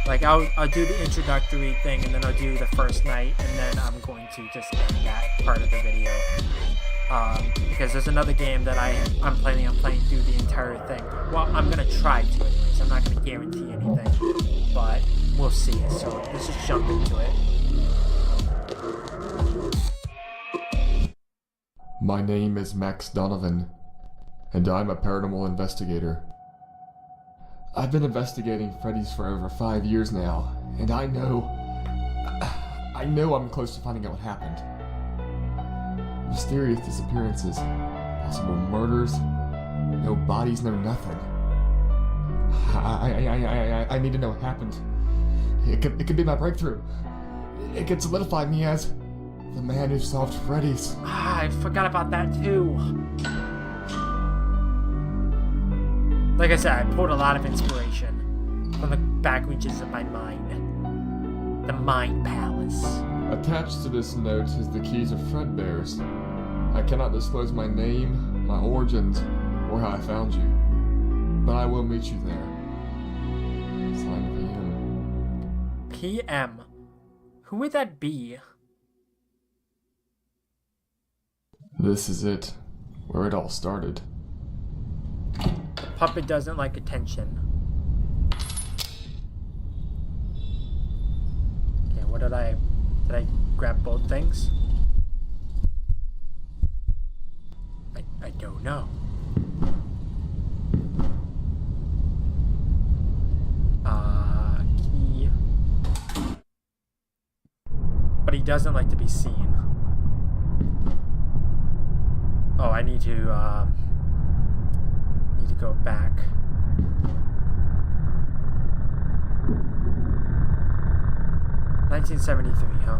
Like I'll do the introductory thing and then I'll do the first night and then I'm going to just end that part of the video. Because there's another game that I'm planning on playing through the entire thing. Well, I'm gonna try to anyways. I'm not gonna guarantee anything, but we'll see. So let's just jump into it. My name is Max Donovan, and I'm a paranormal investigator. I've been investigating Freddy's for over 5 years now, and I know I'm close to finding out what happened. Mysterious disappearances, possible murders, no bodies, no nothing. I need to know what happened. It could be my breakthrough. It could solidify me as the man who solved Freddy's. I forgot about that too. Like I said, I pulled a lot of inspiration from the back reaches of my mind. The Mind Palace. Attached to this note is the keys of Fredbear's. I cannot disclose my name, my origins, or how I found you. But I will meet you there. Sign PM. PM? Who would that be? This is it, where it all started. The puppet doesn't like attention. Okay, what did I grab both things? I don't know. Key. But he doesn't like to be seen. Oh, I need to go back. $1973, huh?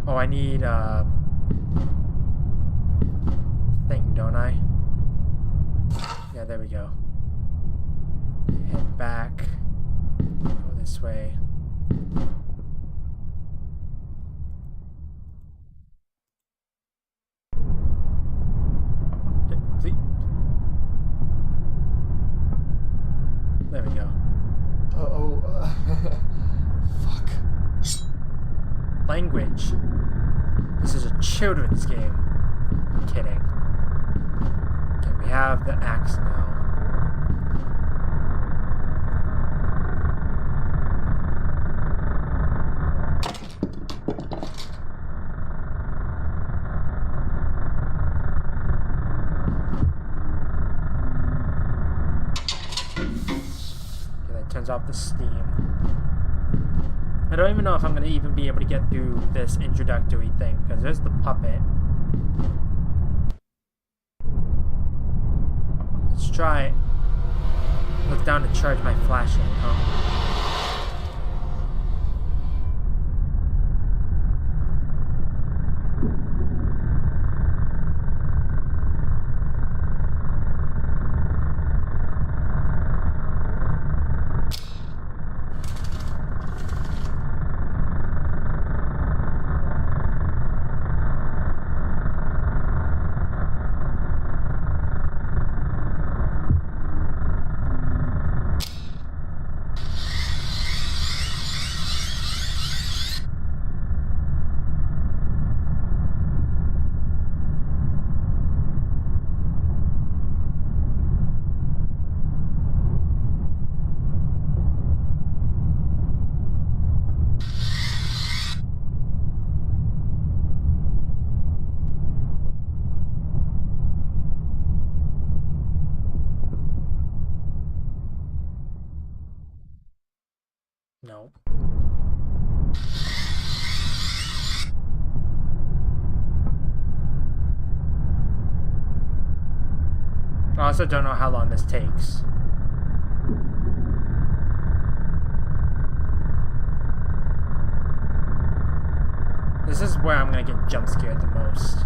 Oh, I need thing, don't I? Yeah, there we go. Head back. Go this way. Please. There we go. Fuck. Language. This is a children's game. I'm kidding. Okay, we have the axe now. Okay, that turns off the steam. I don't even know if I'm going to even be able to get through this introductory thing, because there's the puppet. Let's try it. Look down to charge my flashlight, huh? No. I also don't know how long this takes. This is where I'm gonna get jump scared the most.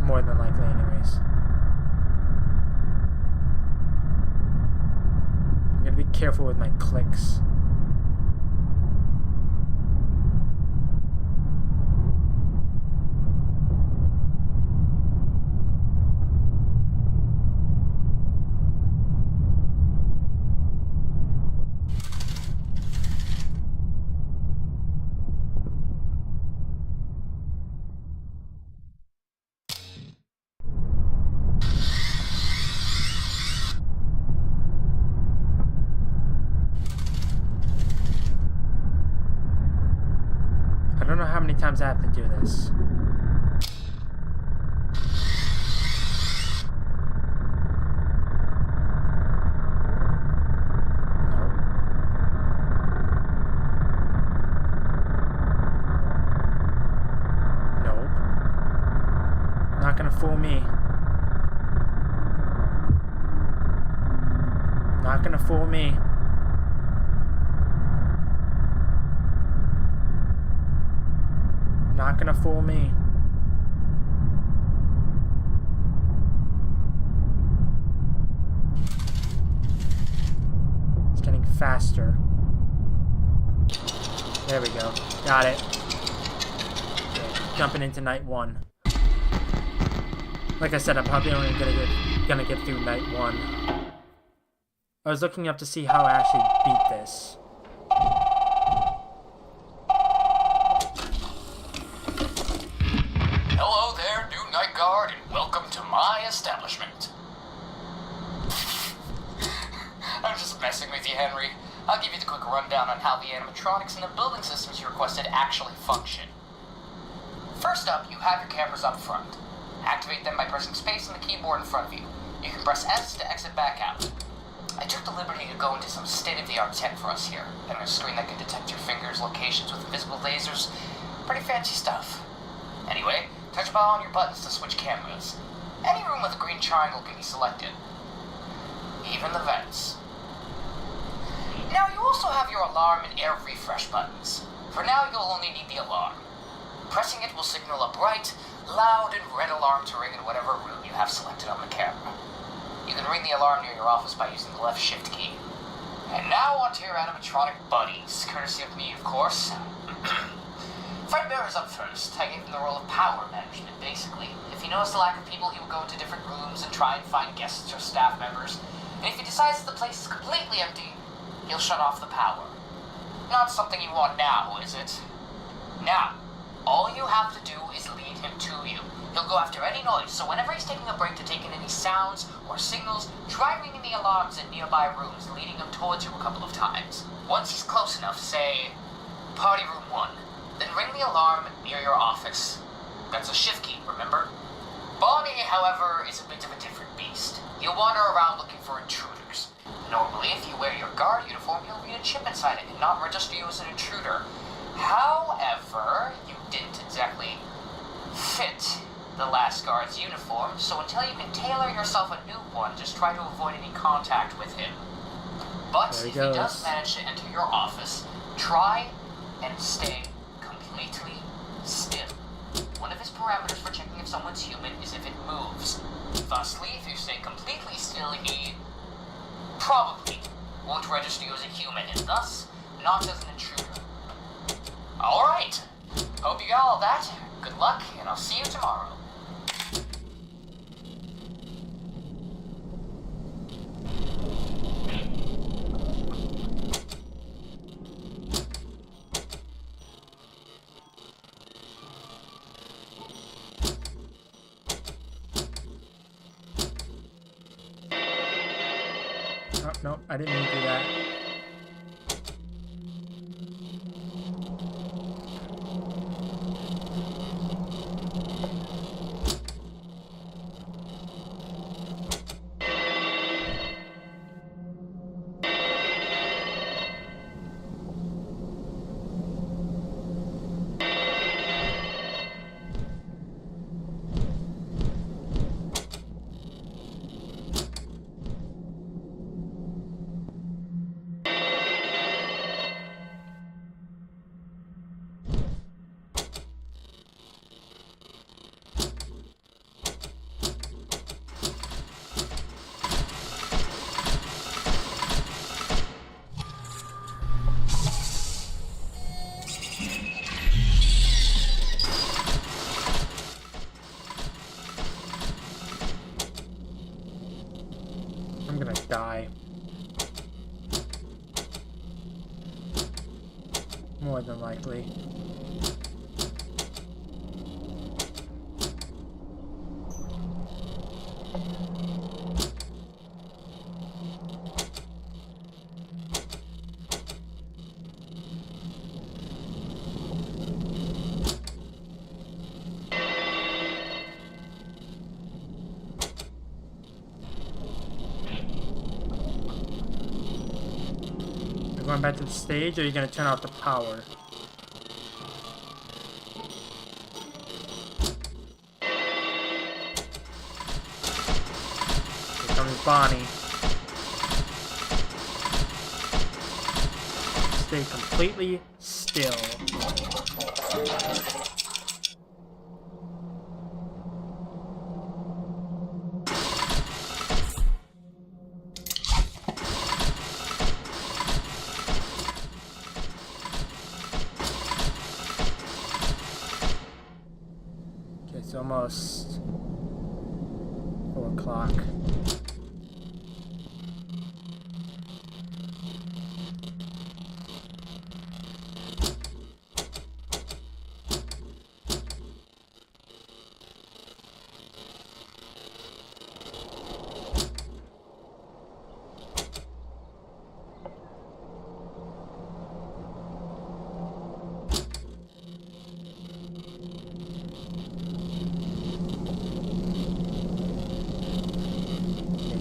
More than likely, anyways. I'm gonna be careful with my clicks. I don't know how many times I have to do this. Nope. Nope. Not gonna fool me. Not gonna fool me. Not gonna fool me. It's getting faster. There we go. Got it. Okay, jumping into night 1. Like I said, I'm probably only gonna get through night 1. I was looking up to see how I actually beat this. Hello there, new night guard, and welcome to my establishment. I'm just messing with you, Henry. I'll give you the quick rundown on how the animatronics and the building systems you requested actually function. First up, you have your cameras up front. Activate them by pressing space on the keyboard in front of you. You can press S to exit back out. I took the liberty to go into some state-of-the-art tech for us here, and a screen that can detect your fingers' locations with invisible lasers. Pretty fancy stuff. Anyway, touch on your buttons to switch cameras. Any room with a green triangle can be selected. Even the vents. Now you also have your alarm and air refresh buttons. For now you'll only need the alarm. Pressing it will signal a bright, loud and red alarm to ring in whatever room you have selected on the camera. You can ring the alarm near your office by using the left shift key. And now onto your animatronic buddies, courtesy of me, of course. Fredbear is up first. I gave him the role of power management, basically. If he noticed a lack of people, he would go into different rooms and try and find guests or staff members. And if he decides that the place is completely empty, he'll shut off the power. Not something you want now, is it? Now, all you have to do is lead him to you. He'll go after any noise, so whenever he's taking a break to take in any sounds or signals, try ringing the alarms in nearby rooms, leading him towards you a couple of times. Once he's close enough, say, party room 1, then ring the alarm near your office. That's a shift key, remember? Bonnie, however, is a bit of a different beast. He'll wander around looking for intruders. Normally, if you wear your guard uniform, he'll read a chip inside it and not register you as an intruder. However, you didn't exactly fit the last guard's uniform, so until you can tailor yourself a new one, just try to avoid any contact with him. But if he does manage to enter your office, try and stay completely still. One of his parameters for checking if someone's human is if it moves. Thusly, if you stay completely still, he probably won't register you as a human, and thus, not as an intruder. Alright, hope you got all that. Good luck, and I'll see you tomorrow. Oh, no, I didn't mean to do that. I'm gonna die. More than likely. Going back to the stage, or are you gonna turn off the power? Here comes Bonnie. Stay completely still. It's almost 4 o'clock.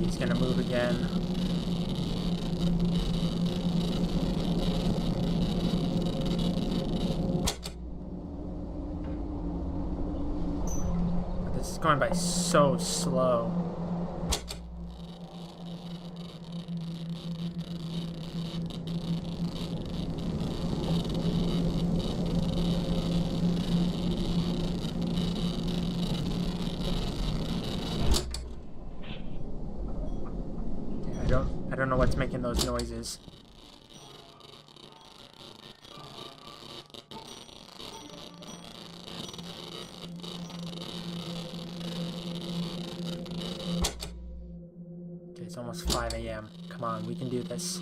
He's gonna move again. going by so slow. I don't know what's making those noises. Okay, it's almost 5 a.m. Come on, we can do this.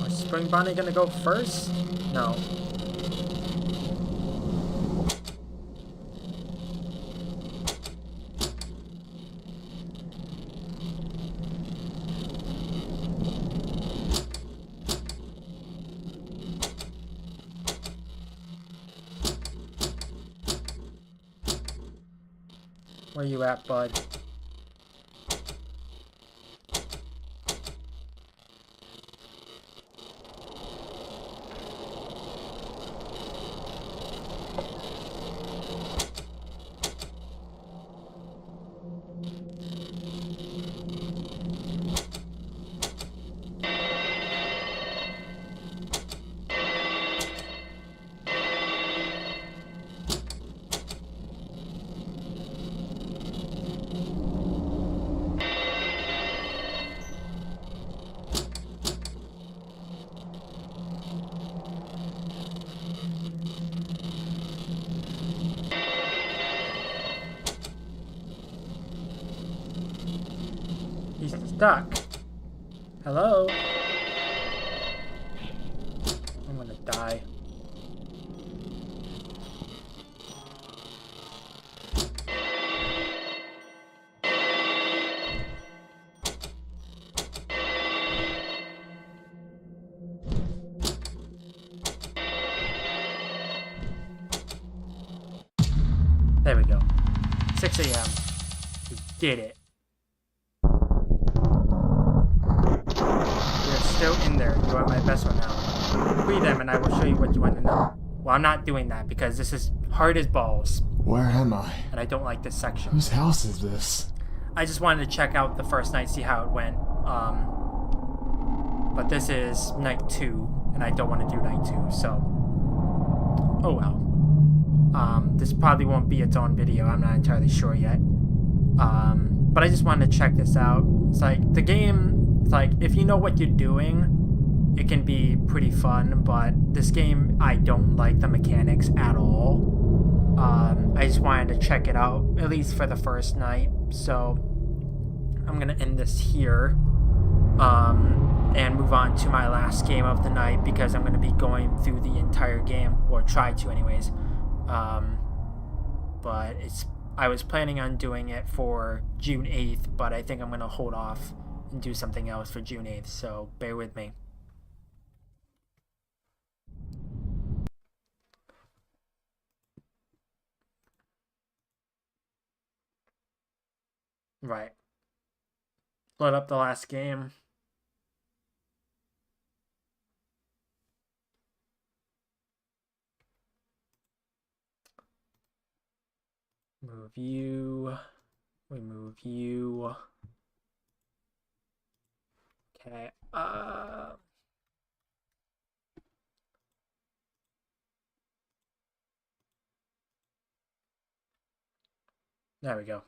Is Spring Bonnie gonna go first? No. Where you at, bud? He's stuck. Hello? I'm gonna die. There we go. 6 a.m. We did it. You're still in there. You are my best one now. Free them and I will show you what you want to know. Well, I'm not doing that because this is hard as balls. Where am I? And I don't like this section. Whose house is this? I just wanted to check out the first night, see how it went. But this is night 2, and I don't want to do night 2, so... Oh well. This probably won't be its own video, I'm not entirely sure yet. But I just wanted to check this out. It's like, the game, it's like, if you know what you're doing, it can be pretty fun, but this game, I don't like the mechanics at all. I just wanted to check it out, at least for the first night, so I'm gonna end this here, and move on to my last game of the night, because I'm gonna be going through the entire game, or try to anyways. But I was planning on doing it for June 8th, but I think I'm gonna hold off and do something else for June 8th, so bear with me. Right. Load up the last game. Move you. We move you. Okay. There we go.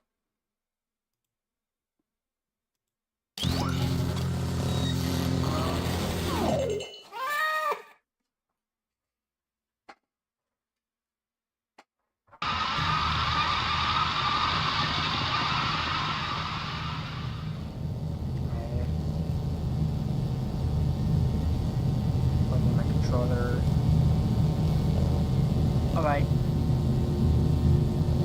Plugging my controller. Alright.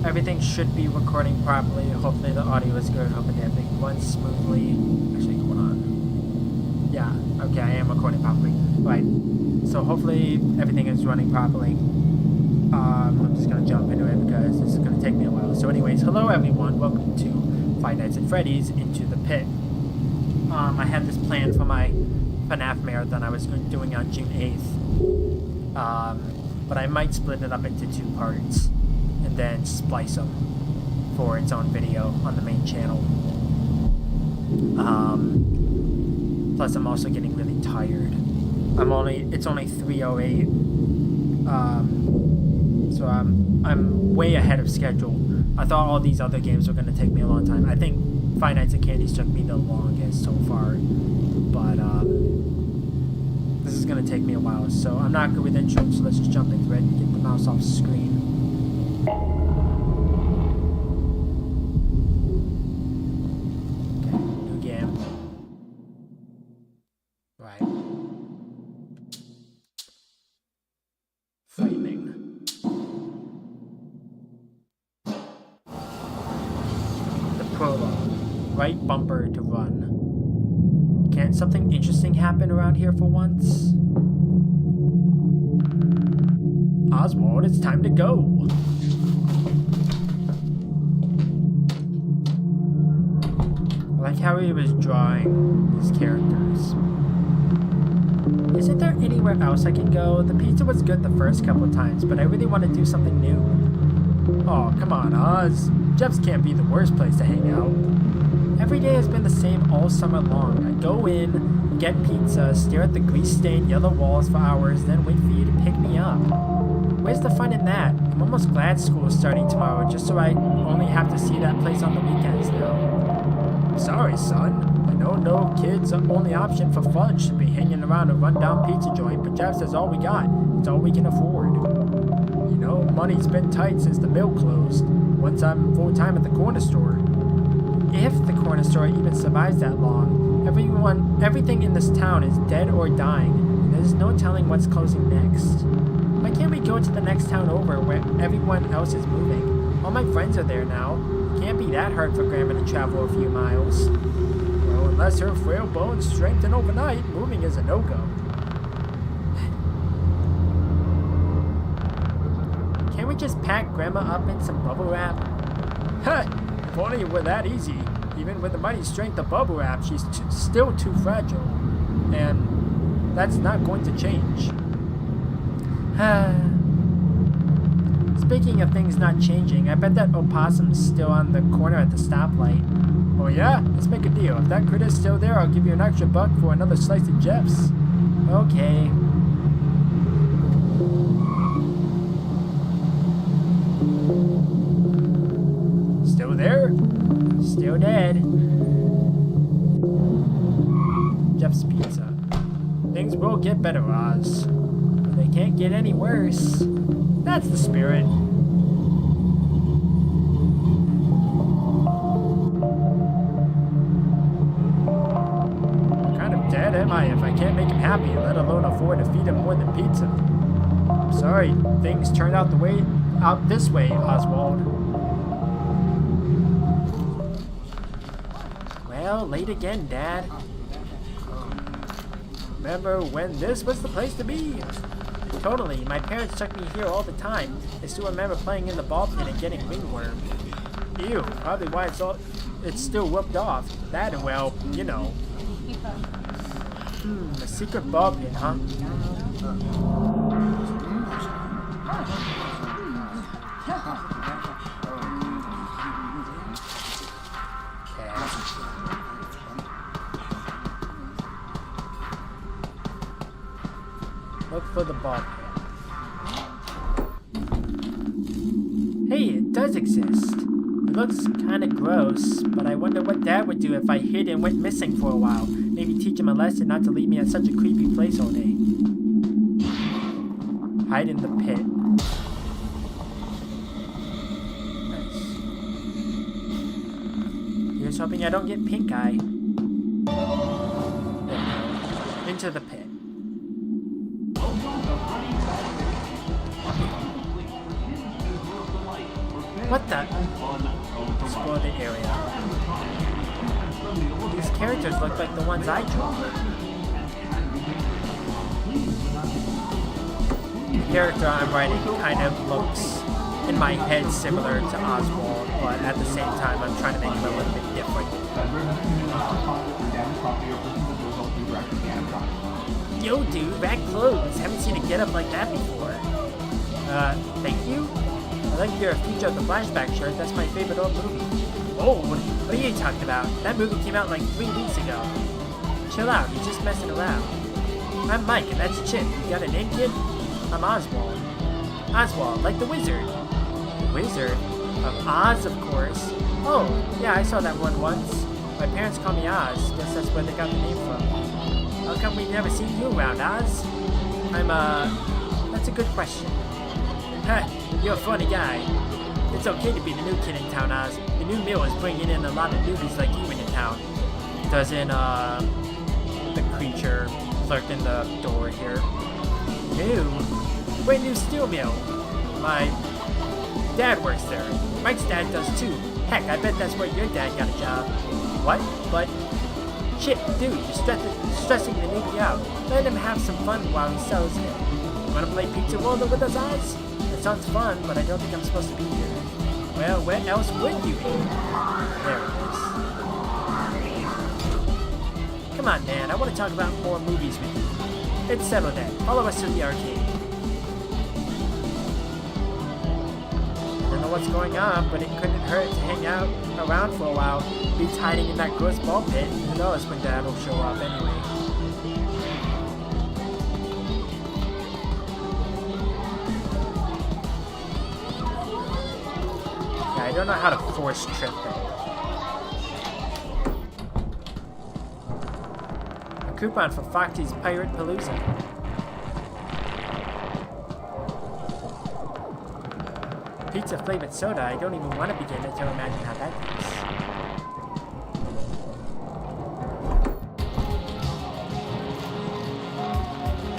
Everything should be recording properly. Hopefully the audio is good. Hopefully everything runs smoothly. Actually, hold on. Yeah, okay, I am recording properly. Right. So hopefully everything is running properly. I'm just gonna jump into it because this is gonna take me a while. So anyways, hello everyone. Welcome to Five Nights at Freddy's Into the Pit. I had this planned for my FNAF marathon I was doing on June 8th. But I might split it up into 2 parts and then splice them for its own video on the main channel. Plus I'm also getting really tired. It's only 3:08. So I'm way ahead of schedule. I thought all these other games were going to take me a long time. I think Five Nights at Candy's took me the longest so far. But this is going to take me a while. So I'm not good with intros, so let's just jump into it and get the mouse off the screen. Okay, new game. Right. Frightening. Prologue. Right bumper to run. Can't something interesting happen around here for once? Oswald, it's time to go. I like how he was drawing these characters. Isn't there anywhere else I can go? The pizza was good the first couple times, but I really want to do something new. Oh, come on, Oz. Jeff's can't be the worst place to hang out. Every day has been the same all summer long. I go in, get pizza, stare at the grease-stained yellow walls for hours, then wait for you to pick me up. Where's the fun in that? I'm almost glad school is starting tomorrow, just so I only have to see that place on the weekends now. Sorry, son. I know no kid's only option for fun should be hanging around a rundown pizza joint, but Jeff says all we got. It's all we can afford. You know, money's been tight since the mill closed. Once I'm full-time at the corner store. If the corner store even survives that long, everything in this town is dead or dying, and there's no telling what's closing next. Why can't we go to the next town over where everyone else is moving? All my friends are there now. It can't be that hard for Grandma to travel a few miles. Well, unless her frail bones strengthen overnight, moving is a no-go. Can't we just pack Grandma up in some bubble wrap? Ha! If only it were that easy. Even with the mighty strength of bubble wrap, she's still too fragile. And that's not going to change. Speaking of things not changing, I bet that opossum's still on the corner at the stoplight. Oh yeah? Let's make a deal. If that critter's still there, I'll give you an extra buck for another slice of Jeff's. Okay. Still there? Still dead. Jeff's Pizza. Things will get better, Oz. But they can't get any worse. That's the spirit. What kind of dad am I if I can't make him happy, let alone afford to feed him more than pizza? I'm sorry, things turned out this way, Oswald. Well, late again, Dad. Remember when this was the place to be? Totally. My parents took me here all the time. I still remember playing in the ball pit and getting ringworm. Ew, probably why it's still whooped off. That and, well, you know. A secret ball pit, huh? Look for the ball pit. Hey, it does exist. It looks kinda gross, but I wonder what Dad would do if I hid and went missing for a while. Maybe teach him a lesson not to leave me at such a creepy place all day. Hide in the pit. Nice. Here's hoping I don't get pink eye. There we go. Into the pit. What the? Explore the area. These characters look like the ones I drew. The character I'm writing kind of looks, in my head, similar to Oswald, but at the same time I'm trying to make him a little bit different. director of the animatronic. Yo, dude, that clothes. Haven't seen a getup like that before. Thank you? I like your Future of the Flashback shirt. That's my favorite old movie. Oh, what are you talking about? That movie came out like 3 weeks ago. Chill out, you're just messing around. I'm Mike, and that's Chip. You got a name, kid? I'm Oswald. Oswald, like the wizard. The Wizard? Of Oz, of course. Oh, yeah, I saw that one once. My parents call me Oz. Guess that's where they got the name from. How come we've never seen you around, Oz? That's a good question. Ha, you're a funny guy. It's okay to be the new kid in town, Oz. The new mill is bringing in a lot of newbies like you into town. Doesn't, the creature lurked in the door here. New? Wait, new steel mill. My dad works there. Mike's dad does too. Heck, I bet that's where your dad got a job. What? But, Chip, dude, you're stressing the newbie out. Let him have some fun while he settles in. Wanna play pizza roller with us, Oz? It sounds fun, but I don't think I'm supposed to be here. Well, where else would you be? There it is. Come on, man, I want to talk about more movies with you. It's settled then. Follow us to the arcade. I don't know what's going on, but it couldn't hurt to hang out around for a while. Beats hiding in that gross ball pit. Who knows when Dad will show up anyway. Yeah, I don't know how to force trip it. A coupon for Foxy's Pirate Palooza. Pizza flavored soda. I don't even want to begin to imagine how that tastes.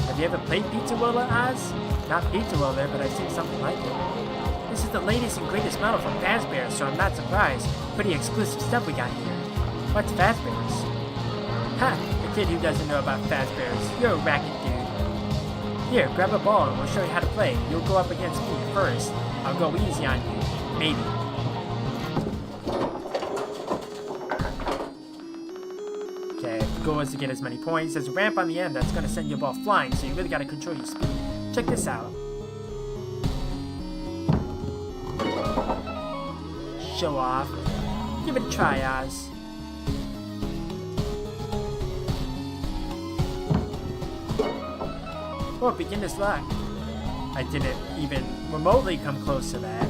Have you ever played Pizza Roller, Oz? Not Pizza Roller, but I've seen something like it. This is the latest and greatest model from Fazbear's, so I'm not surprised. Pretty exclusive stuff we got here. What's Fazbear's? Ha! The kid who doesn't know about Fazbear's. You're a racket dude. Here, grab a ball and we'll show you how to play. You'll go up against me first. I'll go easy on you. Maybe. Okay, the goal is to get as many points. There's a ramp on the end that's going to send your ball flying, so you really got to control your speed. Check this out. Show off. Give it a try, Oz. Oh, beginner's luck. I didn't even remotely come close to that.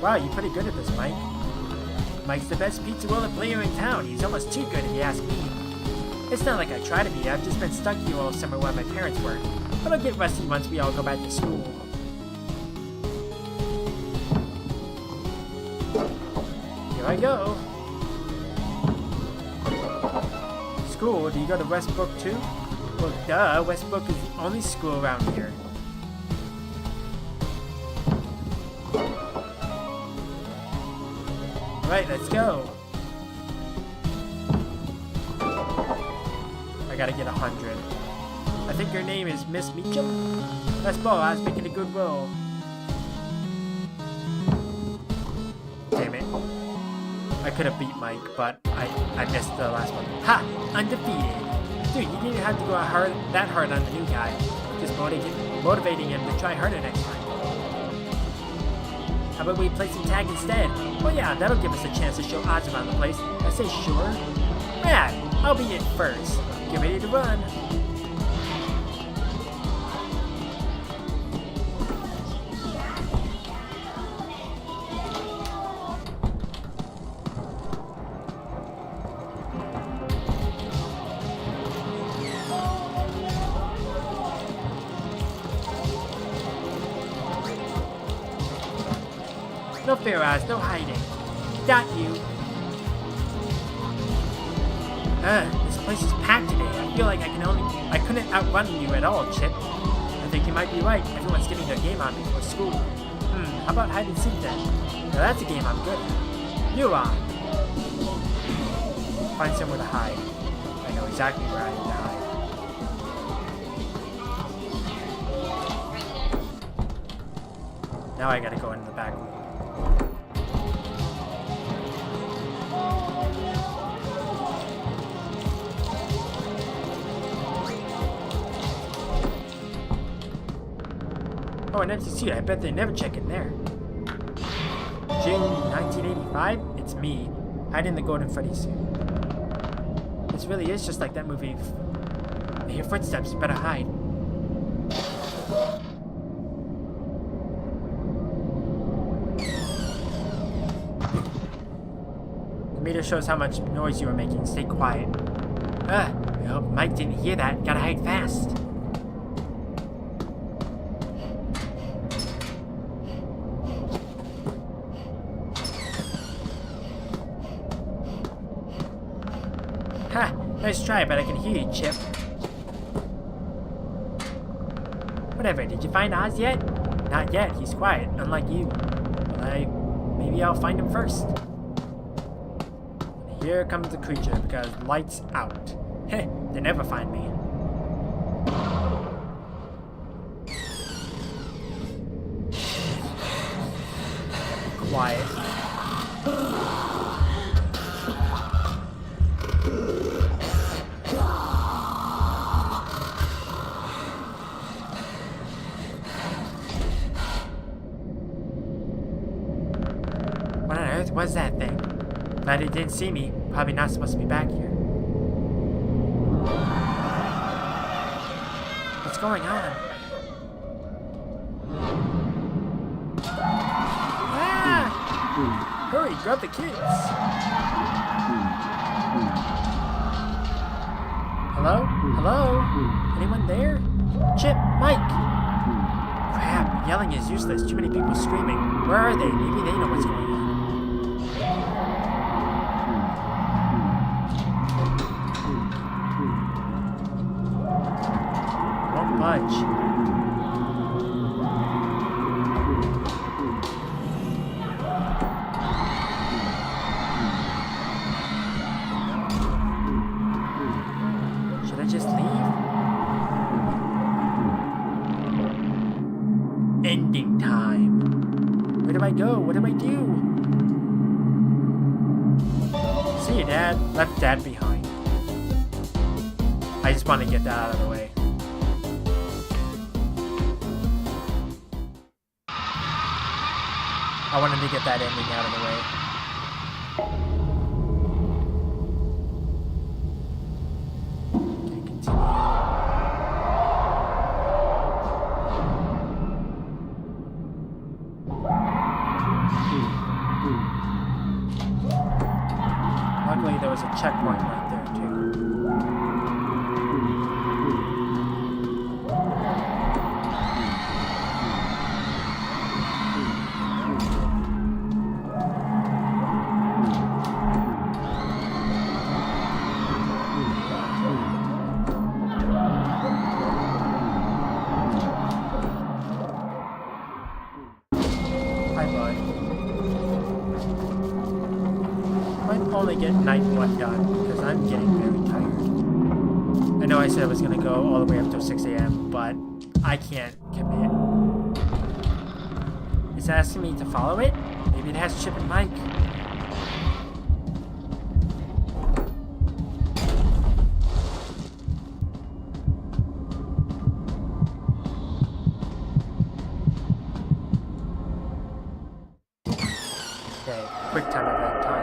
Wow, you're pretty good at this, Mike. Mike's the best pizza roller player in town. He's almost too good if you ask me. It's not like I try to be. I've just been stuck here all summer where my parents work. But I'll get rusty once we all go back to school. Here I go. School? Do you go to Westbrook too? Well, duh, Westbrook is the only school around here. Alright, let's go. I gotta get 100. I think your name is Miss Meacham? Let's go, I was making a good roll. Damn it. I could have beat Mike, but I missed the last one. Ha! Undefeated! Dude, you didn't have to go that hard on the new guy. Just motivating him to try harder next time. How about we play some tag instead? Oh yeah, that'll give us a chance to show Oz around the place. I say sure. Rad! I'll be in first. Get ready to run. No fair, Oz, no hiding. Got you. This place is packed today. I feel like I couldn't outrun you at all, Chip. I think you might be right. Everyone's getting their game on before school. How about hide and seek then? Now that's a game I'm good at. You're on. Find somewhere to hide. I know exactly where I need to hide. Now I gotta go into the back room. Oh, an empty seat. I bet they never check in there. June 1985? It's me, hiding in the Golden Freddy suit. This really is just like that movie. I hear footsteps. Better hide. The meter shows how much noise you are making. Stay quiet. I hope Mike didn't hear that. Gotta hide fast. Ha! Nice try, but I can hear you, Chip. Whatever, did you find Oz yet? Not yet, he's quiet, unlike you. Well, maybe I'll find him first. Here comes the creature, because lights out. Heh, they never find me. Quiet. What on earth was that thing? Glad it didn't see me. Probably not supposed to be back here. What's going on? Ah! Hurry, grab the kids. Hello? Hello? Anyone there? Chip, Mike! Crap, yelling is useless. Too many people screaming. Where are they? Maybe they know what's going on. Won't budge. Should I just leave? Ending time. Where do I go? What do I do? See you, Dad. Left Dad behind. I just want to get that out of the way. I wanted to get that ending out of the way. Okay, continue. Luckily, there was a checkpoint right there, too. Hi, bud. Might only get night one done because I'm getting very tired. I know I said I was gonna go all the way up till 6 a.m., but I can't commit. It's asking me to follow it? Maybe it has Chip and Mike. Okay, quick time of that time.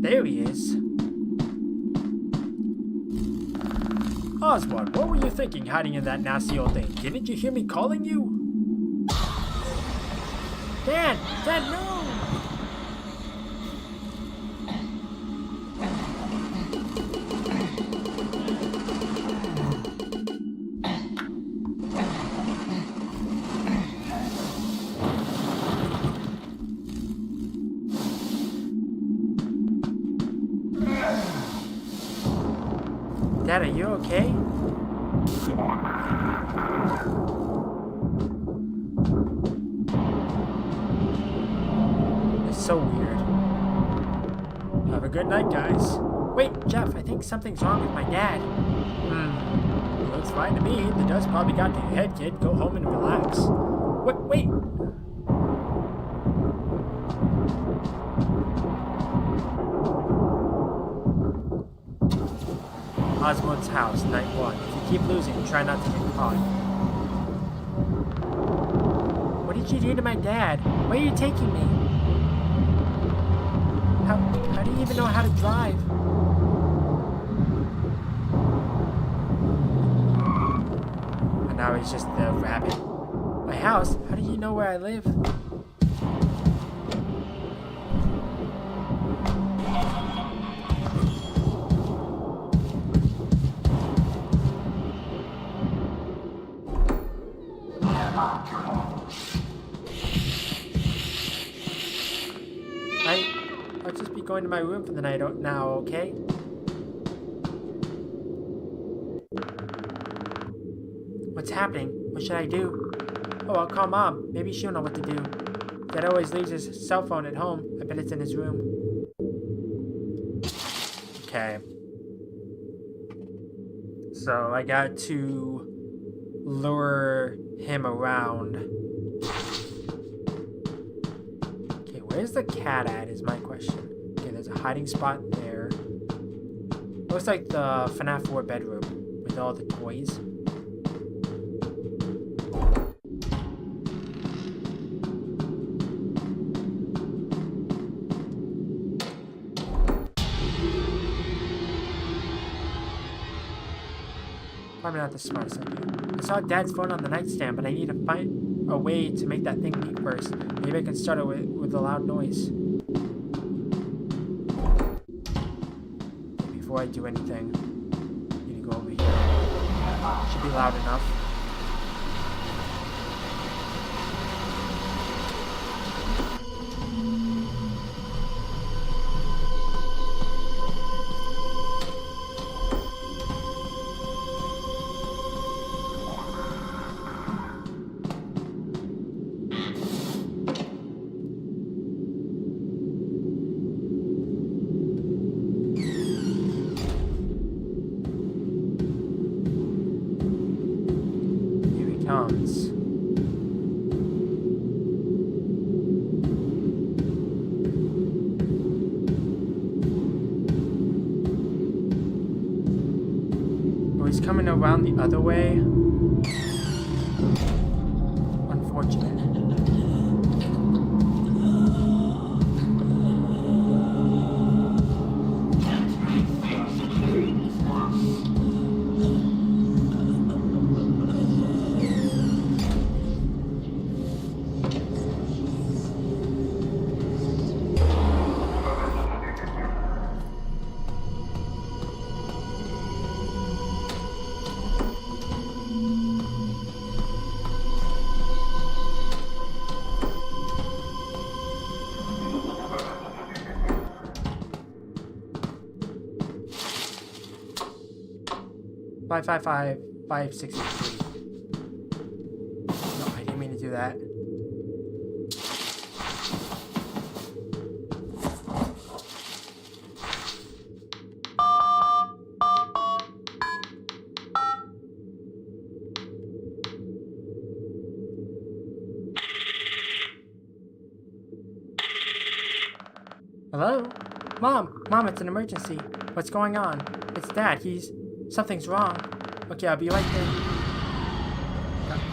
There he is. Oswald, what were you thinking hiding in that nasty old thing? Didn't you hear me calling you? Dad! Dad, no! Dad, are you okay? so weird. Have a good night, guys. Wait, Jeff, I think something's wrong with my dad. Looks fine to me. The dust probably got to your head, kid. Go home and relax. Wait. Oswald's house, night 1. If you keep losing, try not to get caught. What did you do to my dad? Where are you taking me? How do you even know how to drive? And now he's just the rabbit. My house? How do you know where I live? I'll just be going to my room for the night now, okay? What's happening? What should I do? Oh, I'll call Mom. Maybe she'll know what to do. Dad always leaves his cell phone at home. I bet it's in his room. Okay. So I got to lure him around. Okay, where's the cat at is my question. Okay, there's a hiding spot there. Looks like the FNAF 4 bedroom with all the toys. Probably not the smartest idea. I saw Dad's phone on the nightstand, but I need to find a way to make that thing beep first. Maybe I can start it with a loud noise. Before I do anything, I need to go over here. Should be loud enough. Comes. Oh, he's coming around the other way. Unfortunate. Five, 563. No, I didn't mean to do that. Hello? Mom, it's an emergency. What's going on? It's Dad. Something's wrong. Okay, I'll be right there.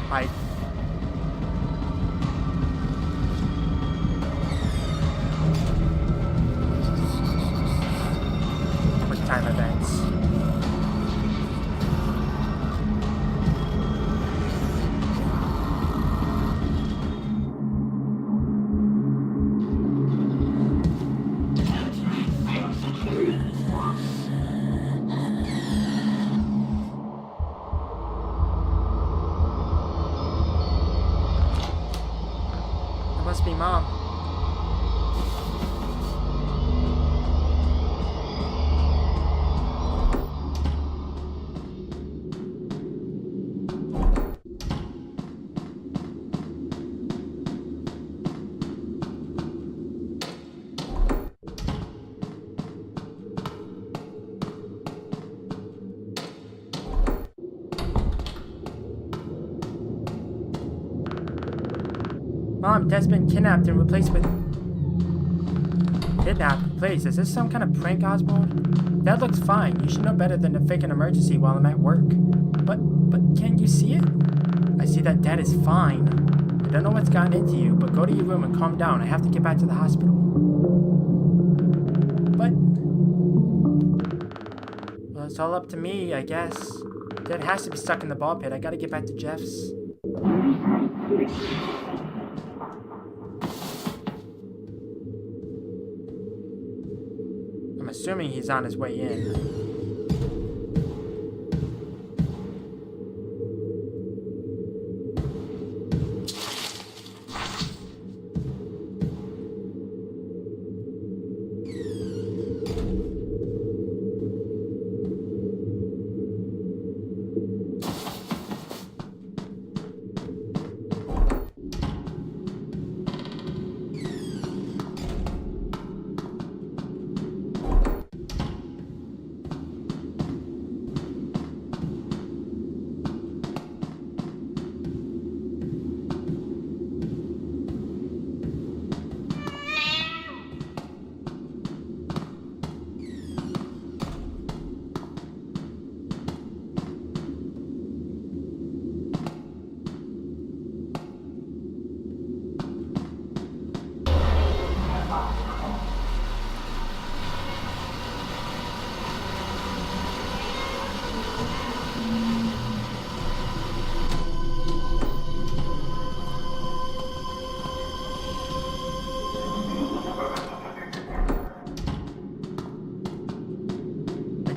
Hide. Quick time events. Must be Mom. Mom, Dad's been kidnapped and replaced with... Kidnapped? Replaced? Is this some kind of prank, Oswald? Dad looks fine. You should know better than to fake an emergency while I'm at work. But can't you see it? I see that Dad is fine. I don't know what's gotten into you, but go to your room and calm down. I have to get back to the hospital. But... Well, it's all up to me, I guess. Dad has to be stuck in the ball pit. I gotta get back to Jeff's. I'm assuming he's on his way in.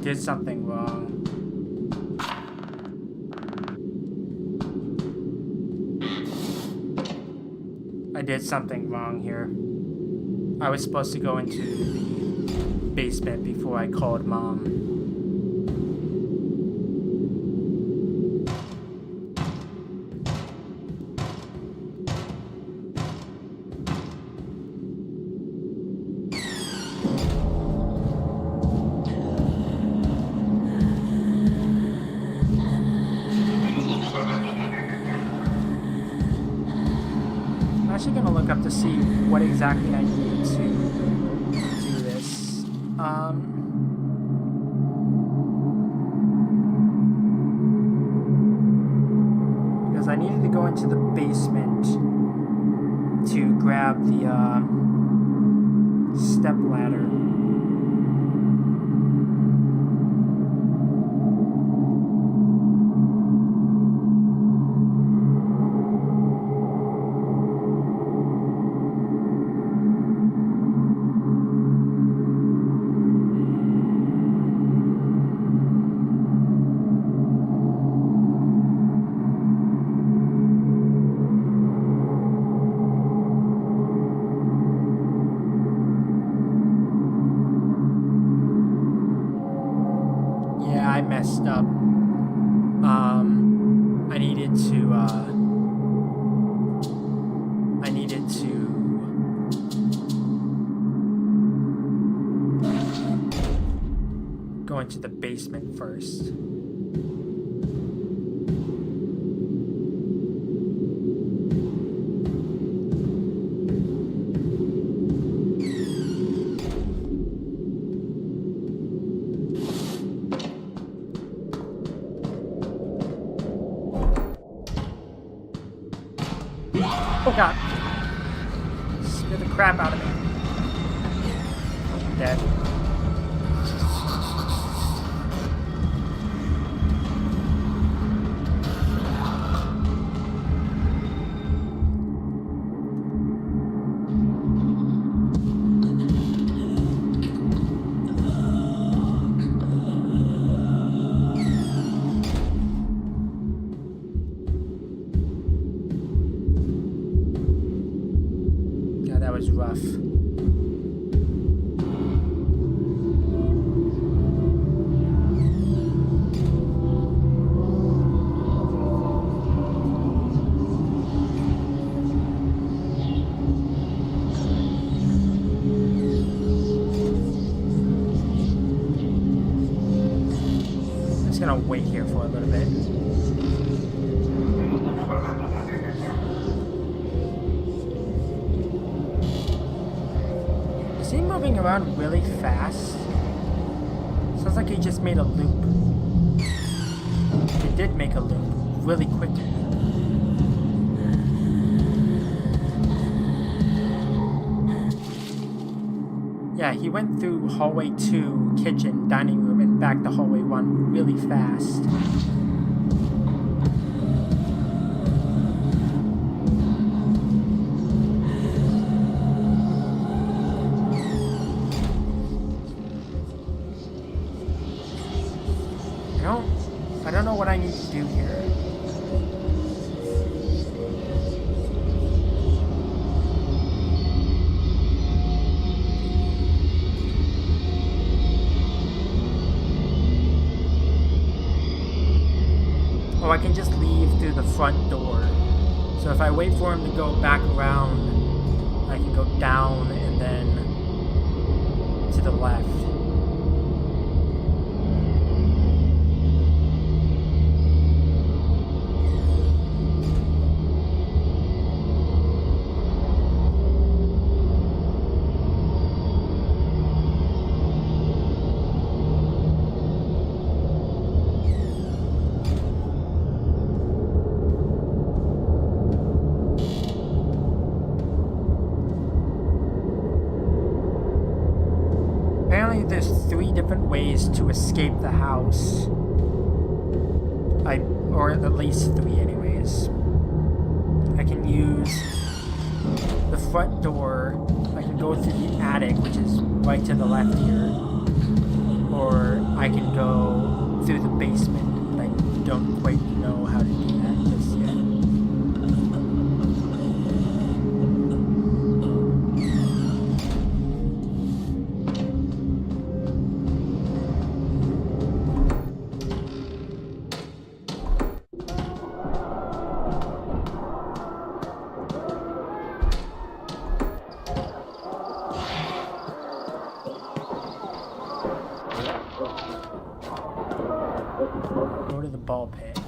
Did something wrong. I did something wrong here. I was supposed to go into the basement before I called Mom. I'm actually gonna look up to see what exactly I need to do this. Because I needed to go into the basement to grab the step ladder. I messed up. I needed to go into the basement first. Oh god. Scare the crap out of me. I'm dead. That was rough. I'm just gonna wait here for a little bit. moving around really fast? Sounds like he just made a loop. He did make a loop really quickly. Yeah, he went through hallway 2, kitchen, dining room, and back to hallway 1 really fast. I don't know what I need to do here. Oh, I can just leave through the front door. So if I wait for him to go back around, I can go down and then to the left. Apparently there's 3 different ways to escape the house. Or at least 3 anyways. I can use the front door. I can go through the attic, which is right to the left here. Or I can go through the basement, but I don't quite know how to do that just yet. Go to the ball pit.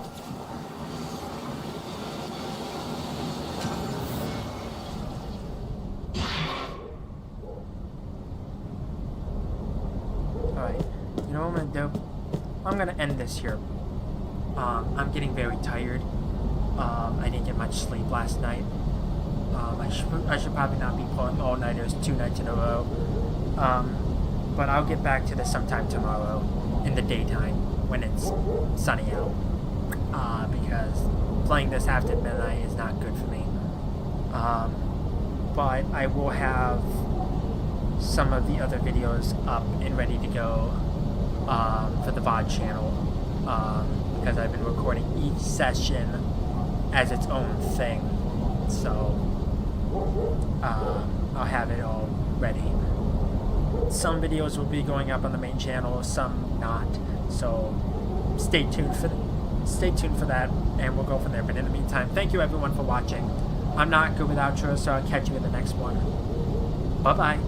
Alright, you know what I'm gonna do? I'm gonna end this here. I'm getting very tired. I didn't get much sleep last night. I should probably not be pulling all-nighters 2 nights in a row. But I'll get back to this sometime tomorrow in the daytime when it's sunny out. Because playing this after midnight is not good for me. But I will have some of the other videos up and ready to go for the VOD channel. Because I've been recording each session as its own thing. So I'll have it all ready. Some videos will be going up on the main channel, some not. So stay tuned for that, and we'll go from there. But in the meantime, thank you everyone for watching. I'm not good with outros, so I'll catch you in the next one. Bye bye.